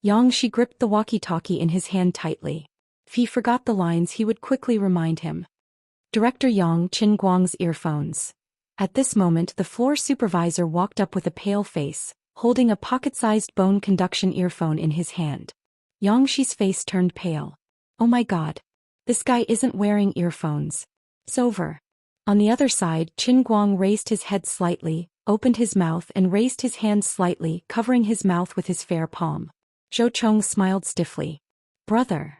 Xianxia gripped the walkie-talkie in his hand tightly. If he forgot the lines, he would quickly remind him. Director Yang, Qin Guang's earphones. At this moment, the floor supervisor walked up with a pale face, holding a pocket-sized bone conduction earphone in his hand. Xianxia's face turned pale. Oh my god. This guy isn't wearing earphones. It's over. On the other side, Qin Guang raised his head slightly, opened his mouth and raised his hand slightly, covering his mouth with his fair palm. Zhou Chong smiled stiffly. Brother.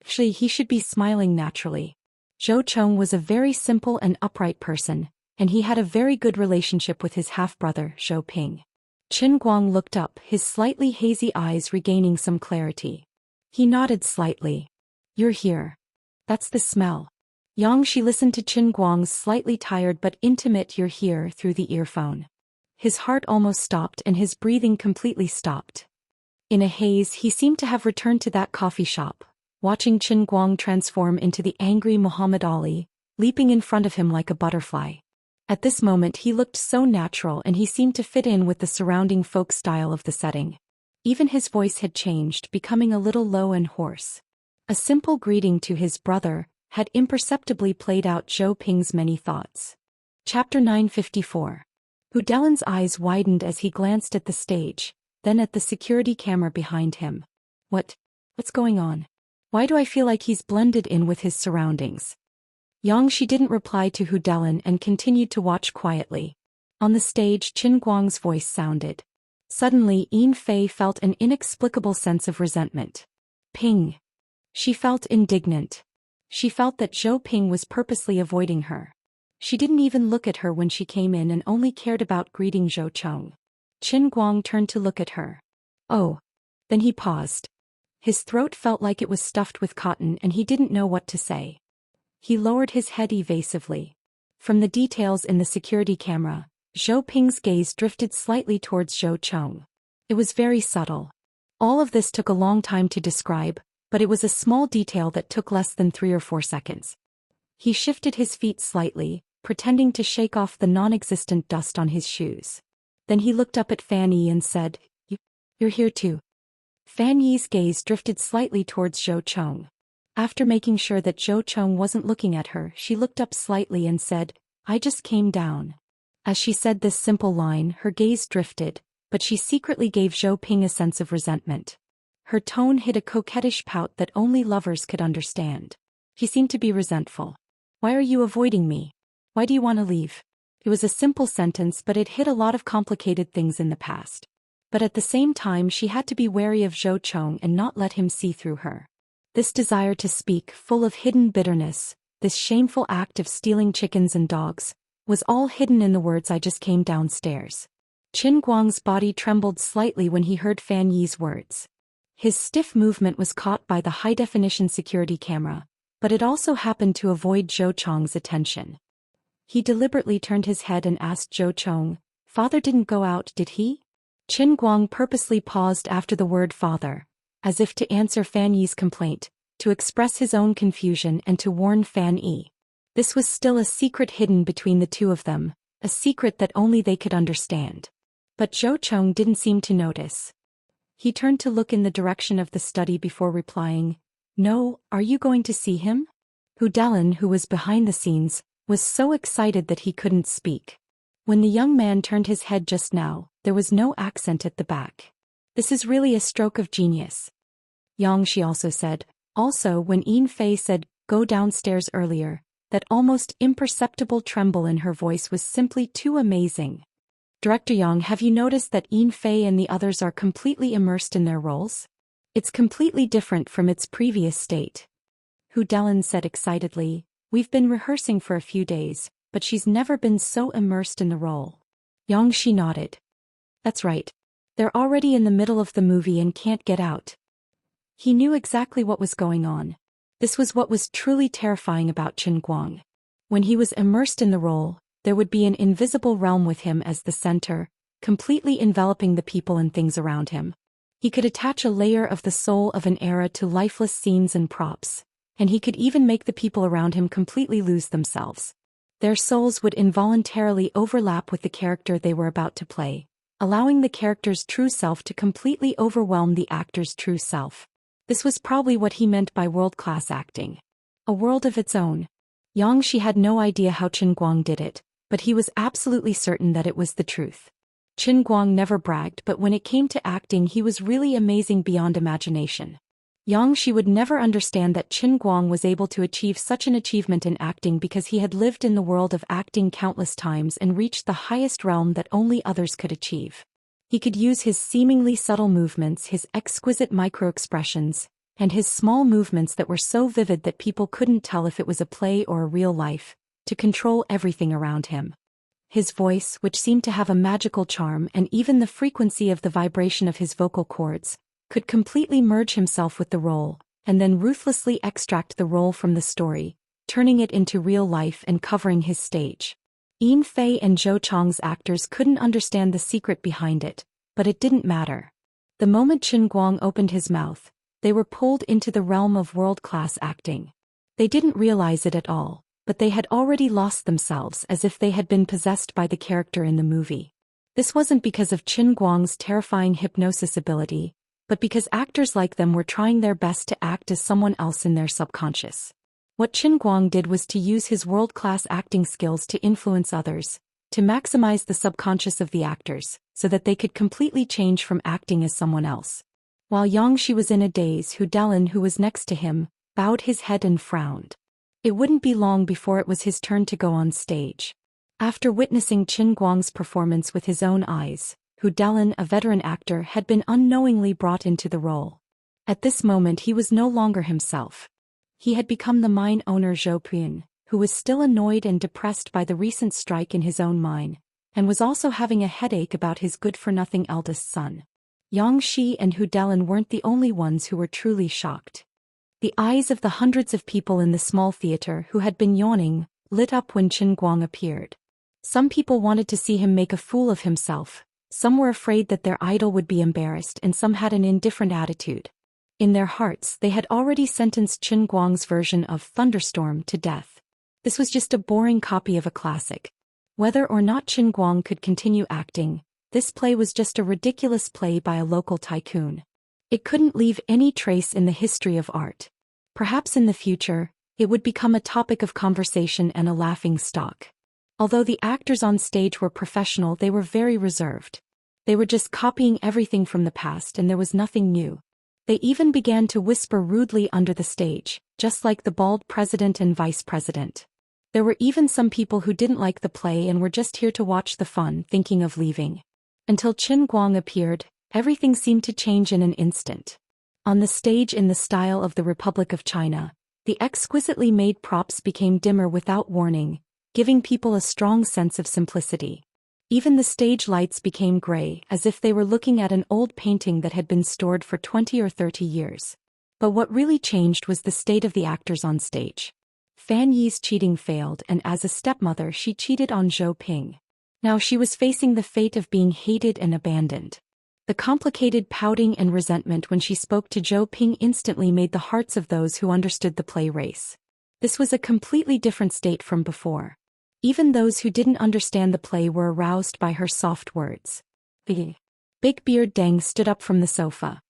Actually, he should be smiling naturally. Zhou Chong was a very simple and upright person, and he had a very good relationship with his half-brother, Zhou Ping. Qin Guang looked up, his slightly hazy eyes regaining some clarity. He nodded slightly. You're here. That's the smell. Xianxia listened to Qin Guang's slightly tired but intimate "you're here" through the earphone. His heart almost stopped and his breathing completely stopped. In a haze, he seemed to have returned to that coffee shop, watching Qin Guang transform into the angry Muhammad Ali, leaping in front of him like a butterfly. At this moment he looked so natural and he seemed to fit in with the surrounding folk style of the setting. Even his voice had changed, becoming a little low and hoarse. A simple greeting to his brother had imperceptibly played out Zhou Ping's many thoughts. Chapter 954. Hu Delin's eyes widened as he glanced at the stage, then at the security camera behind him. What's going on? Why do I feel like he's blended in with his surroundings? Xianxia didn't reply to Hu Delin and continued to watch quietly. On the stage, Qin Guang's voice sounded. Suddenly, Yin Fei felt an inexplicable sense of resentment. Ping. She felt indignant. She felt that Zhou Ping was purposely avoiding her. She didn't even look at her when she came in and only cared about greeting Zhou Chong. Qin Guang turned to look at her. Oh. Then he paused. His throat felt like it was stuffed with cotton and he didn't know what to say. He lowered his head evasively. From the details in the security camera, Zhou Ping's gaze drifted slightly towards Zhou Chong. It was very subtle. All of this took a long time to describe, but it was a small detail that took less than 3 or 4 seconds. He shifted his feet slightly, pretending to shake off the non-existent dust on his shoes. Then he looked up at Fan Yi and said, You're here too. Fan Yi's gaze drifted slightly towards Zhou Chong. After making sure that Zhou Chong wasn't looking at her, she looked up slightly and said, I just came down. As she said this simple line, her gaze drifted, but she secretly gave Zhou Ping a sense of resentment. Her tone hid a coquettish pout that only lovers could understand. He seemed to be resentful. Why are you avoiding me? Why do you want to leave? It was a simple sentence, but it hid a lot of complicated things in the past. But at the same time she had to be wary of Zhou Chong and not let him see through her. This desire to speak, full of hidden bitterness, this shameful act of stealing chickens and dogs, was all hidden in the words I just came downstairs. Qin Guang's body trembled slightly when he heard Fan Yi's words. His stiff movement was caught by the high-definition security camera, but it also happened to avoid Zhou Chong's attention. He deliberately turned his head and asked Zhou Chong, Father didn't go out, did he? Qin Guang purposely paused after the word father, as if to answer Fan Yi's complaint, to express his own confusion and to warn Fan Yi. This was still a secret hidden between the two of them, a secret that only they could understand. But Zhou Chong didn't seem to notice. He turned to look in the direction of the study before replying, "No, are you going to see him?" Hu Delin, who was behind the scenes, was so excited that he couldn't speak. When the young man turned his head just now, there was no accent at the back. "This is really a stroke of genius," Xianxia also said. Also, when Yin Fei said, "Go downstairs" earlier, that almost imperceptible tremble in her voice was simply too amazing. "Director Yang, have you noticed that Yin Fei and the others are completely immersed in their roles? It's completely different from its previous state," Hu Delin said excitedly. "We've been rehearsing for a few days, but she's never been so immersed in the role." Xianxia nodded. "That's right. They're already in the middle of the movie and can't get out." He knew exactly what was going on. This was what was truly terrifying about Qin Guang. When he was immersed in the role, there would be an invisible realm with him as the center, completely enveloping the people and things around him. He could attach a layer of the soul of an era to lifeless scenes and props, and he could even make the people around him completely lose themselves. Their souls would involuntarily overlap with the character they were about to play, allowing the character's true self to completely overwhelm the actor's true self. This was probably what he meant by world-class acting. A world of its own. Xianxia had no idea how Qin Guang did it, but he was absolutely certain that it was the truth. Qin Guang never bragged, but when it came to acting he was really amazing beyond imagination. Xianxia would never understand that Qin Guang was able to achieve such an achievement in acting because he had lived in the world of acting countless times and reached the highest realm that only others could achieve. He could use his seemingly subtle movements, his exquisite micro-expressions, and his small movements that were so vivid that people couldn't tell if it was a play or a real life, to control everything around him. His voice, which seemed to have a magical charm, and even the frequency of the vibration of his vocal cords, could completely merge himself with the role, and then ruthlessly extract the role from the story, turning it into real life and covering his stage. Yin Fei and Zhou Chong's actors couldn't understand the secret behind it, but it didn't matter. The moment Qin Guang opened his mouth, they were pulled into the realm of world-class acting. They didn't realize it at all, but they had already lost themselves as if they had been possessed by the character in the movie. This wasn't because of Qin Guang's terrifying hypnosis ability, but because actors like them were trying their best to act as someone else in their subconscious. What Qin Guang did was to use his world-class acting skills to influence others, to maximize the subconscious of the actors, so that they could completely change from acting as someone else. While Xianxia was in a daze, Hu Delin, who was next to him, bowed his head and frowned. It wouldn't be long before it was his turn to go on stage. After witnessing Qin Guang's performance with his own eyes, Hu Delin, a veteran actor, had been unknowingly brought into the role. At this moment he was no longer himself. He had become the mine owner Zhou Xian, who was still annoyed and depressed by the recent strike in his own mine, and was also having a headache about his good-for-nothing eldest son. Xianxia and Hu Delin weren't the only ones who were truly shocked. The eyes of the hundreds of people in the small theater who had been yawning lit up when Qin Guang appeared. Some people wanted to see him make a fool of himself, some were afraid that their idol would be embarrassed, and some had an indifferent attitude. In their hearts they had already sentenced Qin Guang's version of Thunderstorm to death. This was just a boring copy of a classic. Whether or not Qin Guang could continue acting, this play was just a ridiculous play by a local tycoon. It couldn't leave any trace in the history of art. Perhaps in the future, it would become a topic of conversation and a laughing stock. Although the actors on stage were professional, they were very reserved. They were just copying everything from the past, and there was nothing new. They even began to whisper rudely under the stage, just like the bald president and vice president. There were even some people who didn't like the play and were just here to watch the fun, thinking of leaving. Until Qin Guang appeared, everything seemed to change in an instant. On the stage, in the style of the Republic of China, the exquisitely made props became dimmer without warning, giving people a strong sense of simplicity. Even the stage lights became gray, as if they were looking at an old painting that had been stored for 20 or 30 years. But what really changed was the state of the actors on stage. Fan Yi's cheating failed, and as a stepmother she cheated on Zhou Ping. Now she was facing the fate of being hated and abandoned. The complicated pouting and resentment when she spoke to Zhou Ping instantly made the hearts of those who understood the play race. This was a completely different state from before. Even those who didn't understand the play were aroused by her soft words. Big Beard Deng stood up from the sofa.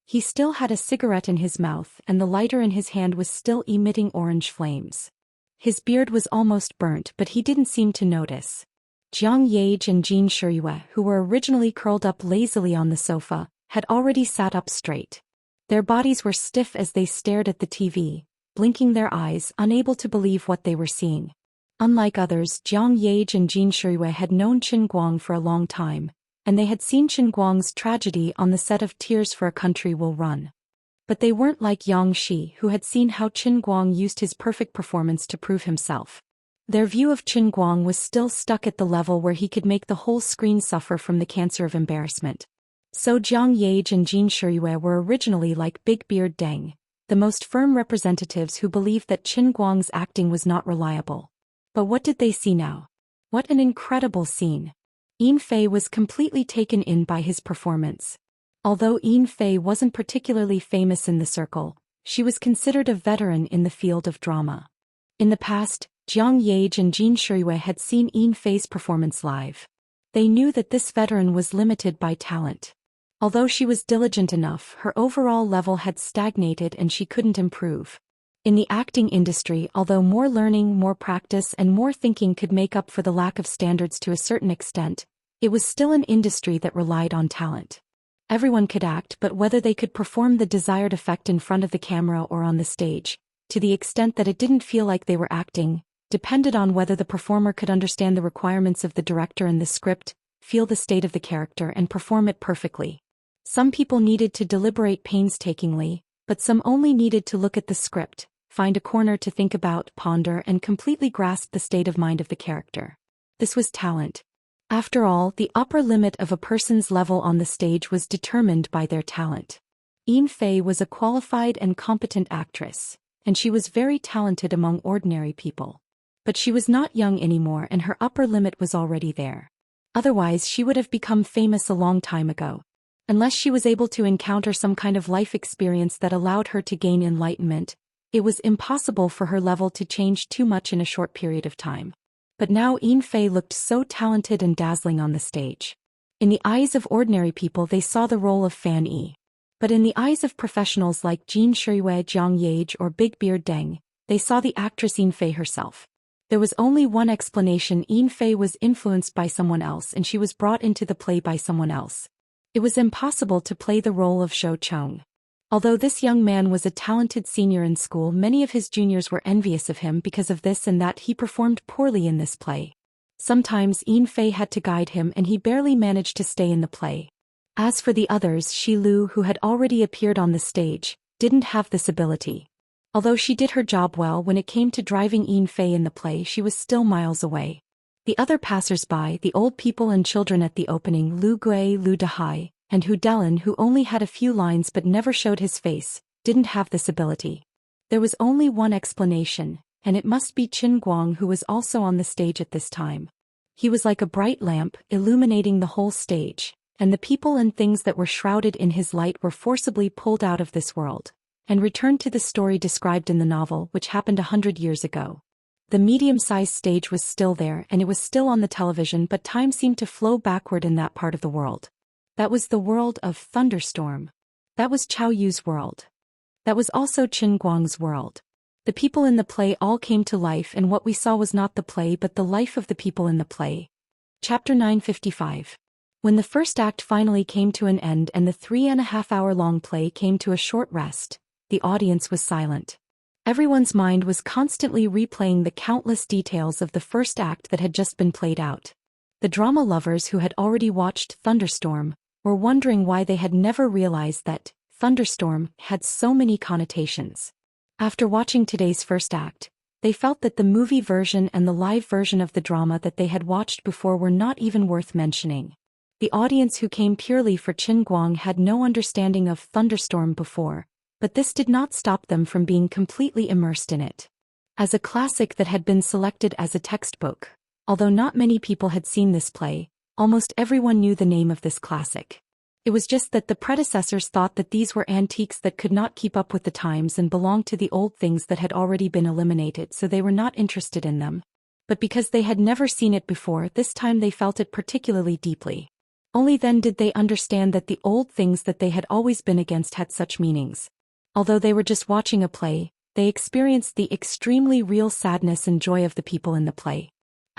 He still had a cigarette in his mouth and the lighter in his hand was still emitting orange flames. His beard was almost burnt but he didn't seem to notice. Jiang Yage and Jin Shiyue, who were originally curled up lazily on the sofa, had already sat up straight. Their bodies were stiff as they stared at the TV, blinking their eyes, unable to believe what they were seeing. Unlike others, Jiang Yage and Jin Shiyue had known Qin Guang for a long time, and they had seen Qin Guang's tragedy on the set of Tears for a Country Will Run. But they weren't like Yang Shi, who had seen how Qin Guang used his perfect performance to prove himself. Their view of Qin Guang was still stuck at the level where he could make the whole screen suffer from the cancer of embarrassment. So Jiang Yage and Jin Shiyue were originally like Big Beard Deng, the most firm representatives who believed that Qin Guang's acting was not reliable. But what did they see now? What an incredible scene! Yin Fei was completely taken in by his performance. Although Yin Fei wasn't particularly famous in the circle, she was considered a veteran in the field of drama. In the past, Jiang Yage and Jin Shiyue had seen Yin Fei's performance live. They knew that this veteran was limited by talent. Although she was diligent enough, her overall level had stagnated and she couldn't improve. In the acting industry, although more learning, more practice and more thinking could make up for the lack of standards to a certain extent, it was still an industry that relied on talent. Everyone could act, but whether they could perform the desired effect in front of the camera or on the stage, to the extent that it didn't feel like they were acting, depended on whether the performer could understand the requirements of the director and the script, feel the state of the character and perform it perfectly. Some people needed to deliberate painstakingly, but some only needed to look at the script, find a corner to think about, ponder and completely grasp the state of mind of the character. This was talent. After all, the upper limit of a person's level on the stage was determined by their talent. Yin Fei was a qualified and competent actress, and she was very talented among ordinary people. But she was not young anymore and her upper limit was already there. Otherwise she would have become famous a long time ago. Unless she was able to encounter some kind of life experience that allowed her to gain enlightenment, it was impossible for her level to change too much in a short period of time. But now Yin Fei looked so talented and dazzling on the stage. In the eyes of ordinary people they saw the role of Fan Yi. But in the eyes of professionals like Jin Shiyue, Jiang Yage or Big Beard Deng, they saw the actress Yin Fei herself. There was only one explanation: Yin Fei was influenced by someone else and she was brought into the play by someone else. It was impossible to play the role of Shou Cheng. Although this young man was a talented senior in school, many of his juniors were envious of him because of this and that. He performed poorly in this play. Sometimes Yin Fei had to guide him and he barely managed to stay in the play. As for the others, Shi Lu, who had already appeared on the stage, didn't have this ability. Although she did her job well, when it came to driving Yin Fei in the play she was still miles away. The other passers-by, the old people and children at the opening, Lu Gui, Lu Dehai, and Hu Delin, who only had a few lines but never showed his face, didn't have this ability. There was only one explanation, and it must be Qin Guang, who was also on the stage at this time. He was like a bright lamp, illuminating the whole stage, and the people and things that were shrouded in his light were forcibly pulled out of this world and returned to the story described in the novel, which happened 100 years ago. The medium-sized stage was still there and it was still on the television, but time seemed to flow backward in that part of the world. That was the world of Thunderstorm. That was Chao Yu's world. That was also Qin Guang's world. The people in the play all came to life, and what we saw was not the play but the life of the people in the play. Chapter 955. When the first act finally came to an end and the 3.5-hour-long play came to a short rest, the audience was silent. Everyone's mind was constantly replaying the countless details of the first act that had just been played out. The drama lovers who had already watched Thunderstorm were wondering why they had never realized that Thunderstorm had so many connotations. After watching today's first act, they felt that the movie version and the live version of the drama that they had watched before were not even worth mentioning. The audience who came purely for Qin Guang had no understanding of Thunderstorm before, but this did not stop them from being completely immersed in it. As a classic that had been selected as a textbook, although not many people had seen this play, almost everyone knew the name of this classic. It was just that the predecessors thought that these were antiques that could not keep up with the times and belonged to the old things that had already been eliminated, so they were not interested in them. But because they had never seen it before, this time they felt it particularly deeply. Only then did they understand that the old things that they had always been against had such meanings. Although they were just watching a play, they experienced the extremely real sadness and joy of the people in the play.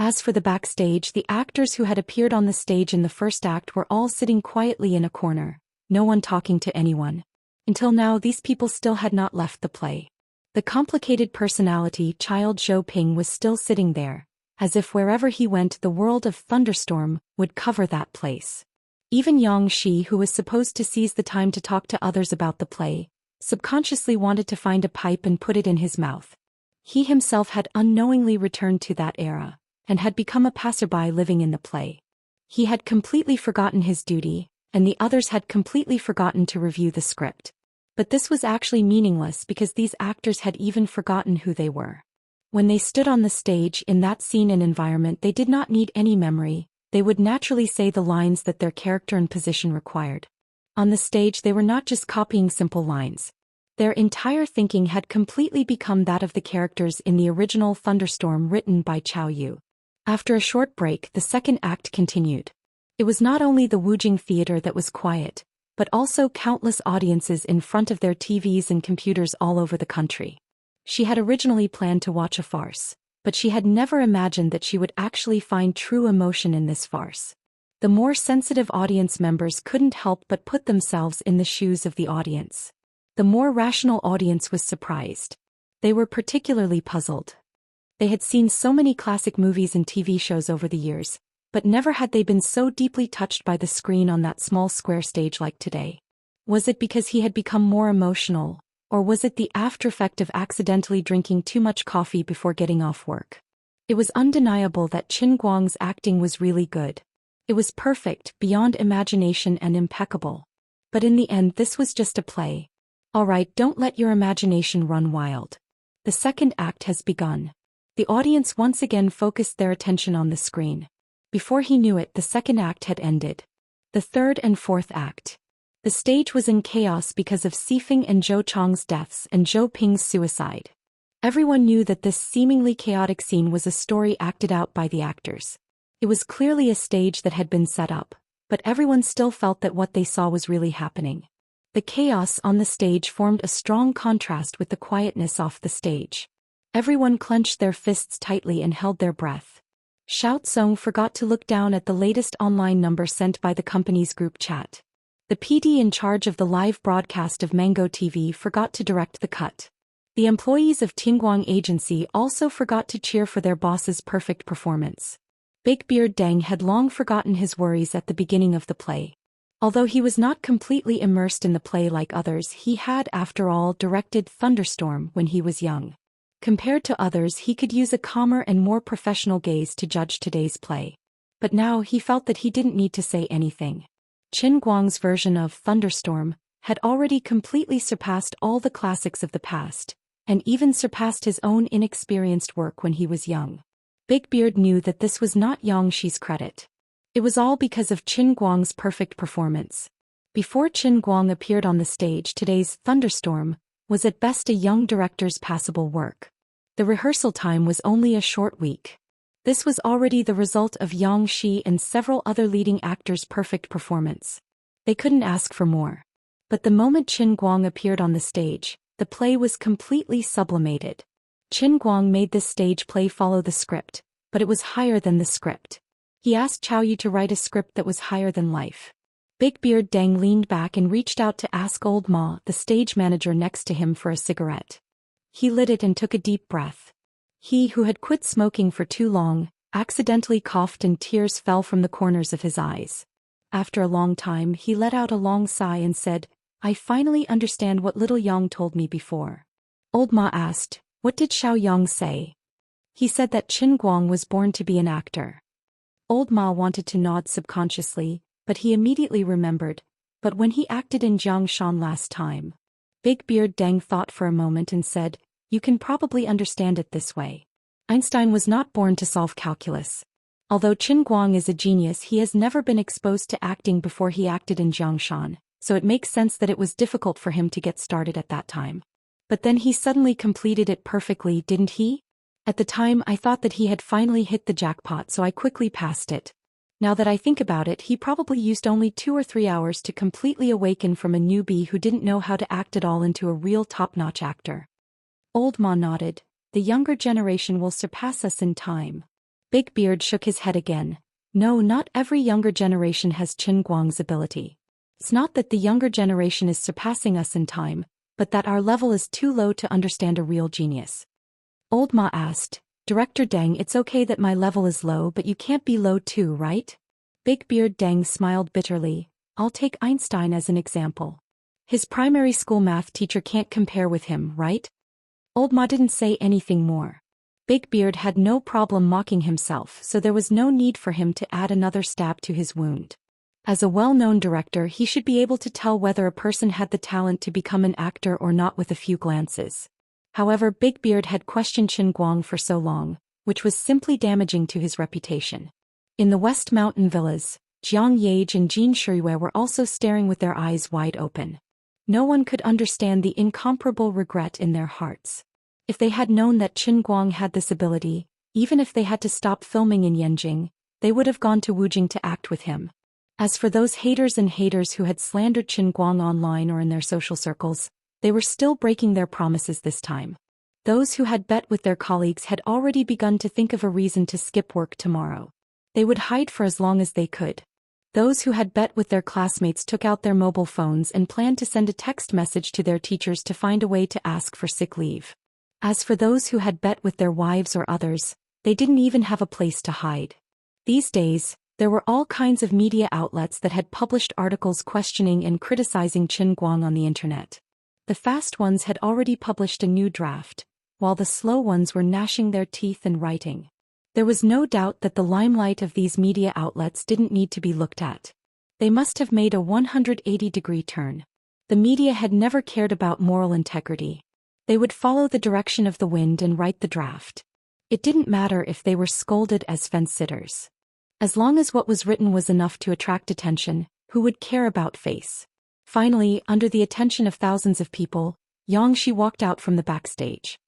As for the backstage, the actors who had appeared on the stage in the first act were all sitting quietly in a corner, no one talking to anyone. Until now, these people still had not left the play. The complicated personality child Zhou Ping was still sitting there, as if wherever he went the world of Thunderstorm would cover that place. Even Yang Shi, who was supposed to seize the time to talk to others about the play, subconsciously wanted to find a pipe and put it in his mouth. He himself had unknowingly returned to that era, and had become a passerby living in the play. He had completely forgotten his duty, and the others had completely forgotten to review the script. But this was actually meaningless because these actors had even forgotten who they were. When they stood on the stage in that scene and environment, they did not need any memory, they would naturally say the lines that their character and position required. On the stage they were not just copying simple lines. Their entire thinking had completely become that of the characters in the original Thunderstorm written by Cao Yu. After a short break, the second act continued. It was not only the Wujing Theater that was quiet, but also countless audiences in front of their TVs and computers all over the country. She had originally planned to watch a farce, but she had never imagined that she would actually find true emotion in this farce. The more sensitive audience members couldn't help but put themselves in the shoes of the audience. The more rational audience was surprised. They were particularly puzzled. They had seen so many classic movies and TV shows over the years, but never had they been so deeply touched by the screen on that small square stage like today. Was it because he had become more emotional, or was it the aftereffect of accidentally drinking too much coffee before getting off work? It was undeniable that Qin Guang's acting was really good. It was perfect, beyond imagination, and impeccable. But in the end, this was just a play. Alright, don't let your imagination run wild. The second act has begun. The audience once again focused their attention on the screen. Before he knew it, the second act had ended. The third and fourth act. The stage was in chaos because of Xifeng and Zhou Chang's deaths and Zhou Ping's suicide. Everyone knew that this seemingly chaotic scene was a story acted out by the actors. It was clearly a stage that had been set up, but everyone still felt that what they saw was really happening. The chaos on the stage formed a strong contrast with the quietness off the stage. Everyone clenched their fists tightly and held their breath. Xiao Tsong forgot to look down at the latest online number sent by the company's group chat. The PD in charge of the live broadcast of Mango TV forgot to direct the cut. The employees of Tingguang Agency also forgot to cheer for their boss's perfect performance. Big Beard Deng had long forgotten his worries at the beginning of the play. Although he was not completely immersed in the play like others, he had, after all, directed Thunderstorm when he was young. Compared to others, he could use a calmer and more professional gaze to judge today's play. But now he felt that he didn't need to say anything. Qin Guang's version of Thunderstorm had already completely surpassed all the classics of the past, and even surpassed his own inexperienced work when he was young. Big Beard knew that this was not Yang Shi's credit. It was all because of Qin Guang's perfect performance. Before Qin Guang appeared on the stage, today's Thunderstorm was at best a young director's passable work. The rehearsal time was only a short week. This was already the result of Yang Shi and several other leading actors' perfect performance. They couldn't ask for more. But the moment Qin Guang appeared on the stage, the play was completely sublimated. Qin Guang made this stage play follow the script, but it was higher than the script. He asked Cao Yu to write a script that was higher than life. Big Beard Deng leaned back and reached out to ask Old Ma, the stage manager next to him, for a cigarette. He lit it and took a deep breath. He, who had quit smoking for too long, accidentally coughed and tears fell from the corners of his eyes. After a long time, he let out a long sigh and said, "I finally understand what little Yang told me before." Old Ma asked, "What did Xiao Yang say?" He said that Qin Guang was born to be an actor. Old Ma wanted to nod subconsciously, but he immediately remembered, but when he acted in Jiangshan last time. Big Beard Deng thought for a moment and said, "You can probably understand it this way. Einstein was not born to solve calculus. Although Qin Guang is a genius, he has never been exposed to acting before he acted in Xianxia, so it makes sense that it was difficult for him to get started at that time. But then he suddenly completed it perfectly, didn't he? At the time I thought that he had finally hit the jackpot, so I quickly passed it. Now that I think about it, he probably used only 2 or 3 hours to completely awaken from a newbie who didn't know how to act at all into a real top-notch actor. Old Ma nodded. The younger generation will surpass us in time. Big Beard shook his head again. No, not every younger generation has Qin Guang's ability. It's not that the younger generation is surpassing us in time, but that our level is too low to understand a real genius. Old Ma asked, Director Deng, it's okay that my level is low, but you can't be low too, right? Big Beard Deng smiled bitterly. I'll take Einstein as an example. His primary school math teacher can't compare with him, right? Old Ma didn't say anything more. Big Beard had no problem mocking himself, so there was no need for him to add another stab to his wound. As a well-known director, he should be able to tell whether a person had the talent to become an actor or not with a few glances. However, Big Beard had questioned Qin Guang for so long, which was simply damaging to his reputation. In the West Mountain villas, Jiang Yage and Jin Shiyue were also staring with their eyes wide open. No one could understand the incomparable regret in their hearts. If they had known that Qin Guang had this ability, even if they had to stop filming in Yanjing, they would have gone to Wujing to act with him. As for those haters who had slandered Qin Guang online or in their social circles, they were still breaking their promises this time. Those who had bet with their colleagues had already begun to think of a reason to skip work tomorrow. They would hide for as long as they could. Those who had bet with their classmates took out their mobile phones and planned to send a text message to their teachers to find a way to ask for sick leave. As for those who had bet with their wives or others, they didn't even have a place to hide. These days, there were all kinds of media outlets that had published articles questioning and criticizing Qin Guang on the internet. The fast ones had already published a new draft, while the slow ones were gnashing their teeth and writing. There was no doubt that the limelight of these media outlets didn't need to be looked at. They must have made a 180-degree turn. The media had never cared about moral integrity. They would follow the direction of the wind and write the draft. It didn't matter if they were scolded as fence-sitters. As long as what was written was enough to attract attention, who would care about face? Finally, under the attention of thousands of people, Yang Shi walked out from the backstage.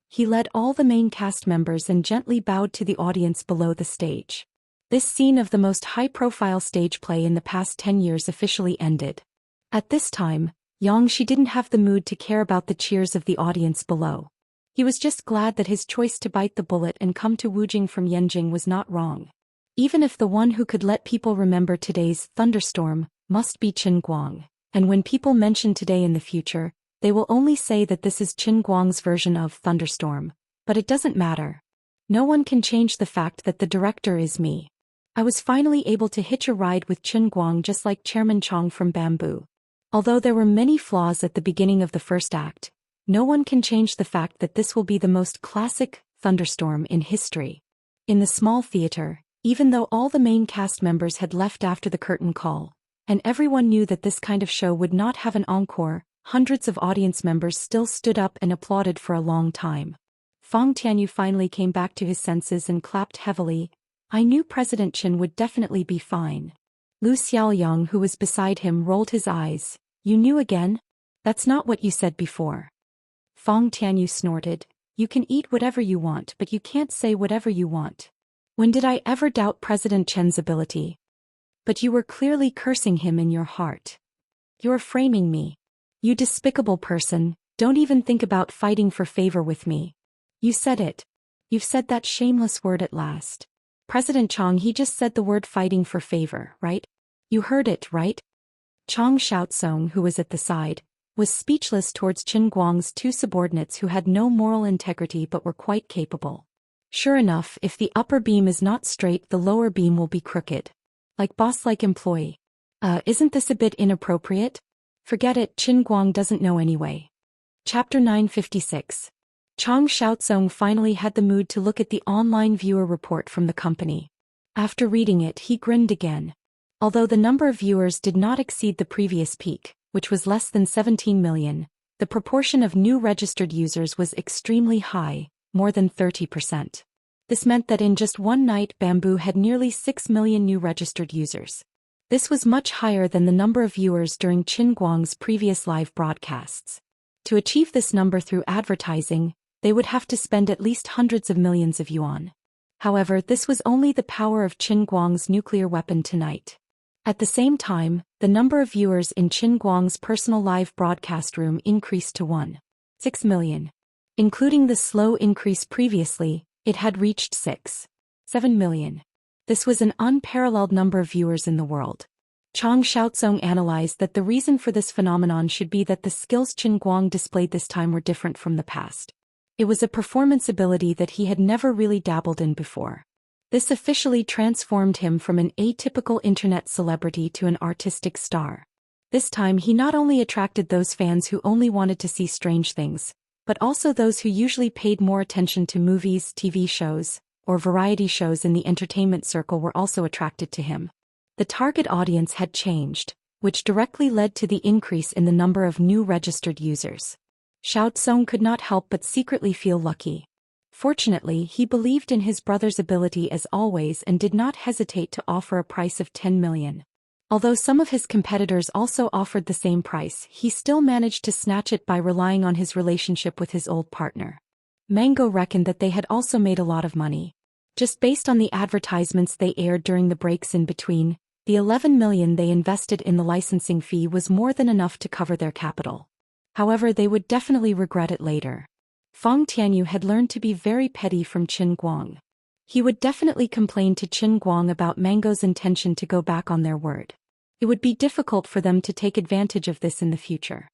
He led all the main cast members and gently bowed to the audience below the stage. This scene of the most high-profile stage play in the past 10 years officially ended. At this time, Yang Shi didn't have the mood to care about the cheers of the audience below. He was just glad that his choice to bite the bullet and come to Wujing from Yanjing was not wrong. Even if the one who could let people remember today's thunderstorm must be Qin Guang, and when people mention today in the future, they will only say that this is Qin Guang's version of thunderstorm, but it doesn't matter. No one can change the fact that the director is me. I was finally able to hitch a ride with Qin Guang just like Chairman Chong from Bamboo. Although there were many flaws at the beginning of the first act, no one can change the fact that this will be the most classic thunderstorm in history. In the small theater, even though all the main cast members had left after the curtain call, and everyone knew that this kind of show would not have an encore, hundreds of audience members still stood up and applauded for a long time. Feng Tianyu finally came back to his senses and clapped heavily. I knew President Qin would definitely be fine. Lu Xiaoyang, who was beside him, rolled his eyes. You knew again? That's not what you said before. Feng Tianyu snorted. You can eat whatever you want, but you can't say whatever you want. When did I ever doubt President Chen's ability? But you were clearly cursing him in your heart. You're framing me. You despicable person, don't even think about fighting for favor with me. You said it. You've said that shameless word at last. President Chong, he just said the word fighting for favor, right? You heard it, right? Chong Xiaotsong, who was at the side, was speechless towards Qin Guang's two subordinates who had no moral integrity but were quite capable. Sure enough, if the upper beam is not straight, the lower beam will be crooked. Like boss-like employee. Isn't this a bit inappropriate? Forget it, Qin Guang doesn't know anyway. Chapter 956. Chong Xiaotsong finally had the mood to look at the online viewer report from the company. After reading it, he grinned again. Although the number of viewers did not exceed the previous peak, which was less than 17 million, the proportion of new registered users was extremely high, more than 30%. This meant that in just one night Bamboo had nearly 6 million new registered users. This was much higher than the number of viewers during Qin Guang's previous live broadcasts. To achieve this number through advertising, they would have to spend at least hundreds of millions of yuan. However, this was only the power of Qin Guang's nuclear weapon tonight. At the same time, the number of viewers in Qin Guang's personal live broadcast room increased to 1.6 million. Including the slow increase previously, it had reached 6.7 million. This was an unparalleled number of viewers in the world. Chang Xiaozong analyzed that the reason for this phenomenon should be that the skills Qin Guang displayed this time were different from the past. It was a performance ability that he had never really dabbled in before. This officially transformed him from an atypical internet celebrity to an artistic star. This time he not only attracted those fans who only wanted to see strange things, but also those who usually paid more attention to movies, TV shows, or variety shows in the entertainment circle were also attracted to him. The target audience had changed, which directly led to the increase in the number of new registered users. Xiaozong could not help but secretly feel lucky. Fortunately, he believed in his brother's ability as always and did not hesitate to offer a price of 10 million. Although some of his competitors also offered the same price, he still managed to snatch it by relying on his relationship with his old partner. Mango reckoned that they had also made a lot of money. Just based on the advertisements they aired during the breaks in between, the 11 million they invested in the licensing fee was more than enough to cover their capital. However, they would definitely regret it later. Fang Tianyu had learned to be very petty from Qin Guang. He would definitely complain to Qin Guang about Mango's intention to go back on their word. It would be difficult for them to take advantage of this in the future.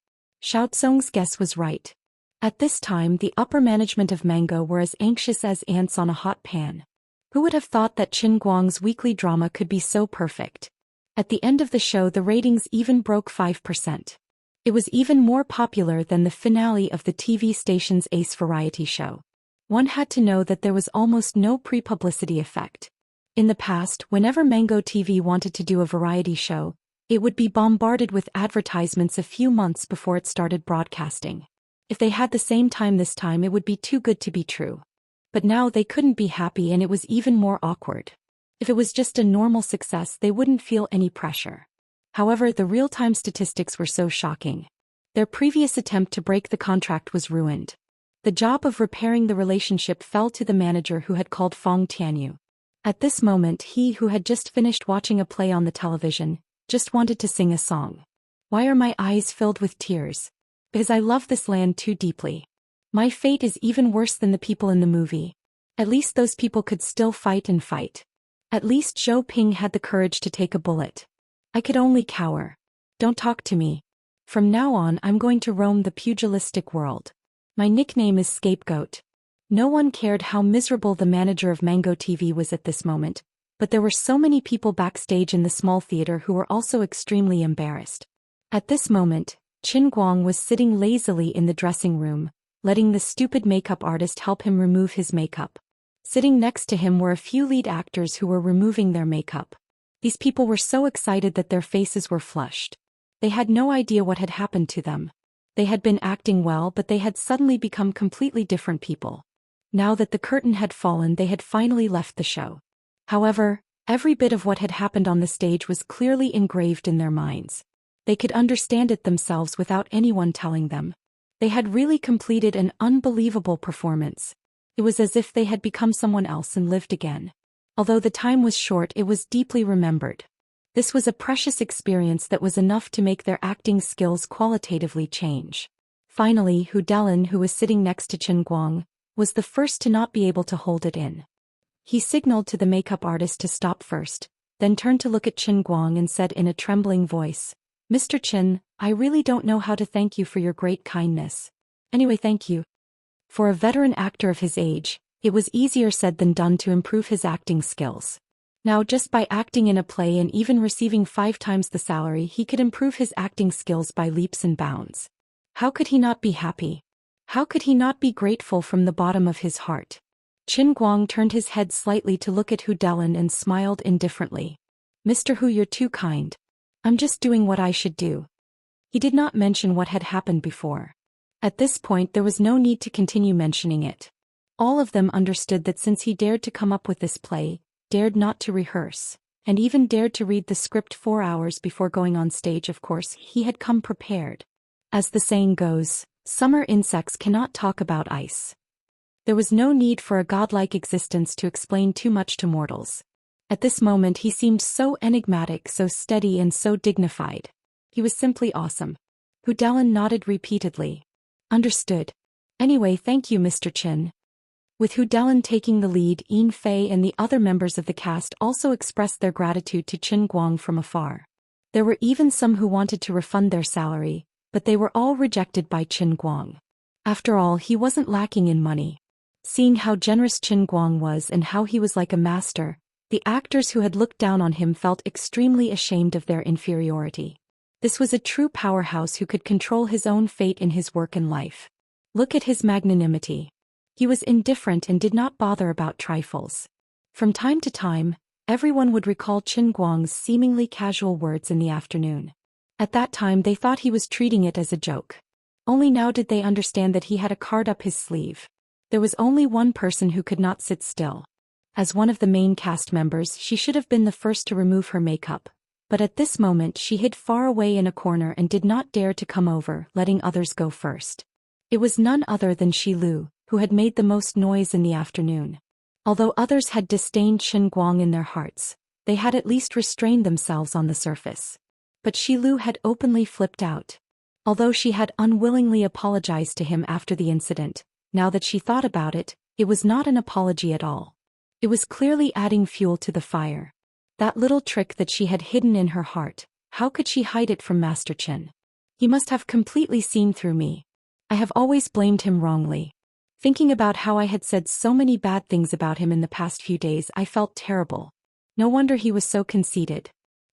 Xiaozong's guess was right. At this time, the upper management of Mango were as anxious as ants on a hot pan. Who would have thought that Qin Guang's weekly drama could be so perfect? At the end of the show, the ratings even broke 5%. It was even more popular than the finale of the TV station's Ace variety show. One had to know that there was almost no pre-publicity effect. In the past, whenever Mango TV wanted to do a variety show, it would be bombarded with advertisements a few months before it started broadcasting. If they had the same time this time, it would be too good to be true. But now they couldn't be happy, and it was even more awkward. If it was just a normal success, they wouldn't feel any pressure. However, the real-time statistics were so shocking. Their previous attempt to break the contract was ruined. The job of repairing the relationship fell to the manager who had called Fang Tianyu. At this moment, he who had just finished watching a play on the television, just wanted to sing a song. Why are my eyes filled with tears? Because I love this land too deeply. My fate is even worse than the people in the movie. At least those people could still fight and fight. At least Zhou Ping had the courage to take a bullet. I could only cower. Don't talk to me. From now on, I'm going to roam the pugilistic world. My nickname is Scapegoat. No one cared how miserable the manager of Mango TV was at this moment, but there were so many people backstage in the small theater who were also extremely embarrassed. At this moment, Qin Guang was sitting lazily in the dressing room, letting the stupid makeup artist help him remove his makeup. Sitting next to him were a few lead actors who were removing their makeup. These people were so excited that their faces were flushed. They had no idea what had happened to them. They had been acting well, but they had suddenly become completely different people. Now that the curtain had fallen, they had finally left the show. However, every bit of what had happened on the stage was clearly engraved in their minds. They could understand it themselves without anyone telling them. They had really completed an unbelievable performance. It was as if they had become someone else and lived again. Although the time was short, it was deeply remembered. This was a precious experience that was enough to make their acting skills qualitatively change. Finally, Hu Delin, who was sitting next to Qin Guang, was the first to not be able to hold it in. He signaled to the makeup artist to stop first, then turned to look at Qin Guang and said in a trembling voice, "Mr. Qin, I really don't know how to thank you for your great kindness. Anyway, thank you." For a veteran actor of his age, it was easier said than done to improve his acting skills. Now, just by acting in a play and even receiving 5 times the salary, he could improve his acting skills by leaps and bounds. How could he not be happy? How could he not be grateful from the bottom of his heart? Qin Guang turned his head slightly to look at Hu Delin and smiled indifferently. "Mr. Hu, you're too kind. I'm just doing what I should do." He did not mention what had happened before. At this point, there was no need to continue mentioning it. All of them understood that since he dared to come up with this play, dared not to rehearse, and even dared to read the script 4 hours before going on stage, of course, he had come prepared. As the saying goes, summer insects cannot talk about ice. There was no need for a godlike existence to explain too much to mortals. At this moment he seemed so enigmatic, so steady and so dignified. He was simply awesome. Hu Dellen nodded repeatedly. Understood. Anyway, thank you, Mr. Chen. With Hu Dellen taking the lead, Yin Fei and the other members of the cast also expressed their gratitude to Qin Guang from afar. There were even some who wanted to refund their salary, but they were all rejected by Qin Guang. After all, he wasn't lacking in money. Seeing how generous Qin Guang was and how he was like a master, the actors who had looked down on him felt extremely ashamed of their inferiority. This was a true powerhouse who could control his own fate in his work and life. Look at his magnanimity. He was indifferent and did not bother about trifles. From time to time, everyone would recall Qin Guang's seemingly casual words in the afternoon. At that time they thought he was treating it as a joke. Only now did they understand that he had a card up his sleeve. There was only one person who could not sit still. As one of the main cast members, she should have been the first to remove her makeup, but at this moment she hid far away in a corner and did not dare to come over, letting others go first. It was none other than Shi Lu, who had made the most noise in the afternoon. Although others had disdained Qin Guang in their hearts, they had at least restrained themselves on the surface. But Shi Lu had openly flipped out. Although she had unwillingly apologized to him after the incident, now that she thought about it, it was not an apology at all. It was clearly adding fuel to the fire. That little trick that she had hidden in her heart, how could she hide it from Master Qin? He must have completely seen through me. I have always blamed him wrongly. Thinking about how I had said so many bad things about him in the past few days, I felt terrible. No wonder he was so conceited.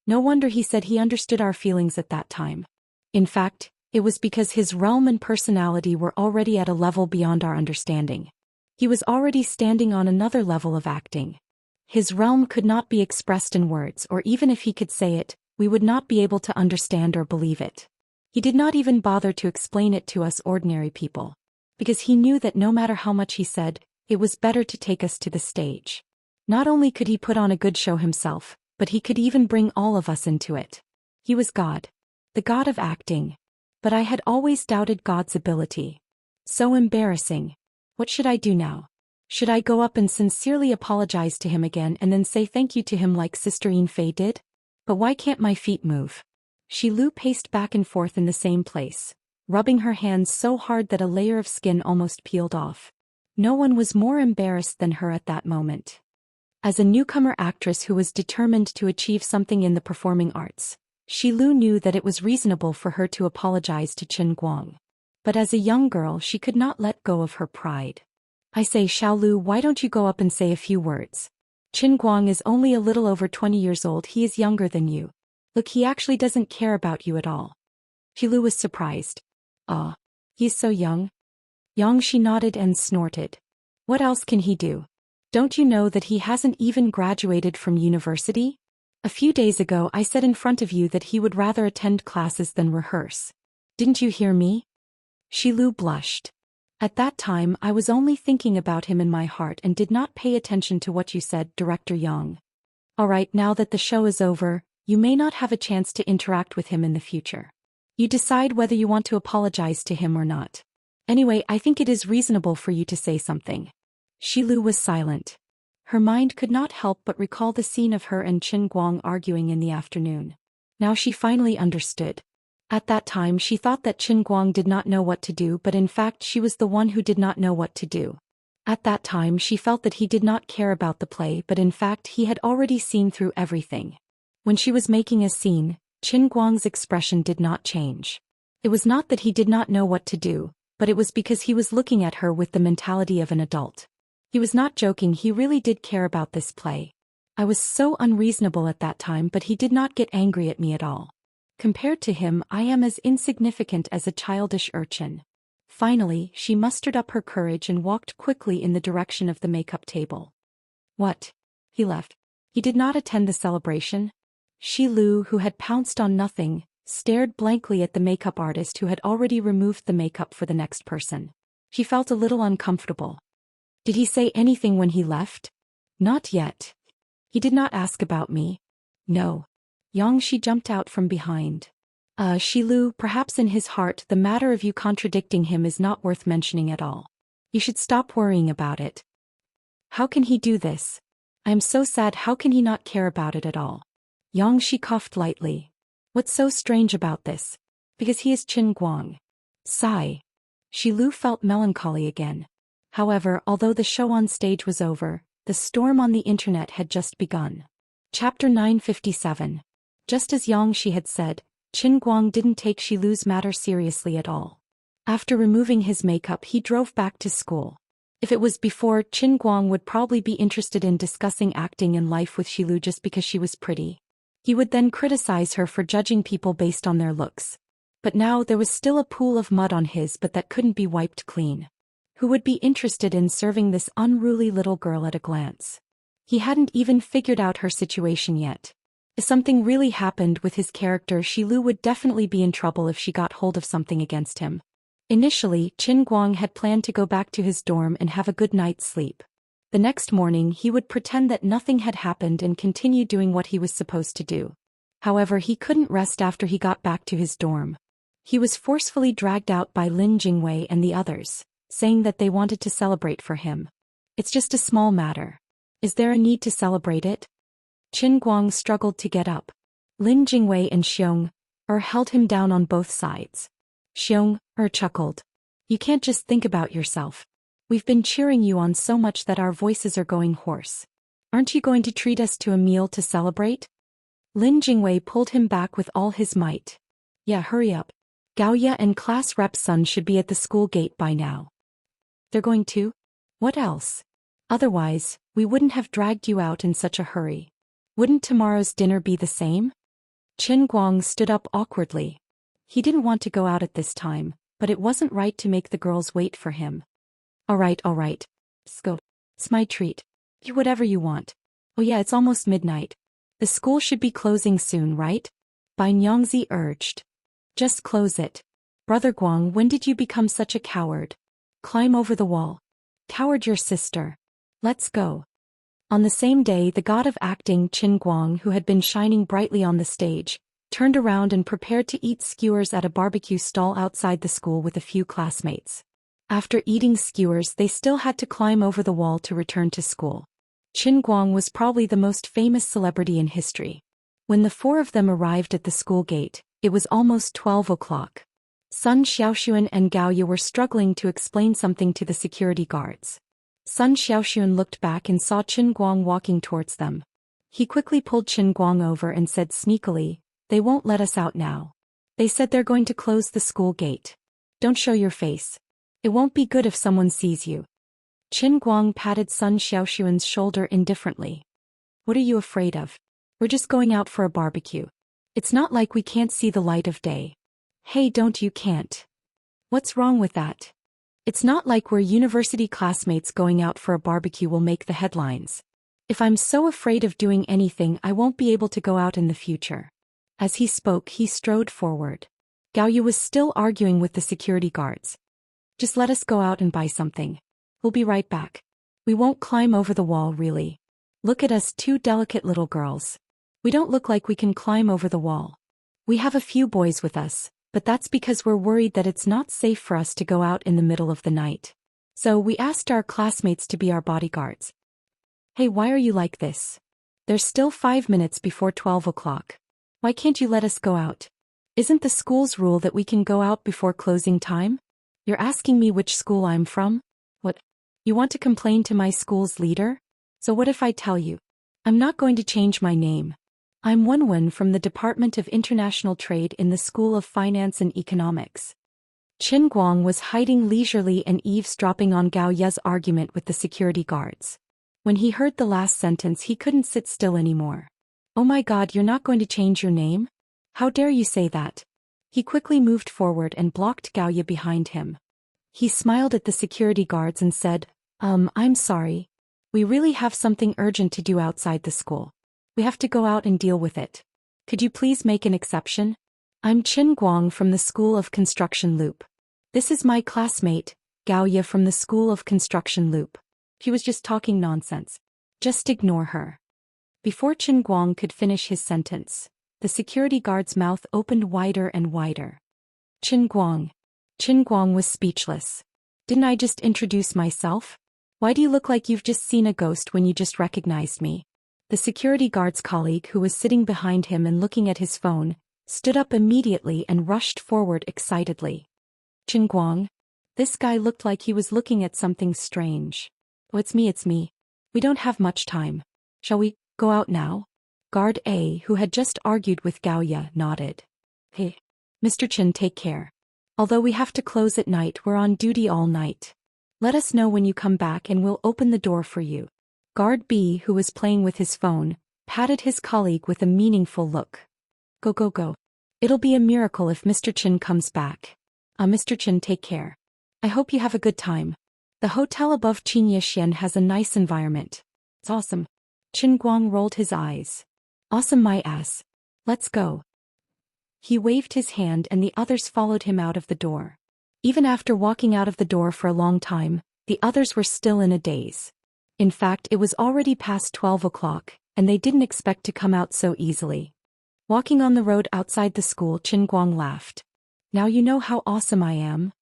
No wonder he said he understood our feelings at that time. In fact, it was because his realm and personality were already at a level beyond our understanding. He was already standing on another level of acting. His realm could not be expressed in words, or even if he could say it, we would not be able to understand or believe it. He did not even bother to explain it to us ordinary people, because he knew that no matter how much he said, it was better to take us to the stage. Not only could he put on a good show himself, but he could even bring all of us into it. He was God. The God of acting. But I had always doubted God's ability. So embarrassing. What should I do now? Should I go up and sincerely apologize to him again and then say thank you to him like Sister Yin Fei did? But why can't my feet move? Shi Lu paced back and forth in the same place, rubbing her hands so hard that a layer of skin almost peeled off. No one was more embarrassed than her at that moment. As a newcomer actress who was determined to achieve something in the performing arts, Shi Lu knew that it was reasonable for her to apologize to Qin Guang. But as a young girl she could not let go of her pride. I say, Xiao Lu, why don't you go up and say a few words? Qin Guang is only a little over 20 years old, he is younger than you. Look, he actually doesn't care about you at all. Shi Lu was surprised. Ah, he's so young? Young, she nodded and snorted. What else can he do? Don't you know that he hasn't even graduated from university? A few days ago I said in front of you that he would rather attend classes than rehearse. Didn't you hear me? Shi Lu blushed. At that time I was only thinking about him in my heart and did not pay attention to what you said, Director Yang. Alright, now that the show is over, you may not have a chance to interact with him in the future. You decide whether you want to apologize to him or not. Anyway, I think it is reasonable for you to say something. Shi Lu was silent. Her mind could not help but recall the scene of her and Qin Guang arguing in the afternoon. Now she finally understood. At that time she thought that Qin Guang did not know what to do, but in fact she was the one who did not know what to do. At that time she felt that he did not care about the play, but in fact he had already seen through everything. When she was making a scene, Qin Guang's expression did not change. It was not that he did not know what to do, but it was because he was looking at her with the mentality of an adult. He was not joking, he really did care about this play. I was so unreasonable at that time, but he did not get angry at me at all. Compared to him, I am as insignificant as a childish urchin. Finally, she mustered up her courage and walked quickly in the direction of the makeup table. What? He left. He did not attend the celebration? Shi Lu, who had pounced on nothing, stared blankly at the makeup artist who had already removed the makeup for the next person. She felt a little uncomfortable. Did he say anything when he left? Not yet. He did not ask about me. No. Xianxia jumped out from behind. Shilu, perhaps in his heart the matter of you contradicting him is not worth mentioning at all. You should stop worrying about it. How can he do this? I am so sad, how can he not care about it at all? Xianxia coughed lightly. What's so strange about this? Because he is Qin Guang. Sigh. Shilu felt melancholy again. However, although the show on stage was over, the storm on the internet had just begun. Chapter 957. Just as Xianxia had said, Qin Guang didn't take Shilu's matter seriously at all. After removing his makeup, he drove back to school. If it was before, Qin Guang would probably be interested in discussing acting and life with Shilu just because she was pretty. He would then criticize her for judging people based on their looks. But now there was still a pool of mud on his butt that couldn't be wiped clean. Who would be interested in serving this unruly little girl at a glance? He hadn't even figured out her situation yet. If something really happened with his character, Shilu would definitely be in trouble if she got hold of something against him. Initially, Qin Guang had planned to go back to his dorm and have a good night's sleep. The next morning he would pretend that nothing had happened and continue doing what he was supposed to do. However, he couldn't rest after he got back to his dorm. He was forcefully dragged out by Lin Jingwei and the others, saying that they wanted to celebrate for him. It's just a small matter. Is there a need to celebrate it? Qin Guang struggled to get up. Lin Jingwei and Xianxia held him down on both sides. Xianxia chuckled. You can't just think about yourself. We've been cheering you on so much that our voices are going hoarse. Aren't you going to treat us to a meal to celebrate? Lin Jingwei pulled him back with all his might. Yeah, hurry up. Gaoya and class rep's son should be at the school gate by now. They're going to? What else? Otherwise, we wouldn't have dragged you out in such a hurry. Wouldn't tomorrow's dinner be the same? Qin Guang stood up awkwardly. He didn't want to go out at this time, but it wasn't right to make the girls wait for him. All right. Let's go. It's my treat. Do whatever you want. Oh yeah, it's almost midnight. The school should be closing soon, right? Xianxia urged. Just close it. Brother Guang, when did you become such a coward? Climb over the wall. Coward your sister. Let's go. On the same day, the god of acting Qin Guang, who had been shining brightly on the stage, turned around and prepared to eat skewers at a barbecue stall outside the school with a few classmates. After eating skewers, they still had to climb over the wall to return to school. Qin Guang was probably the most famous celebrity in history. When the four of them arrived at the school gate, it was almost 12 o'clock. Sun Xiaoxuan and Gaoya were struggling to explain something to the security guards. Sun Xiaoxuan looked back and saw Qin Guang walking towards them. He quickly pulled Qin Guang over and said sneakily, "They won't let us out now. They said they're going to close the school gate. Don't show your face. It won't be good if someone sees you." Qin Guang patted Sun Xiaoxuan's shoulder indifferently. "What are you afraid of? We're just going out for a barbecue. It's not like we can't see the light of day." "Hey, you can't. What's wrong with that? It's not like we're university classmates going out for a barbecue will make the headlines. If I'm so afraid of doing anything, I won't be able to go out in the future." As he spoke, he strode forward. Gaoya was still arguing with the security guards. "Just let us go out and buy something. We'll be right back. We won't climb over the wall, really. Look at us, two delicate little girls. We don't look like we can climb over the wall. We have a few boys with us, but that's because we're worried that it's not safe for us to go out in the middle of the night. So we asked our classmates to be our bodyguards." "Hey, why are you like this? There's still 5 minutes before 12 o'clock. Why can't you let us go out? Isn't the school's rule that we can go out before closing time? You're asking me which school I'm from? What? You want to complain to my school's leader? So what if I tell you? I'm not going to change my name. I'm Wenwen from the Department of International Trade in the School of Finance and Economics." Qin Guang was hiding leisurely and eavesdropping on Gaoya's argument with the security guards. When he heard the last sentence, he couldn't sit still anymore. "Oh my God, you're not going to change your name? How dare you say that?" He quickly moved forward and blocked Gaoya behind him. He smiled at the security guards and said, I'm sorry. We really have something urgent to do outside the school. We have to go out and deal with it. Could you please make an exception? I'm Qin Guang from the School of Construction Loop. This is my classmate, Gaoya from the School of Construction Loop. She was just talking nonsense. Just ignore her. Before Qin Guang could finish his sentence, the security guard's mouth opened wider and wider. Qin Guang. Qin Guang was speechless. Didn't I just introduce myself? Why do you look like you've just seen a ghost when you just recognized me? The security guard's colleague, who was sitting behind him and looking at his phone, stood up immediately and rushed forward excitedly. Qin Guang? This guy looked like he was looking at something strange. Oh, it's me. We don't have much time. Shall we go out now? Guard A, who had just argued with Gaoya, nodded. Hey, Mr. Qin, take care. Although we have to close at night, we're on duty all night. Let us know when you come back and we'll open the door for you. Guard B, who was playing with his phone, patted his colleague with a meaningful look. Go. It'll be a miracle if Mr. Qin comes back. Mr. Qin, take care. I hope you have a good time. The hotel above Zhou Xian has a nice environment. It's awesome. Qin Guang rolled his eyes. Awesome my ass. Let's go. He waved his hand and the others followed him out of the door. Even after walking out of the door for a long time, the others were still in a daze. In fact, it was already past 12 o'clock, and they didn't expect to come out so easily. Walking on the road outside the school, Qin Guang laughed. Now you know how awesome I am.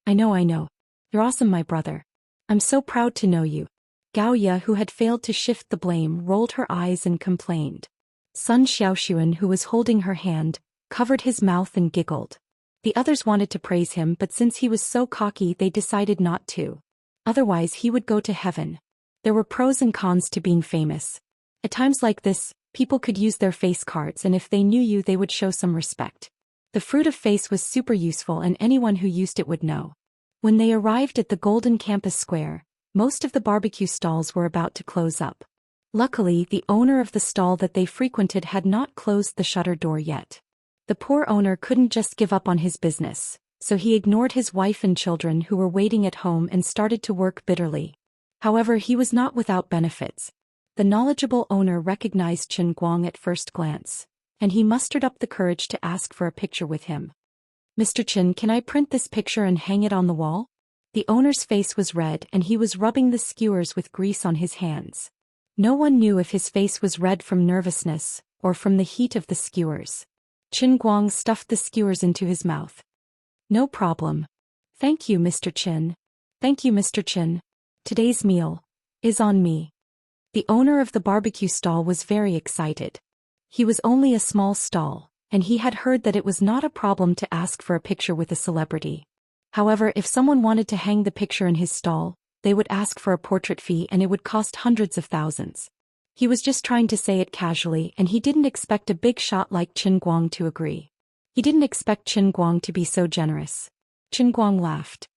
I know. You're awesome, my brother. I'm so proud to know you. Gaoya, who had failed to shift the blame, rolled her eyes and complained. Sun Xiaoxuan, who was holding her hand, covered his mouth and giggled. The others wanted to praise him, but since he was so cocky, they decided not to. Otherwise, he would go to heaven. There were pros and cons to being famous. At times like this, people could use their face cards, and if they knew you, they would show some respect. The fruit of face was super useful, and anyone who used it would know. When they arrived at the Golden Campus Square, most of the barbecue stalls were about to close up. Luckily, the owner of the stall that they frequented had not closed the shutter door yet. The poor owner couldn't just give up on his business, so he ignored his wife and children who were waiting at home and started to work bitterly. However, he was not without benefits. The knowledgeable owner recognized Qin Guang at first glance, and he mustered up the courage to ask for a picture with him. Mr. Qin, can I print this picture and hang it on the wall? The owner's face was red and he was rubbing the skewers with grease on his hands. No one knew if his face was red from nervousness or from the heat of the skewers. Qin Guang stuffed the skewers into his mouth. No problem. Thank you, Mr. Qin. Thank you, Mr. Qin. Today's meal is on me. The owner of the barbecue stall was very excited. He was only a small stall, and he had heard that it was not a problem to ask for a picture with a celebrity. However, if someone wanted to hang the picture in his stall, they would ask for a portrait fee and it would cost hundreds of thousands. He was just trying to say it casually, and he didn't expect a big shot like Qin Guang to agree. He didn't expect Qin Guang to be so generous. Qin Guang laughed.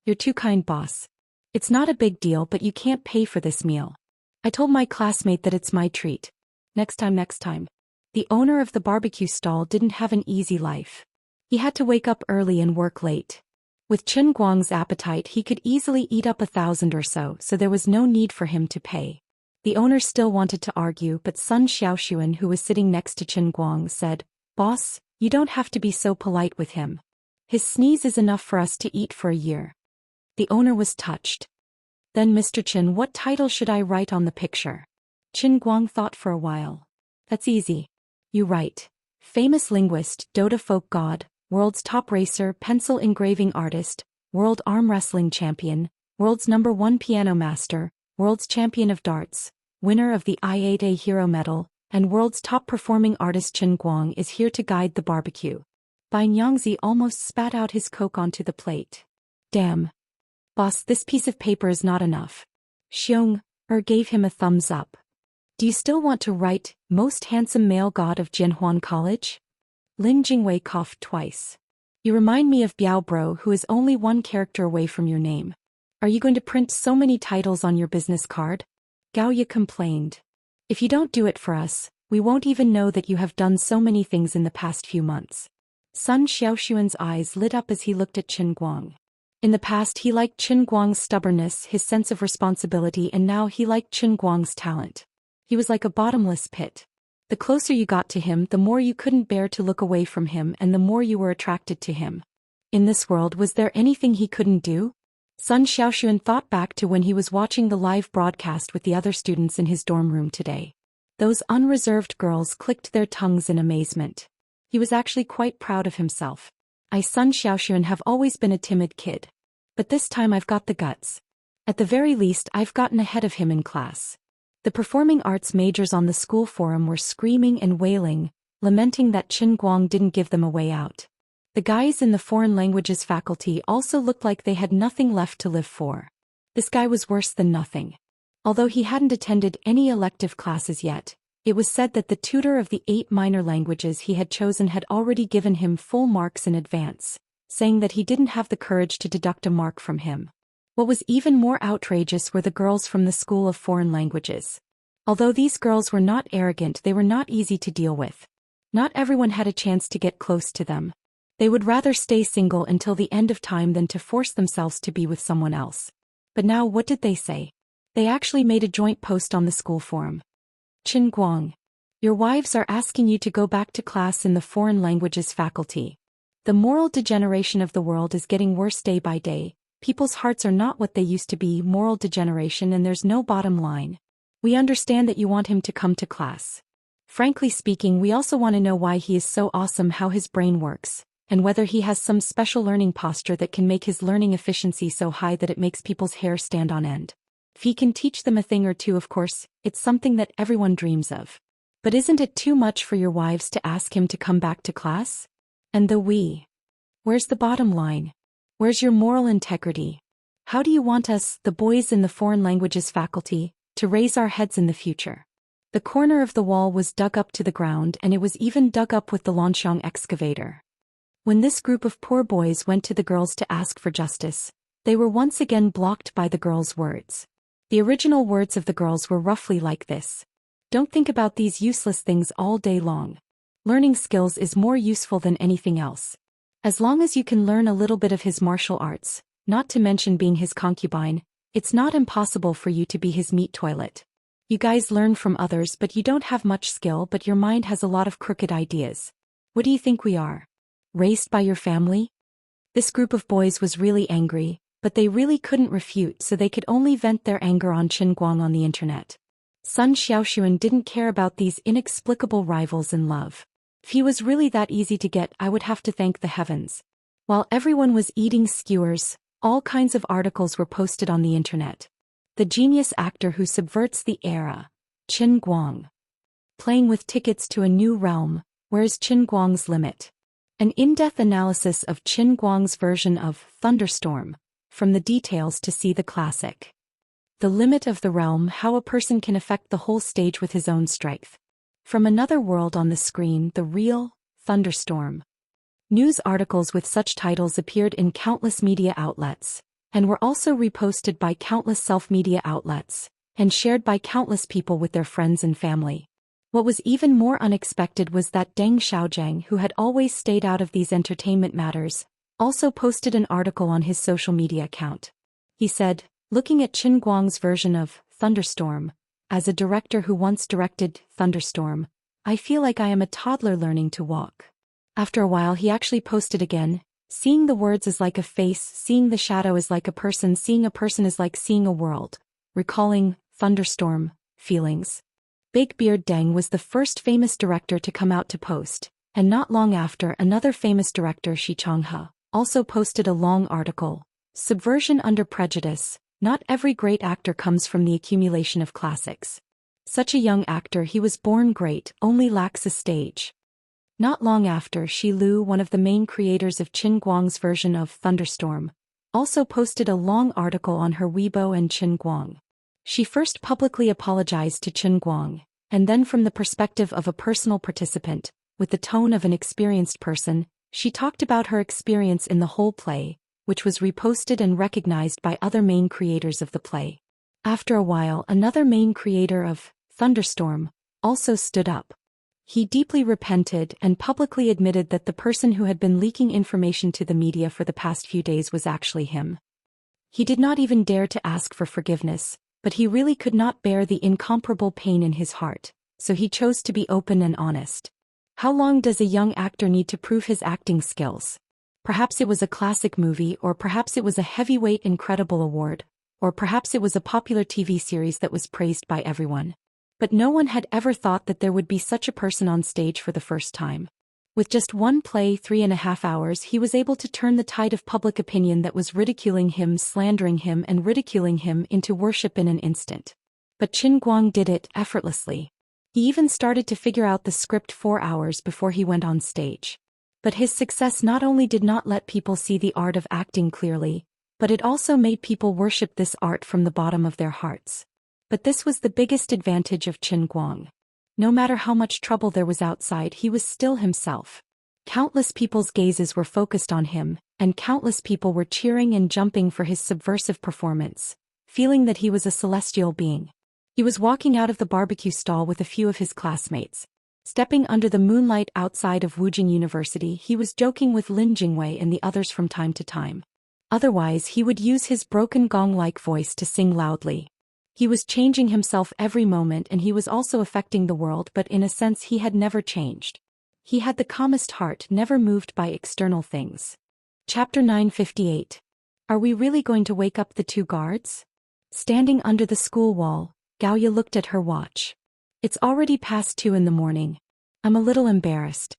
You're too kind, boss. It's not a big deal, but you can't pay for this meal. I told my classmate that it's my treat. Next time. The owner of the barbecue stall didn't have an easy life. He had to wake up early and work late. With Qin Guang's appetite, he could easily eat up 1,000 or so there was no need for him to pay. The owner still wanted to argue, but Sun Xiaoxuan, who was sitting next to Qin Guang, said, Boss, you don't have to be so polite with him. His sneeze is enough for us to eat for a year. The owner was touched. Then, Mr. Qin, what title should I write on the picture? Qin Guang thought for a while. That's easy. You write, famous linguist, Dota folk god, world's top racer, pencil engraving artist, world arm wrestling champion, world's #1 piano master, world's champion of darts, winner of the I-8A Hero Medal, and world's top performing artist. Qin Guang is here to guide the barbecue. Bai Nyangzi almost spat out his coke onto the plate. Damn. Boss, this piece of paper is not enough. Xiong gave him a thumbs up. Do you still want to write, most handsome male god of Jianhuan College? Lin Jingwei coughed twice. You remind me of Biao Bro, who is only one character away from your name. Are you going to print so many titles on your business card? Gaoya complained. If you don't do it for us, we won't even know that you have done so many things in the past few months. Sun Xiaoxuan's eyes lit up as he looked at Qin Guang. In the past, he liked Qin Guang's stubbornness, his sense of responsibility, and now he liked Qin Guang's talent. He was like a bottomless pit. The closer you got to him, the more you couldn't bear to look away from him, and the more you were attracted to him. In this world, was there anything he couldn't do? Sun Xiaoxuan thought back to when he was watching the live broadcast with the other students in his dorm room today. Those unreserved girls clicked their tongues in amazement. He was actually quite proud of himself. I, Sun Xiaoxuan, have always been a timid kid. But this time I've got the guts. At the very least, I've gotten ahead of him in class. The performing arts majors on the school forum were screaming and wailing, lamenting that Qin Guang didn't give them a way out. The guys in the foreign languages faculty also looked like they had nothing left to live for. This guy was worse than nothing. Although he hadn't attended any elective classes yet, it was said that the tutor of the 8 minor languages he had chosen had already given him full marks in advance, saying that he didn't have the courage to deduct a mark from him. What was even more outrageous were the girls from the School of Foreign Languages. Although these girls were not arrogant, they were not easy to deal with. Not everyone had a chance to get close to them. They would rather stay single until the end of time than to force themselves to be with someone else. But now what did they say? They actually made a joint post on the school forum. Qin Guang, your wives are asking you to go back to class in the foreign languages faculty. The moral degeneration of the world is getting worse day by day. People's hearts are not what they used to be. Moral degeneration, and there's no bottom line. We understand that you want him to come to class. Frankly speaking, we also want to know why he is so awesome, how his brain works, and whether he has some special learning posture that can make his learning efficiency so high that it makes people's hair stand on end. If he can teach them a thing or two, of course, it's something that everyone dreams of. But isn't it too much for your wives to ask him to come back to class? And the we? Where's the bottom line? Where's your moral integrity? How do you want us, the boys in the foreign languages faculty, to raise our heads in the future? The corner of the wall was dug up to the ground, and it was even dug up with the Lanxiang excavator. When this group of poor boys went to the girls to ask for justice, they were once again blocked by the girls' words. The original words of the girls were roughly like this. Don't think about these useless things all day long. Learning skills is more useful than anything else. As long as you can learn a little bit of his martial arts, not to mention being his concubine, it's not impossible for you to be his meat toilet. You guys learn from others, but you don't have much skill, but your mind has a lot of crooked ideas. What do you think we are? Raised by your family? This group of boys was really angry, but they really couldn't refute, so they could only vent their anger on Qin Guang on the internet. Sun Xiaoxuan didn't care about these inexplicable rivals in love. If he was really that easy to get, I would have to thank the heavens. While everyone was eating skewers, all kinds of articles were posted on the internet. The genius actor who subverts the era, Qin Guang. Playing with tickets to a new realm, where's Qin Guang's limit? An in-depth analysis of Qin Guang's version of Thunderstorm, from the details to see the classic. The limit of the realm, how a person can affect the whole stage with his own strength. From another world on the screen, the real Thunderstorm. News articles with such titles appeared in countless media outlets, and were also reposted by countless self-media outlets, and shared by countless people with their friends and family. What was even more unexpected was that Deng Xiaojiang, who had always stayed out of these entertainment matters, also posted an article on his social media account. He said, looking at Qin Guang's version of Thunderstorm, as a director who once directed Thunderstorm, I feel like I am a toddler learning to walk. After a while he actually posted again, seeing the words is like a face, seeing the shadow is like a person, seeing a person is like seeing a world, recalling Thunderstorm feelings. Big Beard Deng was the first famous director to come out to post, and not long after another famous director, Xianxia, also posted a long article, Subversion Under Prejudice. Not every great actor comes from the accumulation of classics. Such a young actor, he was born great, only lacks a stage. Not long after, Shi Lu, one of the main creators of Qin Guang's version of Thunderstorm, also posted a long article on her Weibo and Qin Guang. She first publicly apologized to Qin Guang, and then from the perspective of a personal participant, with the tone of an experienced person, she talked about her experience in the whole play, which was reposted and recognized by other main creators of the play. After a while, another main creator of Thunderstorm also stood up. He deeply repented and publicly admitted that the person who had been leaking information to the media for the past few days was actually him. He did not even dare to ask for forgiveness, but he really could not bear the incomparable pain in his heart, so he chose to be open and honest. How long does a young actor need to prove his acting skills? Perhaps it was a classic movie, or perhaps it was a heavyweight incredible award, or perhaps it was a popular TV series that was praised by everyone. But no one had ever thought that there would be such a person on stage for the first time. With just one play, 3.5 hours, he was able to turn the tide of public opinion that was ridiculing him, slandering him, and ridiculing him into worship in an instant. But Qin Guang did it effortlessly. He even started to figure out the script 4 hours before he went on stage. But his success not only did not let people see the art of acting clearly, but it also made people worship this art from the bottom of their hearts. But this was the biggest advantage of Qin Guang. No matter how much trouble there was outside, he was still himself. Countless people's gazes were focused on him, and countless people were cheering and jumping for his subversive performance, feeling that he was a celestial being. He was walking out of the barbecue stall with a few of his classmates. Stepping under the moonlight outside of Wujing University, he was joking with Lin Jingwei and the others from time to time. Otherwise, he would use his broken gong-like voice to sing loudly. He was changing himself every moment, and he was also affecting the world, but in a sense he had never changed. He had the calmest heart, never moved by external things. Chapter 958. Are we really going to wake up the two guards? Standing under the school wall, Gaoya looked at her watch. It's already past 2 in the morning. I'm a little embarrassed.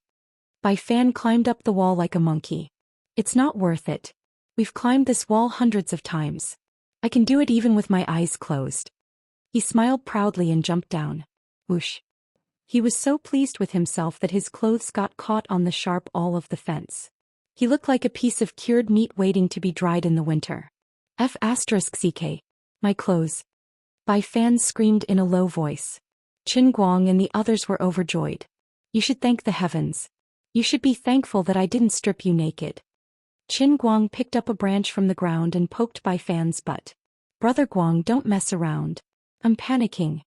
Bai Fan climbed up the wall like a monkey. It's not worth it. We've climbed this wall hundreds of times. I can do it even with my eyes closed. He smiled proudly and jumped down. Whoosh. He was so pleased with himself that his clothes got caught on the sharp awl of the fence. He looked like a piece of cured meat waiting to be dried in the winter. F***ck. My clothes. Bai Fan screamed in a low voice. Qin Guang and the others were overjoyed. You should thank the heavens. You should be thankful that I didn't strip you naked. Qin Guang picked up a branch from the ground and poked Bai Fan's butt. Brother Guang, don't mess around. I'm panicking.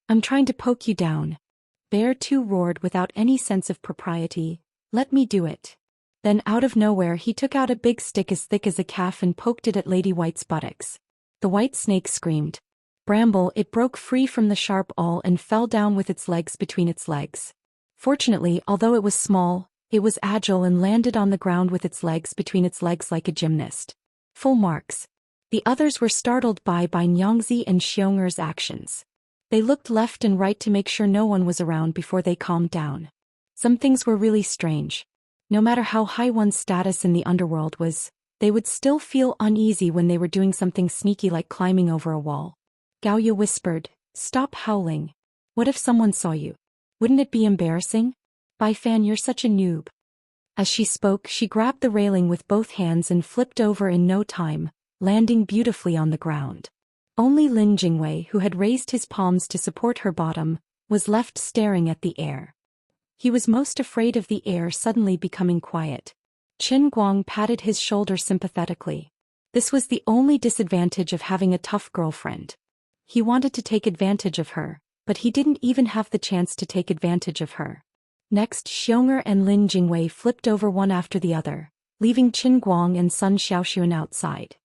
I'm trying to poke you down. Bear 2 roared without any sense of propriety. Let me do it. Then out of nowhere he took out a big stick as thick as a calf and poked it at Lady White's buttocks. The white snake screamed. Bramble, it broke free from the sharp awl and fell down with its legs between its legs. Fortunately, although it was small, it was agile and landed on the ground with its legs between its legs like a gymnast. Full marks. The others were startled by Nyangzi and Xiong'er's actions. They looked left and right to make sure no one was around before they calmed down. Some things were really strange. No matter how high one's status in the underworld was, they would still feel uneasy when they were doing something sneaky like climbing over a wall. Gaoya whispered, "Stop howling. What if someone saw you? Wouldn't it be embarrassing? Bai Fan, you're such a noob." As she spoke, she grabbed the railing with both hands and flipped over in no time, landing beautifully on the ground. Only Lin Jingwei, who had raised his palms to support her bottom, was left staring at the air. He was most afraid of the air suddenly becoming quiet. Qin Guang patted his shoulder sympathetically. This was the only disadvantage of having a tough girlfriend. He wanted to take advantage of her, but he didn't even have the chance to take advantage of her. Next, Xiong'er and Lin Jingwei flipped over one after the other, leaving Qin Guang and Sun Xiaoxuan outside.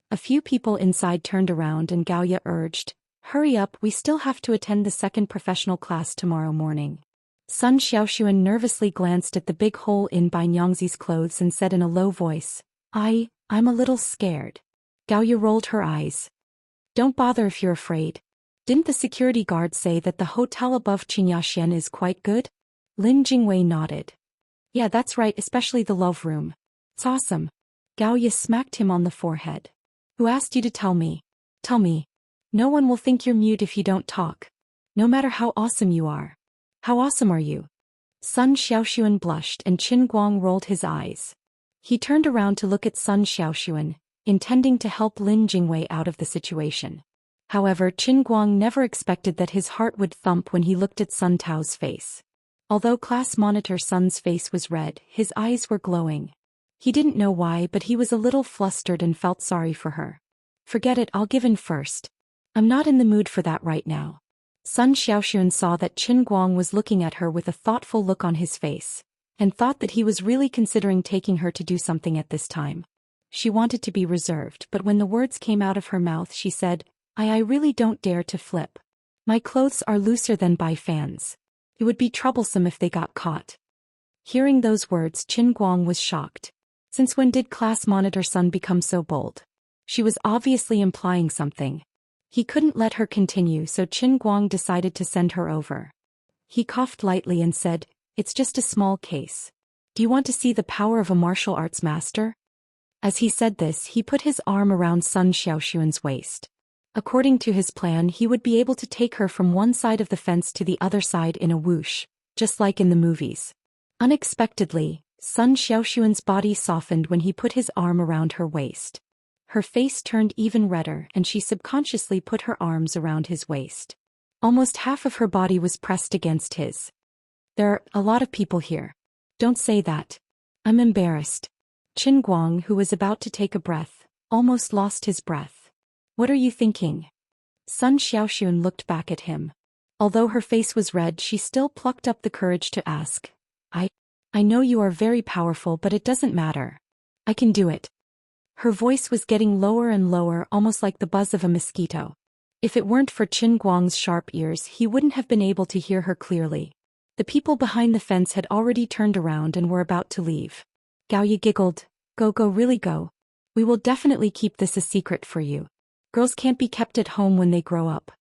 A few people inside turned around and Gaoya urged, "Hurry up, we still have to attend the second professional class tomorrow morning." Sun Xiaoxuan nervously glanced at the big hole in Bai Nyangzi's clothes and said in a low voice, I'm a little scared." Gaoya rolled her eyes. "Don't bother if you're afraid. Didn't the security guard say that the hotel above Xianxia is quite good?" Lin Jingwei nodded. "Yeah, that's right, especially the love room. It's awesome." Gaoya smacked him on the forehead. "Who asked you to tell me? Tell me. No one will think you're mute if you don't talk. No matter how awesome you are. How awesome are you?" Sun Xiaoxuan blushed and Qin Guang rolled his eyes. He turned around to look at Sun Xiaoxuan, intending to help Lin Jingwei out of the situation. However, Qin Guang never expected that his heart would thump when he looked at Sun Tao's face. Although class monitor Sun's face was red, his eyes were glowing. He didn't know why, but he was a little flustered and felt sorry for her. "Forget it, I'll give in first. I'm not in the mood for that right now." Sun Xiaoxuan saw that Qin Guang was looking at her with a thoughtful look on his face, and thought that he was really considering taking her to do something at this time. She wanted to be reserved, but when the words came out of her mouth she said, I really don't dare to flip. My clothes are looser than Bai Fan's. It would be troublesome if they got caught." Hearing those words, Qin Guang was shocked. Since when did class monitor Sun become so bold? She was obviously implying something. He couldn't let her continue, so Qin Guang decided to send her over. He coughed lightly and said, "It's just a small case. Do you want to see the power of a martial arts master?" As he said this, he put his arm around Sun Xiaoxuan's waist. According to his plan, he would be able to take her from one side of the fence to the other side in a whoosh, just like in the movies. Unexpectedly, Sun Xiaoxuan's body softened when he put his arm around her waist. Her face turned even redder and she subconsciously put her arms around his waist. Almost half of her body was pressed against his. "There are a lot of people here. Don't say that. I'm embarrassed." Qin Guang, who was about to take a breath, almost lost his breath. "What are you thinking?" Sun Xiaoxuan looked back at him. Although her face was red, she still plucked up the courage to ask, I know you are very powerful, but it doesn't matter. I can do it." Her voice was getting lower and lower, almost like the buzz of a mosquito. If it weren't for Qin Guang's sharp ears, he wouldn't have been able to hear her clearly. The people behind the fence had already turned around and were about to leave. Gao Yi giggled, Go, really go. We will definitely keep this a secret for you. Girls can't be kept at home when they grow up."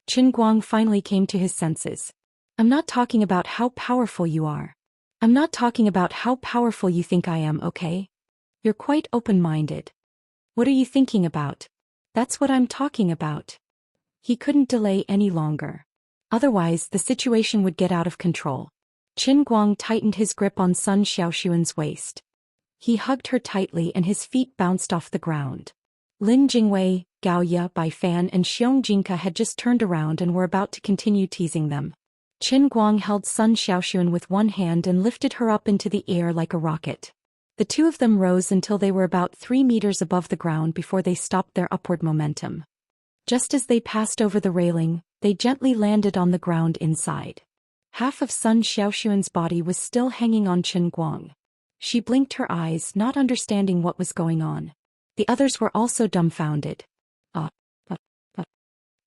Qin Guang finally came to his senses. "I'm not talking about how powerful you are. I'm not talking about how powerful you think I am, okay? You're quite open-minded. What are you thinking about? That's what I'm talking about." He couldn't delay any longer. Otherwise, the situation would get out of control. Qin Guang tightened his grip on Sun Xiaoxuan's waist. He hugged her tightly and his feet bounced off the ground. Lin Jingwei, Gao Ye, Bai Fan and Xiong Jinka had just turned around and were about to continue teasing them. Qin Guang held Sun Xiaoxuan with one hand and lifted her up into the air like a rocket. The two of them rose until they were about 3 meters above the ground before they stopped their upward momentum. Just as they passed over the railing, they gently landed on the ground inside. Half of Sun Xiaoxuan's body was still hanging on Qin Guang. She blinked her eyes, not understanding what was going on. The others were also dumbfounded.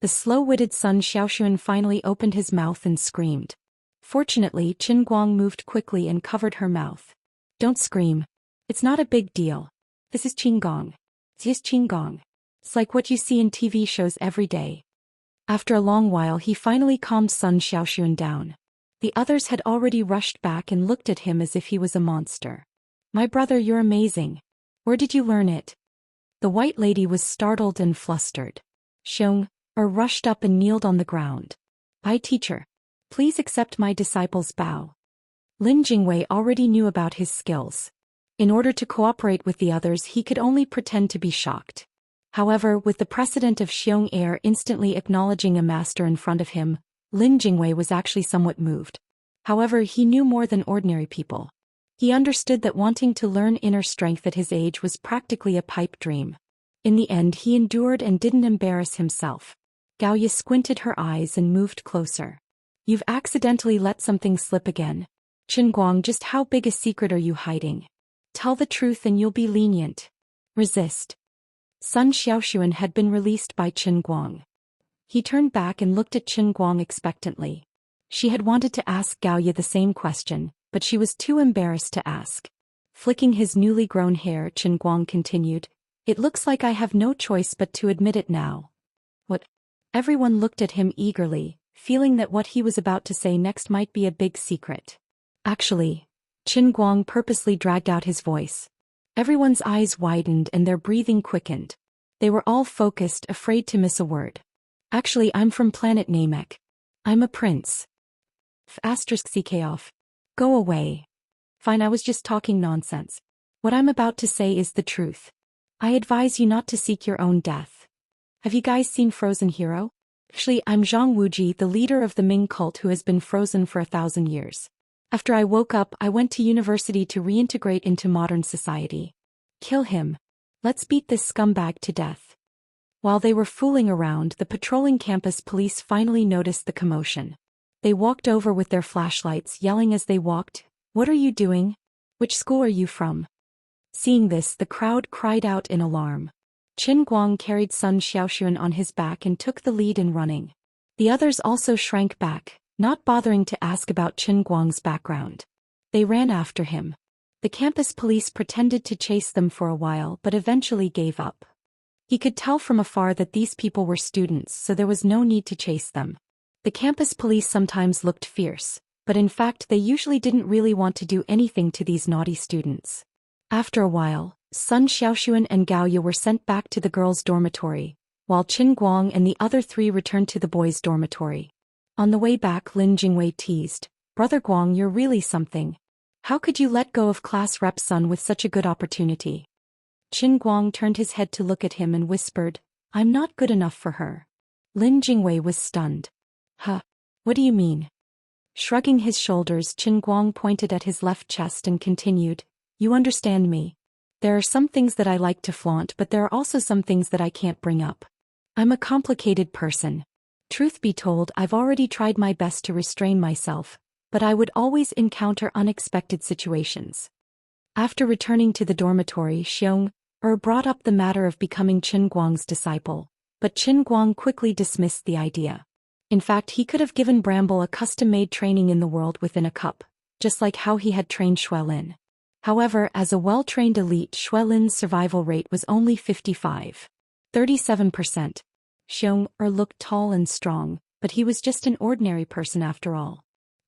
The slow-witted Sun Xiaoxuan finally opened his mouth and screamed. Fortunately, Qin Guang moved quickly and covered her mouth. "Don't scream. It's not a big deal. This is Qinggong. It's Qinggong. It's like what you see in TV shows every day." After a long while, he finally calmed Sun Xiaoxuan down. The others had already rushed back and looked at him as if he was a monster. "My brother, you're amazing. Where did you learn it?" The white lady was startled and flustered. Rushed up and kneeled on the ground. "Hi, teacher. Please accept my disciple's bow." Lin Jingwei already knew about his skills. In order to cooperate with the others, he could only pretend to be shocked. However, with the precedent of Xiong Air instantly acknowledging a master in front of him, Lin Jingwei was actually somewhat moved. However, he knew more than ordinary people. He understood that wanting to learn inner strength at his age was practically a pipe dream. In the end, he endured and didn't embarrass himself. Gao Ye squinted her eyes and moved closer. "You've accidentally let something slip again. Qin Guang, just how big a secret are you hiding? Tell the truth and you'll be lenient. Resist." Sun Xiaoxuan had been released by Qin Guang. He turned back and looked at Qin Guang expectantly. She had wanted to ask Gao Ye the same question, but she was too embarrassed to ask. Flicking his newly grown hair, Qin Guang continued, "It looks like I have no choice but to admit it now." "What?" Everyone looked at him eagerly, feeling that what he was about to say next might be a big secret. "Actually," Qin Guang purposely dragged out his voice. Everyone's eyes widened and their breathing quickened. They were all focused, afraid to miss a word. "Actually, I'm from planet Namek. I'm a prince." *CK. Go away. Fine, I was just talking nonsense. What I'm about to say is the truth. I advise you not to seek your own death. Have you guys seen Frozen Hero? Actually, I'm Zhang Wuji, the leader of the Ming cult who has been frozen for 1,000 years. After I woke up, I went to university to reintegrate into modern society. Kill him. Let's beat this scumbag to death. While they were fooling around, the patrolling campus police finally noticed the commotion. They walked over with their flashlights, yelling as they walked, "What are you doing? Which school are you from?" Seeing this, the crowd cried out in alarm. Qin Guang carried Sun Xiaoxuan on his back and took the lead in running. The others also shrank back, not bothering to ask about Qin Guang's background. They ran after him. The campus police pretended to chase them for a while but eventually gave up. He could tell from afar that these people were students, so there was no need to chase them. The campus police sometimes looked fierce, but in fact they usually didn't really want to do anything to these naughty students. After a while, Sun Xiaoxuan and Gaoya were sent back to the girls' dormitory, while Qin Guang and the other three returned to the boys' dormitory. On the way back, Lin Jingwei teased, "Brother Guang, you're really something. How could you let go of class rep Sun with such a good opportunity?" Qin Guang turned his head to look at him and whispered, "I'm not good enough for her." Lin Jingwei was stunned. "Huh? What do you mean?" Shrugging his shoulders, Qin Guang pointed at his left chest and continued, "You understand me. There are some things that I like to flaunt, but there are also some things that I can't bring up. I'm a complicated person. Truth be told, I've already tried my best to restrain myself, but I would always encounter unexpected situations." After returning to the dormitory, Xiong brought up the matter of becoming Qin Guang's disciple, but Qin Guang quickly dismissed the idea. In fact, he could have given Bramble a custom-made training in the world within a cup, just like how he had trained Xuelin. However, as a well-trained elite, Xuelin's survival rate was only 37%. Xiong looked tall and strong, but he was just an ordinary person after all.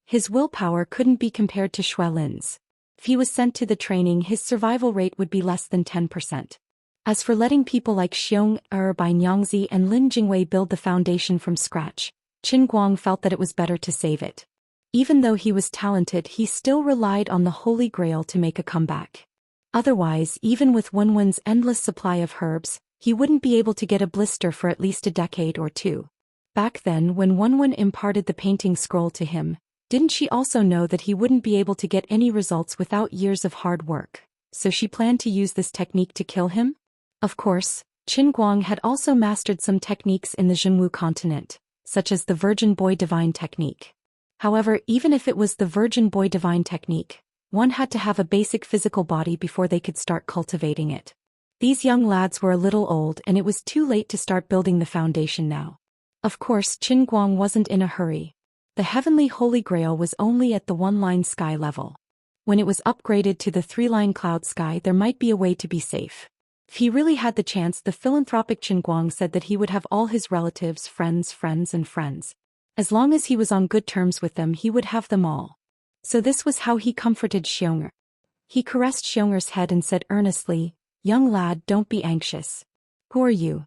His willpower couldn't be compared to Xuelin's. If he was sent to the training, his survival rate would be less than 10%. As for letting people like Xiong Bainyangzi and Lin Jingwei build the foundation from scratch, Qin Guang felt that it was better to save it. Even though he was talented, he still relied on the Holy Grail to make a comeback. Otherwise, even with Wenwen's endless supply of herbs, he wouldn't be able to get a blister for at least a decade or two. Back then, when Wenwen imparted the painting scroll to him, didn't she also know that he wouldn't be able to get any results without years of hard work? So she planned to use this technique to kill him? Of course, Qin Guang had also mastered some techniques in the Zhenwu continent, such as the Virgin Boy Divine technique. However, even if it was the Virgin Boy Divine technique, one had to have a basic physical body before they could start cultivating it. These young lads were a little old and it was too late to start building the foundation now. Of course, Qin Guang wasn't in a hurry. The heavenly Holy Grail was only at the one-line sky level. When it was upgraded to the three-line cloud sky, there might be a way to be safe. If he really had the chance, the philanthropic Qin Guang said that he would have all his relatives, friends. As long as he was on good terms with them, he would have them all. So this was how he comforted Xiong'er. He caressed Xiong'er's head and said earnestly, "Young lad, don't be anxious. Who are you?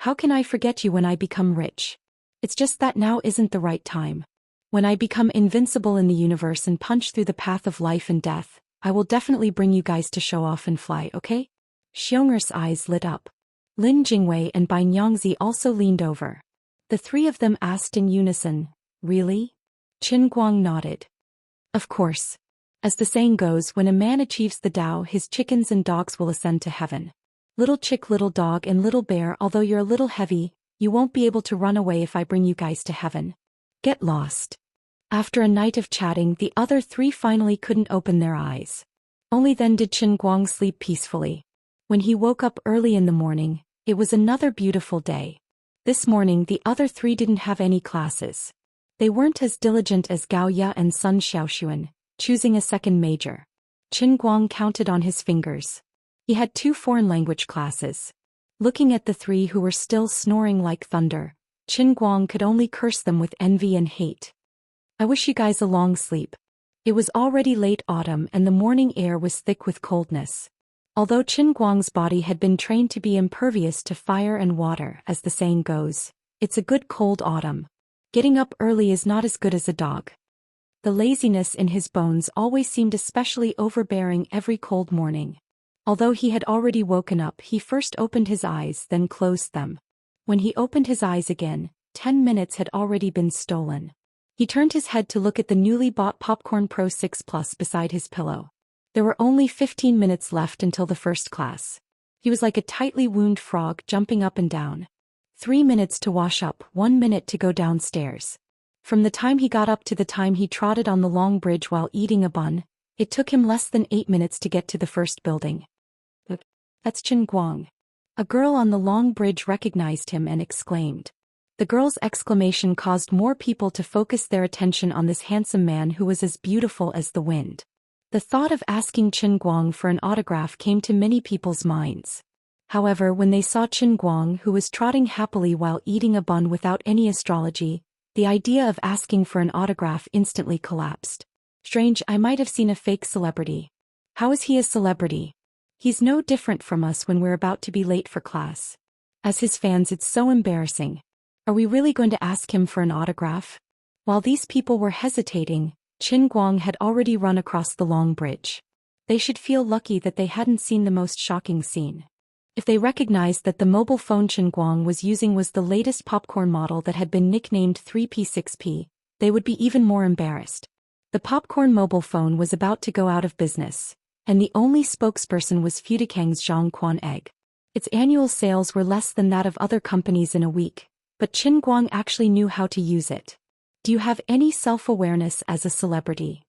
How can I forget you when I become rich? It's just that now isn't the right time. When I become invincible in the universe and punch through the path of life and death, I will definitely bring you guys to show off and fly, okay?" Xiong'er's eyes lit up. Lin Jingwei and Bainyangzi also leaned over. The three of them asked in unison, "Really?" Qin Guang nodded. "Of course. As the saying goes, when a man achieves the Tao, his chickens and dogs will ascend to heaven. Little chick, little dog and little bear, although you're a little heavy, you won't be able to run away if I bring you guys to heaven. Get lost." After a night of chatting, the other three finally couldn't open their eyes. Only then did Qin Guang sleep peacefully. When he woke up early in the morning, it was another beautiful day. This morning the other three didn't have any classes. They weren't as diligent as Gaoya and Sun Xiaoxuan, choosing a second major. Qin Guang counted on his fingers. He had 2 foreign language classes. Looking at the three who were still snoring like thunder, Qin Guang could only curse them with envy and hate. "I wish you guys a long sleep." It was already late autumn and the morning air was thick with coldness. Although Qin Guang's body had been trained to be impervious to fire and water, as the saying goes, it's a good cold autumn. Getting up early is not as good as a dog. The laziness in his bones always seemed especially overbearing every cold morning. Although he had already woken up, he first opened his eyes, then closed them. When he opened his eyes again, 10 minutes had already been stolen. He turned his head to look at the newly bought Popcorn Pro 6 Plus beside his pillow. There were only 15 minutes left until the first class. He was like a tightly wound frog jumping up and down. 3 minutes to wash up, 1 minute to go downstairs. From the time he got up to the time he trotted on the long bridge while eating a bun, it took him less than 8 minutes to get to the first building. That's Qin Guang. A girl on the long bridge recognized him and exclaimed. The girl's exclamation caused more people to focus their attention on this handsome man who was as beautiful as the wind. The thought of asking Chen Guang for an autograph came to many people's minds. However, when they saw Chen Guang, who was trotting happily while eating a bun without any astrology, the idea of asking for an autograph instantly collapsed. Strange, I might have seen a fake celebrity. How is he a celebrity? He's no different from us when we're about to be late for class. As his fans, it's so embarrassing. Are we really going to ask him for an autograph? While these people were hesitating, Chen Guang had already run across the long bridge. They should feel lucky that they hadn't seen the most shocking scene. If they recognized that the mobile phone Chen Guang was using was the latest popcorn model that had been nicknamed 3P6P, they would be even more embarrassed. The popcorn mobile phone was about to go out of business, and the only spokesperson was Fudikang's Zhang Quan Egg. Its annual sales were less than that of other companies in a week, but Chen Guang actually knew how to use it. Do you have any self-awareness as a celebrity?